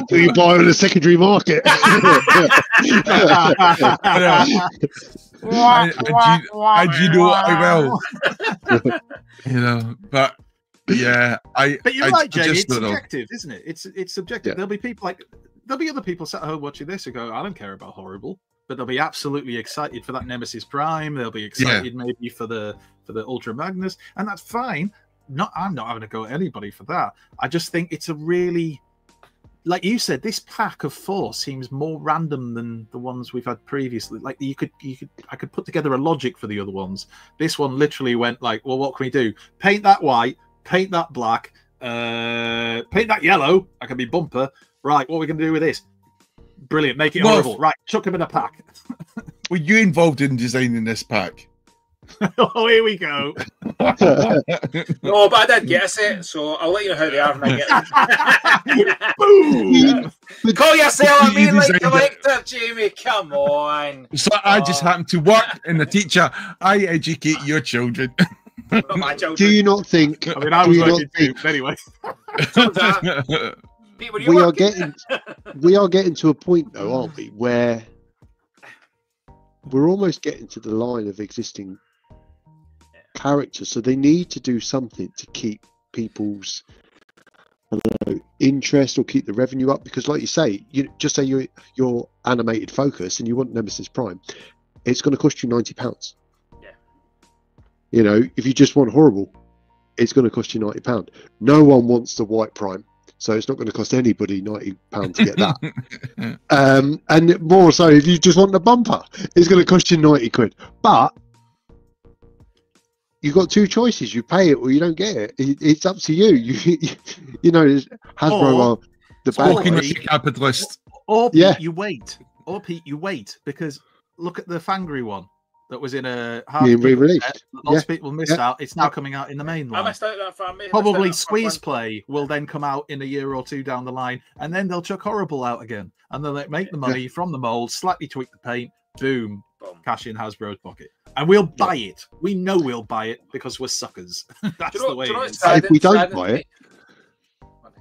Speaker 7: till you buy on the secondary market.
Speaker 5: And you know I will. But yeah,
Speaker 1: But you're right, Jamie.
Speaker 5: just
Speaker 1: It's
Speaker 5: don't know.
Speaker 1: subjective, isn't it? It's subjective.
Speaker 7: Yeah.
Speaker 1: There'll be people there'll be other people sat at home watching this who go, I don't care about horrible, but they'll be absolutely excited for that Nemesis Prime. They'll be excited maybe for the Ultra Magnus, and that's fine. I'm not having to go at anybody for that. I just think it's a really, like you said, this pack of 4 seems more random than the ones we've had previously. Like I could put together a logic for the other ones. This one literally went like, well, what can we do? Paint that white, paint that black, paint that yellow. That can be Bumper. Right, what are we going to do with this? Brilliant, make it horrible. Right, chuck him in a pack.
Speaker 5: Were you involved in designing this pack?
Speaker 1: Oh, here we go.
Speaker 4: No, but I did get a set, so I'll let you know how they are when I get them.
Speaker 1: Boom!
Speaker 4: Call yourself a
Speaker 5: You
Speaker 4: mainline
Speaker 5: designed
Speaker 4: collector, Jamie. Come on.
Speaker 5: So I just happen to work in the teacher. I educate your children.
Speaker 4: Not my children.
Speaker 7: Do you not think?
Speaker 1: I mean, I
Speaker 7: do
Speaker 1: was
Speaker 7: you not
Speaker 1: working too,
Speaker 7: think
Speaker 1: but anyway.
Speaker 4: Pete, were you working?
Speaker 7: we are getting to a point though, aren't we, where we're almost getting to the line of existing characters, so they need to do something to keep people's interest or keep the revenue up, because like you say, you just say you're animated focus and you want Nemesis Prime, it's going to cost you £90.
Speaker 4: Yeah.
Speaker 7: You know, if you just want horrible, it's going to cost you £90. No one wants the white Prime, so it's not going to cost anybody £90 to get that. And more so, if you just want the bumper, it's going to cost you 90 quid. But you've got two choices: you pay it or you don't get it. It's up to you. You know, Hasbro are the bad guys.
Speaker 5: Capitalist.
Speaker 1: Or Pete,
Speaker 7: Yeah.
Speaker 1: you wait. Or Pete, you wait, because look at the Fangry one that was in a
Speaker 7: Being re-released.
Speaker 1: Lots of people missed out. It's now coming out in the main
Speaker 4: I
Speaker 1: line.
Speaker 4: missed out that fan.
Speaker 1: Probably Squeeze Play will then come out in a year or two down the line, and then they'll chuck Horrible out again, and then they make the money from the mold, slightly tweak the paint, boom, cash in Hasbro's pocket, and we'll buy it. We know we'll buy it because we're suckers. That's the way. It is.
Speaker 7: If we don't buy it,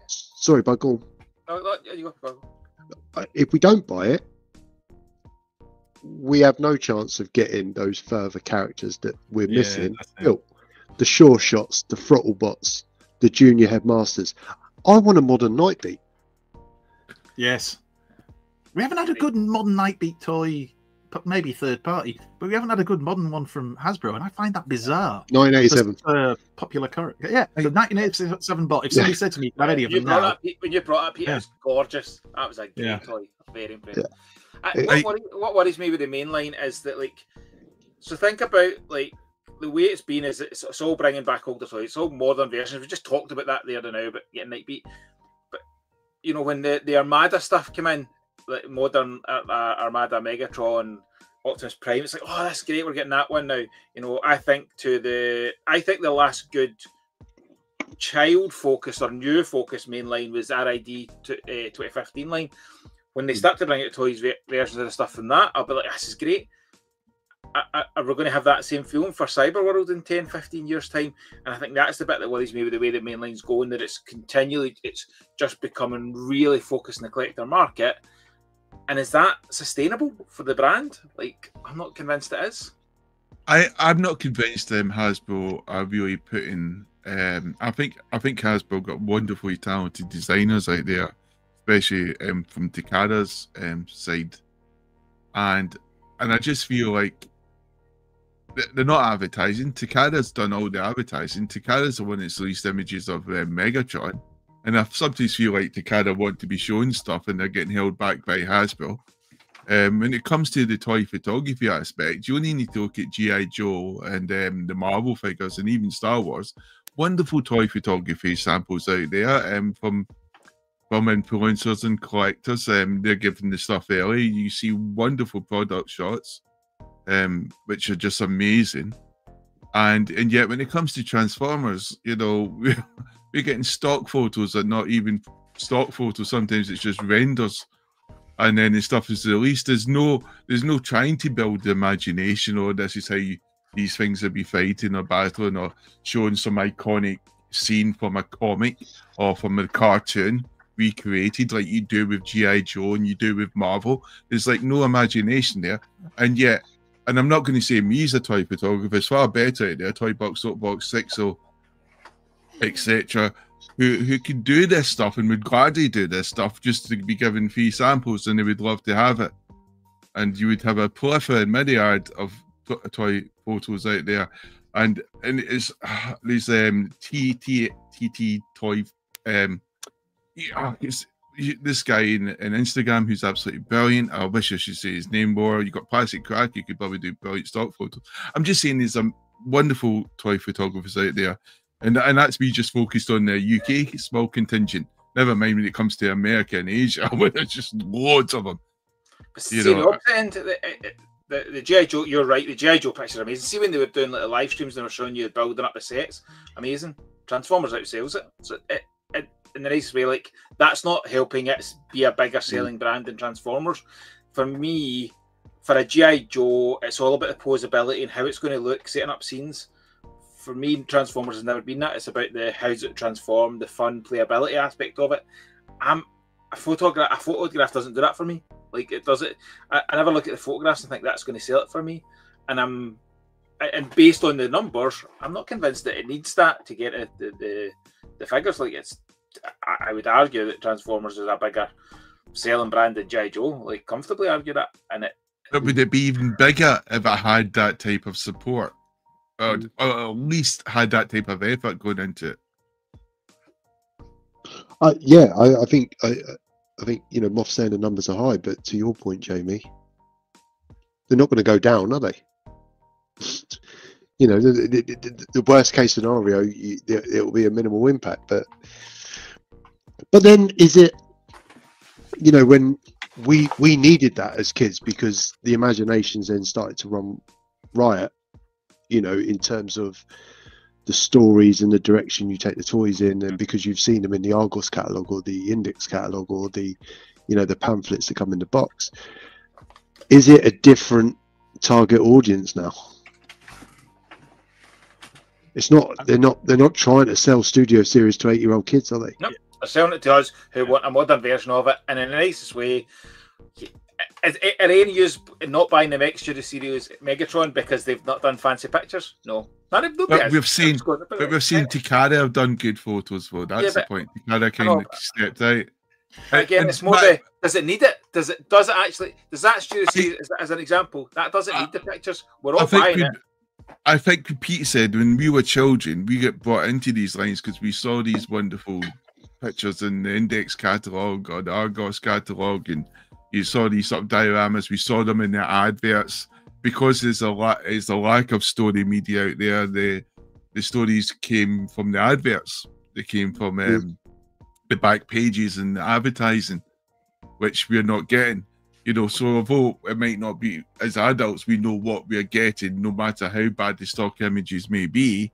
Speaker 7: sorry, but go on. If we don't buy it, we have no chance of getting those further characters that we're missing. The Sure Shots, the Throttle Bots, the Junior Headmasters. I want a modern Nightbeat.
Speaker 1: Yes. We haven't had a good modern Nightbeat toy, maybe third party, but we haven't had a good modern one from Hasbro, and I find that bizarre.
Speaker 7: 1987.
Speaker 1: Popular character. Yeah, the 1987 bot. If somebody said to me, "Have any of them now?"
Speaker 4: When you brought up, Peter, it was gorgeous. That was a great toy. Very impressive. What worries me with the mainline is that, like, so think about, like, the way it's been is it's all bringing back older toys. It's all modern versions. We just talked about that there now, but getting Nightbeat. But, you know, when the Armada stuff came in, like modern Armada, Megatron, Optimus Prime, it's like, oh, that's great, we're getting that one now. You know, I think the last good child focus or new focus mainline was RID 2015 line. When they start to bring out toys versions of the stuff from that, I'll be like, this is great. Are we going to have that same feeling for Cyberworld in 10, 15 years' time? And I think that's the bit that worries me with the way the mainline's going, that it's just becoming really focused in the collector market. And is that sustainable for the brand? Like, I'm not convinced it is.
Speaker 5: I'm not convinced Hasbro are really putting. I think Hasbro got wonderfully talented designers out there, especially from Takada's side, and I just feel like they're not advertising. Takada's done all the advertising. Takada's the one that's released images of Megatron, and I sometimes feel like Takada want to be showing stuff and they're getting held back by Hasbro. When it comes to the toy photography aspect, you only need to look at G.I. Joe and the Marvel figures and even Star Wars. Wonderful toy photography samples out there from influencers and collectors. They're giving the stuff early. You see wonderful product shots, which are just amazing. And yet when it comes to Transformers, you know, we're getting stock photos that not even stock photos. Sometimes it's just renders, and then the stuff is released. There's no trying to build the imagination, or this is how these things will be fighting or battling or showing some iconic scene from a comic or from a cartoon recreated like you do with G.I. Joe and you do with Marvel. There's like no imagination there. And yet, and I'm not going to say me as a toy photographer, it's far better out there, Toy Box, Soapbox, Sixo, etc., who can do this stuff and would gladly do this stuff just to be given free samples, and they would love to have it. And you would have a plethora and myriad of toy photos out there. And it's these TT toy this guy in Instagram who's absolutely brilliant. I wish I should say his name more. You got Plastic Crack, you could probably do brilliant stock photos. I'm just saying there's wonderful toy photographers out there, and that's me just focused on the UK small contingent. Never mind when it comes to America and Asia, where there's just loads of them.
Speaker 4: The G.I. Joe, you're right, the G.I. Joe pictures are amazing. See when they were doing little live streams and they were showing you building up the sets, amazing. Transformers outsells it. So in the nicest way, like, that's not helping it be a bigger selling brand than Transformers. For me, for a G.I. Joe, it's all about the posability and how it's going to look, setting up scenes. For me, Transformers has never been that. It's about the how's it transform, the fun playability aspect of it. A photograph doesn't do that for me. Like, it does it. I never look at the photographs and think that's going to sell it for me. And and based on the numbers, I'm not convinced that it needs that to get the figures. Like I would argue that Transformers is a bigger selling brand than G.I. Joe. Like comfortably argue that, and
Speaker 5: But would it be even bigger if it had that type of support, or at least had that type of effort going into it?
Speaker 7: Yeah, I think you know, Moff's saying the numbers are high, but to your point, Jamie, they're not going to go down, are they? You know, the worst case scenario, it will be a minimal impact. But then, is it? You know, when we needed that as kids because the imaginations then started to run riot. You know, in terms of the stories and the direction you take the toys in, and because you've seen them in the Argos catalogue or the Index catalogue or the, you know, the pamphlets that come in the box. Is it a different target audience now? It's not. They're not trying to sell Studio Series to 8-year-old kids, are they?
Speaker 4: Nope. They're selling it to us who want a modern version of it, and in the nicest way. Are any of you not buying the Extra Series Megatron because they've not done fancy pictures? No. But
Speaker 5: we've seen Takara have done good photos, though. That's the point. Takara kind of stepped out.
Speaker 4: Again, it's more does it need it? Does that Studio Series, as an example, that doesn't need the pictures? We're all buying it.
Speaker 5: I think Pete said when we were children, we get brought into these lines because we saw these wonderful pictures in the Index catalogue or the Argos catalogue, and you saw these sort of dioramas. We saw them in the adverts because there's a lack of story media out there. The stories came from the adverts. They came from the back pages and the advertising, which we're not getting. You know, so although it might not be, as adults, we know what we're getting, no matter how bad the stock images may be.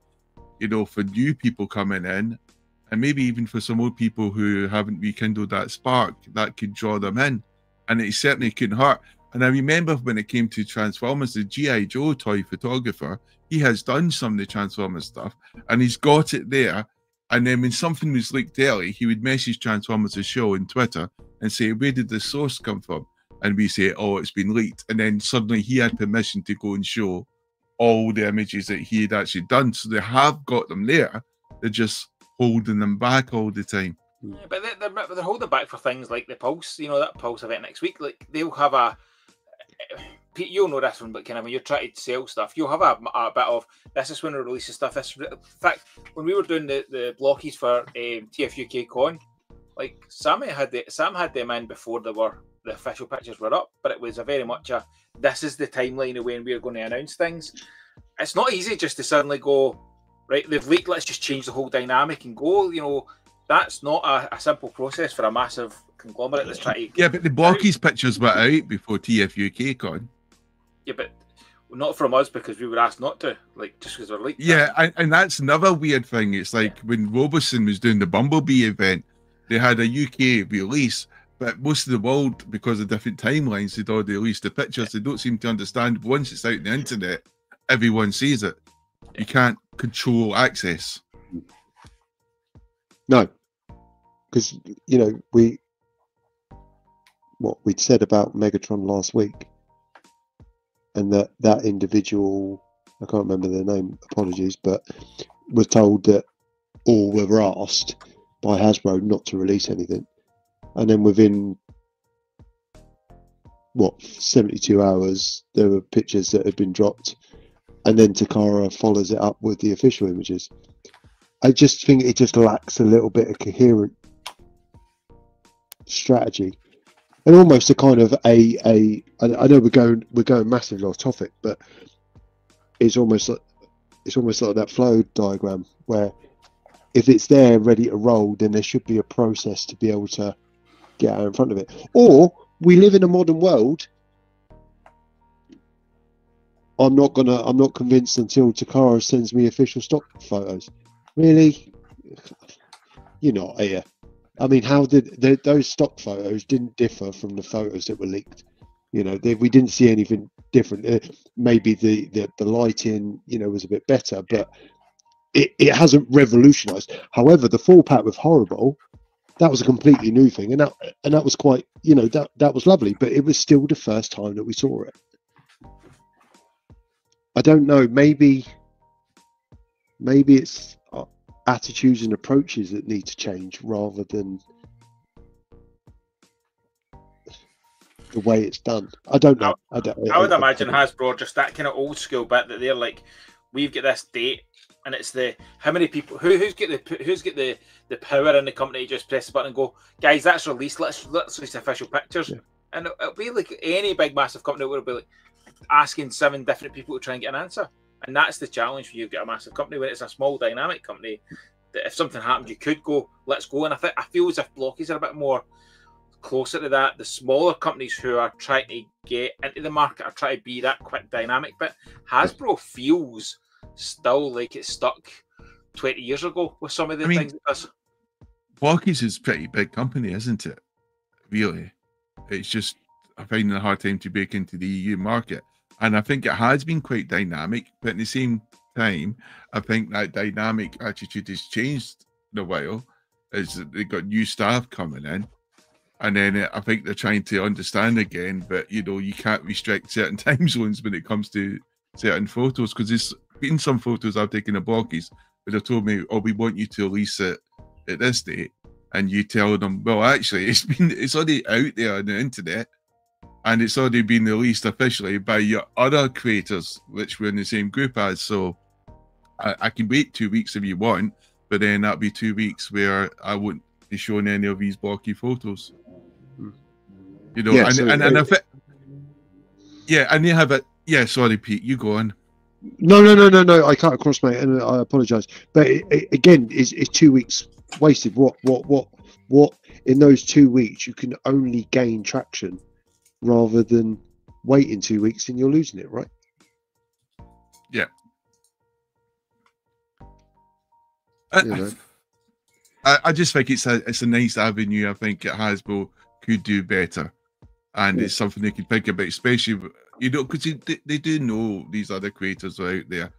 Speaker 5: You know, for new people coming in, and maybe even for some old people who haven't rekindled that spark, that could draw them in. And it certainly couldn't hurt. And I remember when it came to Transformers, the G.I. Joe toy photographer, he has done some of the Transformers stuff, and he's got it there. And then when something was leaked early, he would message Transformers' show on Twitter and say, where did the source come from? And we say, oh, it's been leaked. And then suddenly he had permission to go and show all the images that he had actually done. So they have got them there. They're just holding them back all the time.
Speaker 4: Yeah, but they're holding back for things like the Pulse, you know, that Pulse event next week. Like they'll have a, Pete, you'll know this one, but kind of when you're trying to sell stuff, you'll have a bit of this is when we're releasing stuff. In fact, when we were doing the blockies for TFUK Con, like Sam had them in before the official pictures were up, but it was a very much a this is the timeline of when we're going to announce things. It's not easy just to suddenly go right. They've leaked. Let's just change the whole dynamic and go. You know. That's not a simple process for a massive conglomerate that's trying to...
Speaker 5: Yeah, but the blockies pictures were out before TFUK Con.
Speaker 4: Yeah, but not from us because we were asked not to, like, just because we're leaked.
Speaker 5: Yeah, and that's another weird thing. It's like when Robeson was doing the Bumblebee event, they had a UK release, but most of the world, because of different timelines, they'd already released the pictures. They don't seem to understand once it's out on the internet, everyone sees it. You can't control access.
Speaker 7: No. Because, you know, what we'd said about Megatron last week, and that individual, I can't remember their name, apologies, but was told that, or were asked by Hasbro not to release anything. And then within, 72 hours, there were pictures that had been dropped, and then Takara follows it up with the official images. I just think it just lacks a little bit of coherent strategy, and almost a kind of I know we're going massively off topic, but it's almost like that flow diagram where if it's there ready to roll, then there should be a process to be able to get out in front of it. Or we live in a modern world. I'm not convinced until Takara sends me official stock photos. Really? You're not here. I mean, how did those stock photos didn't differ from the photos that were leaked? You know, we didn't see anything different. Maybe the lighting, you know, was a bit better, but it hasn't revolutionized. However, the 4-pack with Horrible, that was a completely new thing, and that was quite, you know, that was lovely. But it was still the first time that we saw it. I don't know. Maybe it's attitudes and approaches that need to change rather than the way it's done. I don't know.
Speaker 4: I would imagine Hasbro just that kind of old school bit that they're like, we've got this date, and it's the how many people who's got the power in the company to just press the button and go, guys, that's released. Let's release official pictures. Yeah. And it'll be like any big massive company will be like asking 7 different people to try and get an answer. And that's the challenge for you to get a massive company. When it's a small dynamic company, that if something happened, you could go, let's go. And I feel as if blockies are a bit more closer to that. The smaller companies who are trying to get into the market are trying to be that quick dynamic bit. Hasbro feels still like it's stuck 20 years ago with some of the things it does.
Speaker 5: Blockies is a pretty big company, isn't it? Really. It's just I'm finding a hard time to break into the EU market. And I think it has been quite dynamic, but at the same time, I think that dynamic attitude has changed in a while as they got new staff coming in. And then I think they're trying to understand again, but you know, you can't restrict certain time zones when it comes to certain photos, because there's been some photos I've taken of blockies where they've told me, oh, we want you to release it at this date. And you tell them, well, actually, it's already out there on the internet. And it's already been released officially by your other creators, which we're in the same group as. So I can wait 2 weeks if you want, but then that'll be 2 weeks where I won't be showing any of these blocky photos. You know,
Speaker 7: Yeah,
Speaker 5: and if it, yeah, and they have it. Yeah, sorry, Pete, you go on.
Speaker 7: No. I cut across, mate, and I apologise. But again, it's 2 weeks wasted. What in those 2 weeks you can only gain traction, rather than waiting 2 weeks and you're losing it, right?
Speaker 5: Yeah. I just think it's a nice avenue. I think Hasbro could do better, and it's something they could think about, especially, you know, because they do know these other creators are out there,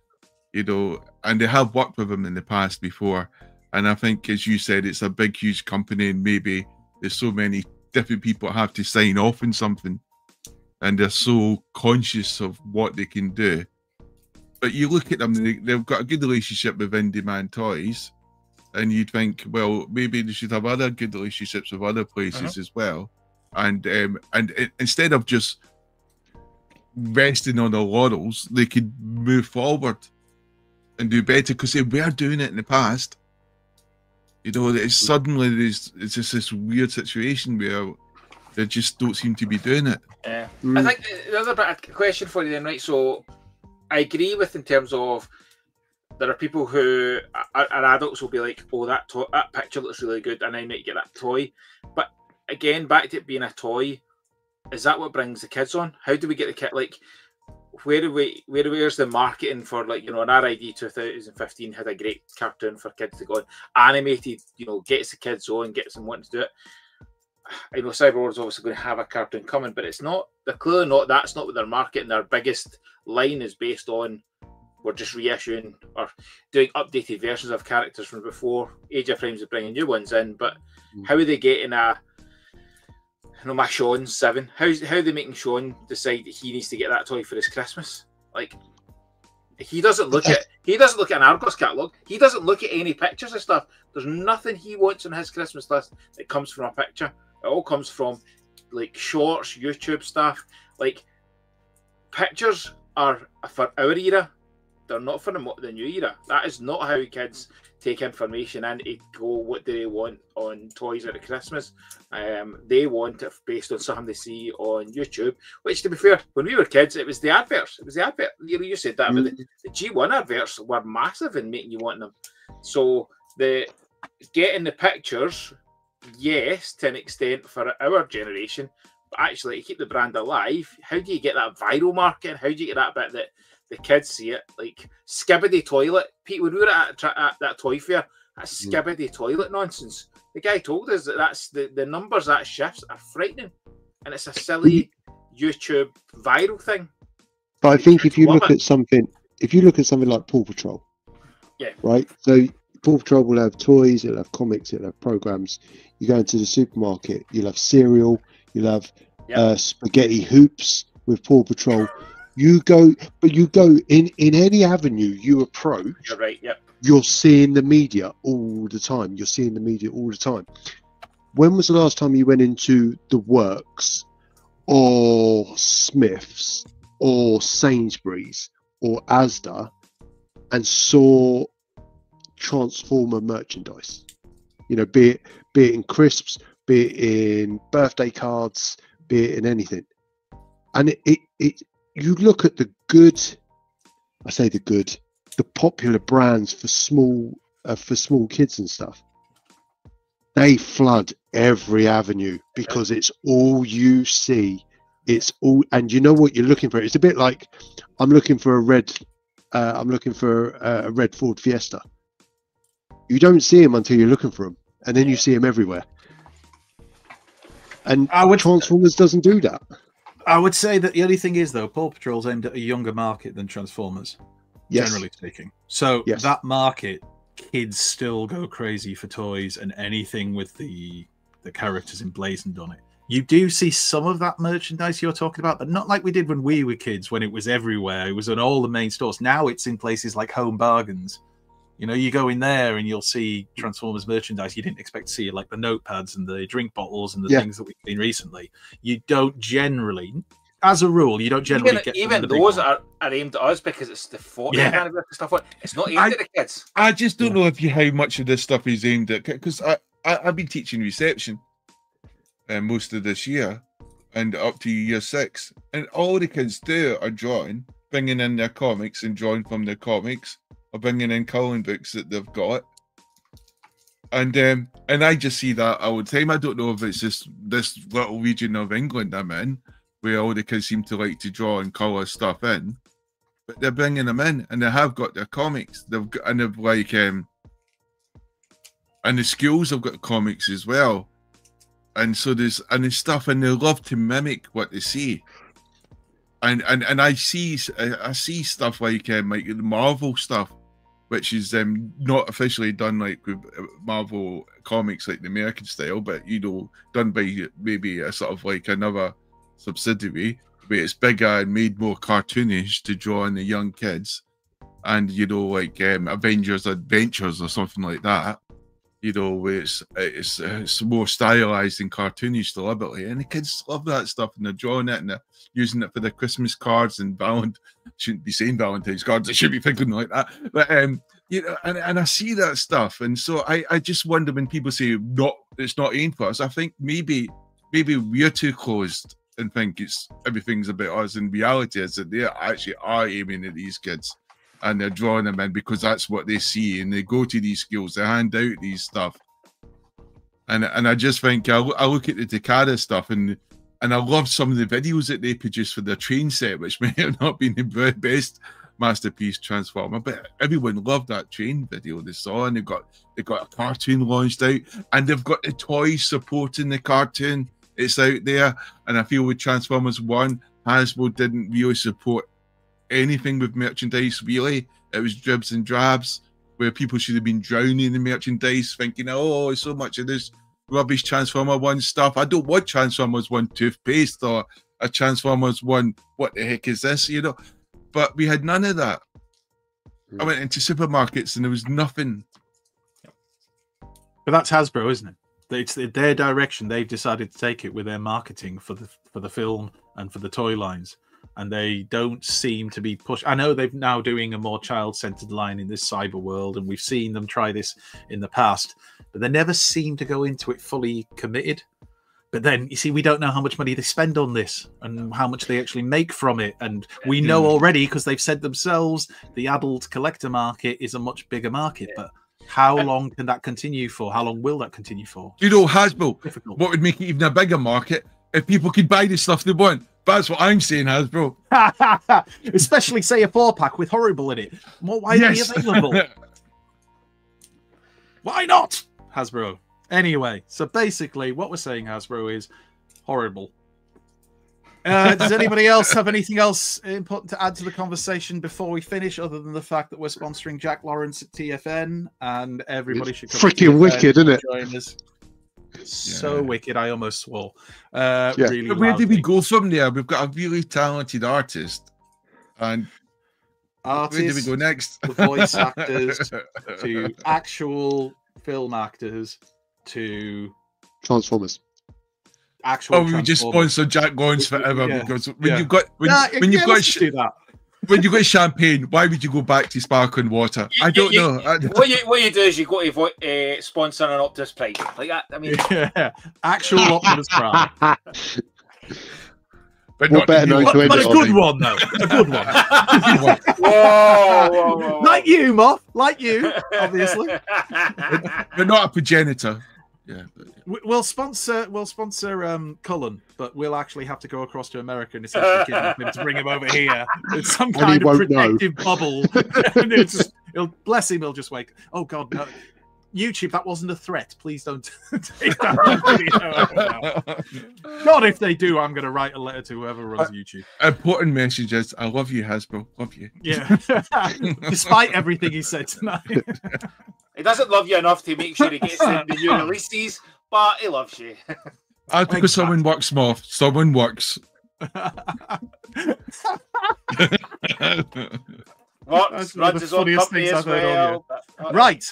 Speaker 5: you know, and they have worked with them in the past before. And I think, as you said, it's a big, huge company, and maybe there's so many different people have to sign off on something, and they're so conscious of what they can do. But you look at them, they've got a good relationship with in-demand toys, and you'd think, well, maybe they should have other good relationships with other places as well. And instead of just resting on their laurels, they could move forward and do better, because they were doing it in the past. You know, it's suddenly it's just this weird situation where they just don't seem to be doing it.
Speaker 4: Yeah. I think the other bit of question for you then, right? So I agree with, in terms of, there are people who are adults will be like, oh, that picture looks really good, and I need to get that toy. But again, back to it being a toy, is that what brings the kids on? How do we get the kid, like, where's the marketing for, like, you know, an RID 2015 had a great cartoon for kids to go on, animated, you know, gets the kids on, gets them wanting to do it. I know Cyberworld's obviously going to have a cartoon coming, but it's not, they're clearly not, that's not what they're marketing. Their biggest line is based on, we're just reissuing or doing updated versions of characters from before. Age of Frames is bringing new ones in, but how are they getting my Sean's 7? How are they making Sean decide that he needs to get that toy for his Christmas? Like, he doesn't look at an Argos catalogue. He doesn't look at any pictures and stuff. There's nothing he wants on his Christmas list that comes from a picture. It all comes from, like, shorts, YouTube stuff. Like, pictures are for our era. They're not for the new era. That is not how kids take information in to go, what do they want on toys at Christmas? They want it based on something they see on YouTube, which, to be fair, when we were kids, it was the adverts. It was the advert. You said that, but the G1 adverts were massive in making you want them. So the getting the pictures, yes, to an extent for our generation, but actually to keep the brand alive, how do you get that viral marketing? How do you get that bit that the kids see it? Like Skibbity Toilet. Pete, when we were at that toy fair, that Skibbity Toilet nonsense, the guy told us that that's the numbers that shifts are frightening, and it's a silly YouTube viral thing.
Speaker 7: But I think if you look at something like Paw Patrol,
Speaker 4: yeah,
Speaker 7: right? So Paw Patrol will have toys, it'll have comics, it'll have programs. You go into the supermarket, you'll have cereal, you'll have spaghetti hoops with Paw Patrol. You go in any avenue you approach.
Speaker 4: You're right. Yep.
Speaker 7: You're seeing the media all the time. You're seeing the media all the time. When was the last time you went into the Works or Smiths or Sainsbury's or Asda and saw Transformer merchandise? You know, be it in crisps, be it in birthday cards, be it in anything. And it you look at the good, I say the popular brands for small kids and stuff. They flood every avenue because it's all you see. It's all, and you know what you're looking for. It's a bit like I'm looking for a red Ford Fiesta. You don't see them until you're looking for them, and then you see them everywhere. And Transformers doesn't do that.
Speaker 1: I would say that the only thing is, though, Paw Patrol's aimed at a younger market than Transformers, generally speaking. So that market, kids still go crazy for toys and anything with the characters emblazoned on it. You do see some of that merchandise you're talking about, but not like we did when we were kids, when it was everywhere. It was in all the main stores. Now it's in places like Home Bargains. You know, you go in there and you'll see Transformers merchandise you didn't expect to see, like the notepads and the drink bottles and the things that we've seen recently. You don't generally, as a rule, you don't generally get
Speaker 4: even those are aimed at us because it's the 40th anniversary stuff. It's not aimed at the kids.
Speaker 5: I just don't know how much of this stuff is aimed at, because I've been teaching reception most of this year and up to year 6, and all the kids do are drawing, bringing in their comics and drawing from their comics, or bringing in coloring books that they've got, and I just see that all the time. I don't know if it's just this little region of England I'm in, where all the kids seem to like to draw and colour stuff in, but they're bringing them in, and they have got their comics. They've got, and they've like, and the schools have got comics as well, and so there's stuff, and they love to mimic what they see. And I see stuff like the Marvel stuff, which is not officially done like with Marvel comics like the American style, but you know, done by maybe a sort of like another subsidiary, where it's bigger and made more cartoonish to draw on the young kids, and you know, like Avengers Adventures or something like that. You know, where it's more stylized and cartoonish deliberately, and the kids love that stuff, and they're drawing it and they're using it for their Christmas cards and shouldn't be saying Valentine's cards. I should be thinking like that, but you know, and I see that stuff, and so I just wonder when people say it's not aimed for us. I think maybe we're too closed and think everything's about us. In reality, is that they actually are aiming at these kids. And they're drawing them in because that's what they see, and they go to these schools, they hand out these stuff, and I just think I look at the Takada stuff, and I love some of the videos that they produce for their train set, which may have not been the best masterpiece Transformer, but everyone loved that train video they saw, and they got a cartoon launched out, and they've got the toys supporting the cartoon. It's out there, and I feel with Transformers 1, Hasbro didn't really support anything with merchandise, really. It was dribs and drabs, where people should have been drowning in the merchandise, thinking, oh, so much of this rubbish Transformer 1 stuff. I don't want Transformers 1 toothpaste or a Transformers 1, what the heck is this, you know? But we had none of that. I went into supermarkets and there was nothing.
Speaker 1: But that's Hasbro, isn't it? It's their direction. They've decided to take it with their marketing for the film and for the toy lines. And they don't seem to be pushed. I know they're now doing a more child-centered line in this cyber world, and we've seen them try this in the past, but they never seem to go into it fully committed. But then, you see, we don't know how much money they spend on this and how much they actually make from it. And we know already, because they've said themselves, the adult collector market is a much bigger market. But how long can that continue for? How long will that continue for?
Speaker 5: You know, Hasbro, what would make it even a bigger market if people could buy the stuff they want? That's what I'm saying, Hasbro.
Speaker 1: Especially, say, a 4-pack with Horrible in it. More widely available. Why not, Hasbro? Anyway, so basically, what we're saying, Hasbro, is Horrible. Does anybody else have anything else important to add to the conversation before we finish, other than the fact that we're sponsoring Jack Lawrence at TFN, and everybody should come
Speaker 7: freaking wicked, isn't it?
Speaker 1: Join us. So wicked, I almost swore. Really
Speaker 5: but where did we go from there? We've got a really talented artist And where do we
Speaker 1: artists,
Speaker 5: go next?
Speaker 1: the voice actors, to actual film actors, to
Speaker 7: Transformers.
Speaker 1: actual.
Speaker 5: Oh, we would just
Speaker 1: Transformers.
Speaker 5: sponsor Jack Gons forever
Speaker 1: Yeah.
Speaker 5: because when
Speaker 1: Yeah.
Speaker 5: you've got
Speaker 1: Nah,
Speaker 5: when you've
Speaker 1: yeah,
Speaker 5: got
Speaker 1: let's just do that.
Speaker 5: when you got champagne, why would you go back to sparkling water? I don't know.
Speaker 4: What you do is you go to sponsor an Optus Prime like that. I mean,
Speaker 1: Yeah, actual Optimus Prime.
Speaker 5: But
Speaker 7: What
Speaker 5: not
Speaker 7: better
Speaker 5: the new
Speaker 7: note to
Speaker 5: one.
Speaker 7: end
Speaker 1: But
Speaker 7: it
Speaker 1: a
Speaker 7: on?
Speaker 1: good one, though. A good one.
Speaker 4: whoa.
Speaker 1: Like you, Moth. Like you, obviously.
Speaker 5: You're not a progenitor. Yeah. But,
Speaker 1: We'll sponsor Cullen, but we'll actually have to go across to America and essentially kidnap him to bring him over here with some
Speaker 7: And he
Speaker 1: kind of
Speaker 7: won't know.
Speaker 1: protective bubble. And he'll bless him. He'll just wake. Oh God, no. YouTube, that wasn't a threat. Please don't take that video. God, if they do, I'm going to write a letter to whoever runs YouTube.
Speaker 5: important messages. I love you, Hasbro. Love you.
Speaker 1: Yeah. Despite everything he said tonight.
Speaker 4: He doesn't love you enough to make sure he gets the new releases, but he loves you.
Speaker 5: I think someone works, Moth. Someone works.
Speaker 1: That's one of
Speaker 4: Runs
Speaker 1: the
Speaker 4: his own
Speaker 1: funniest
Speaker 4: company
Speaker 1: things
Speaker 4: as
Speaker 1: I've heard all
Speaker 4: well.
Speaker 1: Right,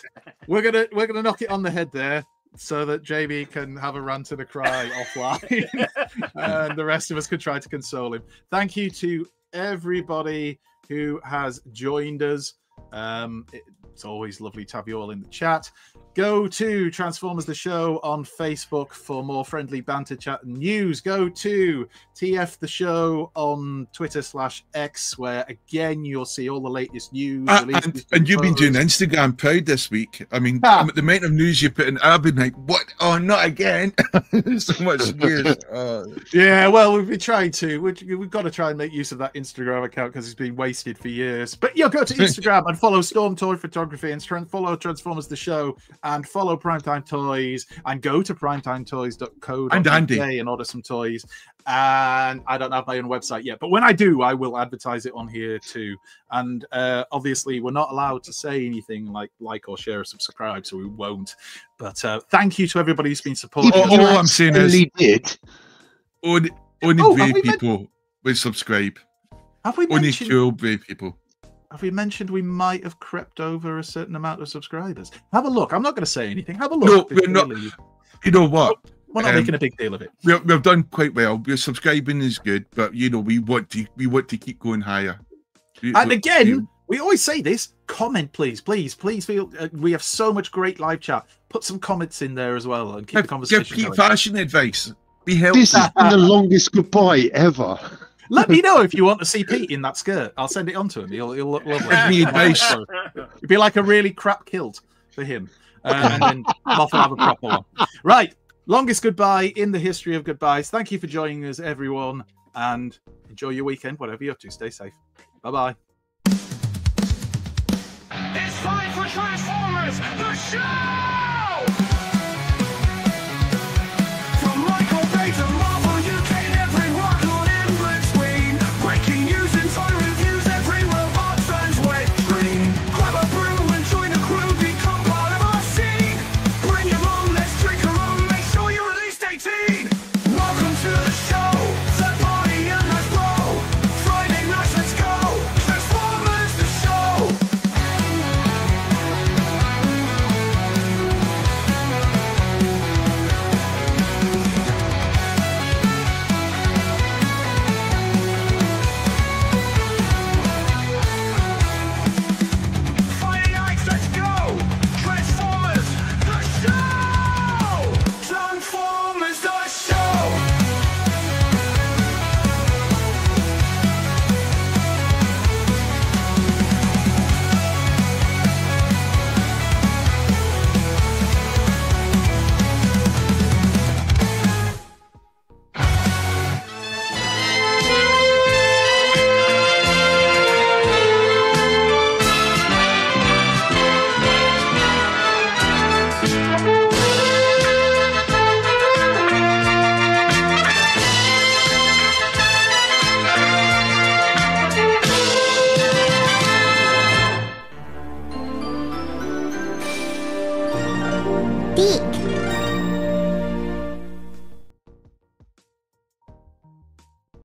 Speaker 1: we're gonna knock it on the head there, so that Jamie can have a rant and a cry offline, and the rest of us can try to console him. Thank you to everybody who has joined us. It's always lovely to have you all in the chat. Go to Transformers the Show on Facebook for more friendly banter, chat, and news. Go to TF the Show on Twitter/X, where again you'll see all the latest news.
Speaker 5: And you've been doing Instagram proud this week. I mean, the amount of news you put in, I've been like, what? Oh, not again. So much news.
Speaker 1: Yeah, well, we've been trying to. We've got to try and make use of that Instagram account because it's been wasted for years. But yeah, go to Instagram and follow Storm Toy Photography and follow Transformers the Show and follow Primetime Toys and go to primetimetoys.co.uk and order some toys. And I don't have my own website yet, but when I do, I will advertise it on here too. And obviously, we're not allowed to say anything like or share or subscribe, so we won't. But thank you to everybody who's been supporting.
Speaker 5: All I'm saying is,
Speaker 7: did.
Speaker 5: only brave people will subscribe.
Speaker 1: Have we
Speaker 5: Only
Speaker 1: mentioned?
Speaker 5: cool brave people.
Speaker 1: Have we mentioned we might have crept over a certain amount of subscribers? Have a look. I'm not going to say anything. Have a look.
Speaker 5: No, we're not. You know what?
Speaker 1: We're not making a big deal of it.
Speaker 5: We've done quite well. We're subscribing is good, but you know we want to keep going higher.
Speaker 1: And again, we always say this: comment, please. Feel we have so much great live chat. Put some comments in there as well and keep the conversation
Speaker 5: Give Pete
Speaker 1: going.
Speaker 5: fashion advice. Be helpful.
Speaker 7: This has been the longest goodbye ever.
Speaker 1: Let me know if you want to see Pete in that skirt. I'll send it on to him. He'll look lovely.
Speaker 5: Give me advice.
Speaker 1: It'd be like a really crap kilt for him. And then Moff will have a proper one. Right. Longest goodbye in the history of goodbyes. Thank you for joining us, everyone. And enjoy your weekend, whatever you're up to. Stay safe. Bye-bye.
Speaker 2: It's time for Transformers, the show! From Michael Bay to Marvel, UK, every rock on in between. Breaking news and toy reviews, every robot turns wet green. Grab a brew and join the crew, become part of our scene. Bring your mom, let's drink a room, make sure you're at least 18. Welcome to the show, the party and Hasbro. Friday nights, let's go, Transformers the show. Friday nights, let's go! Transformers, the show! Transformers, the show!
Speaker 10: Beak.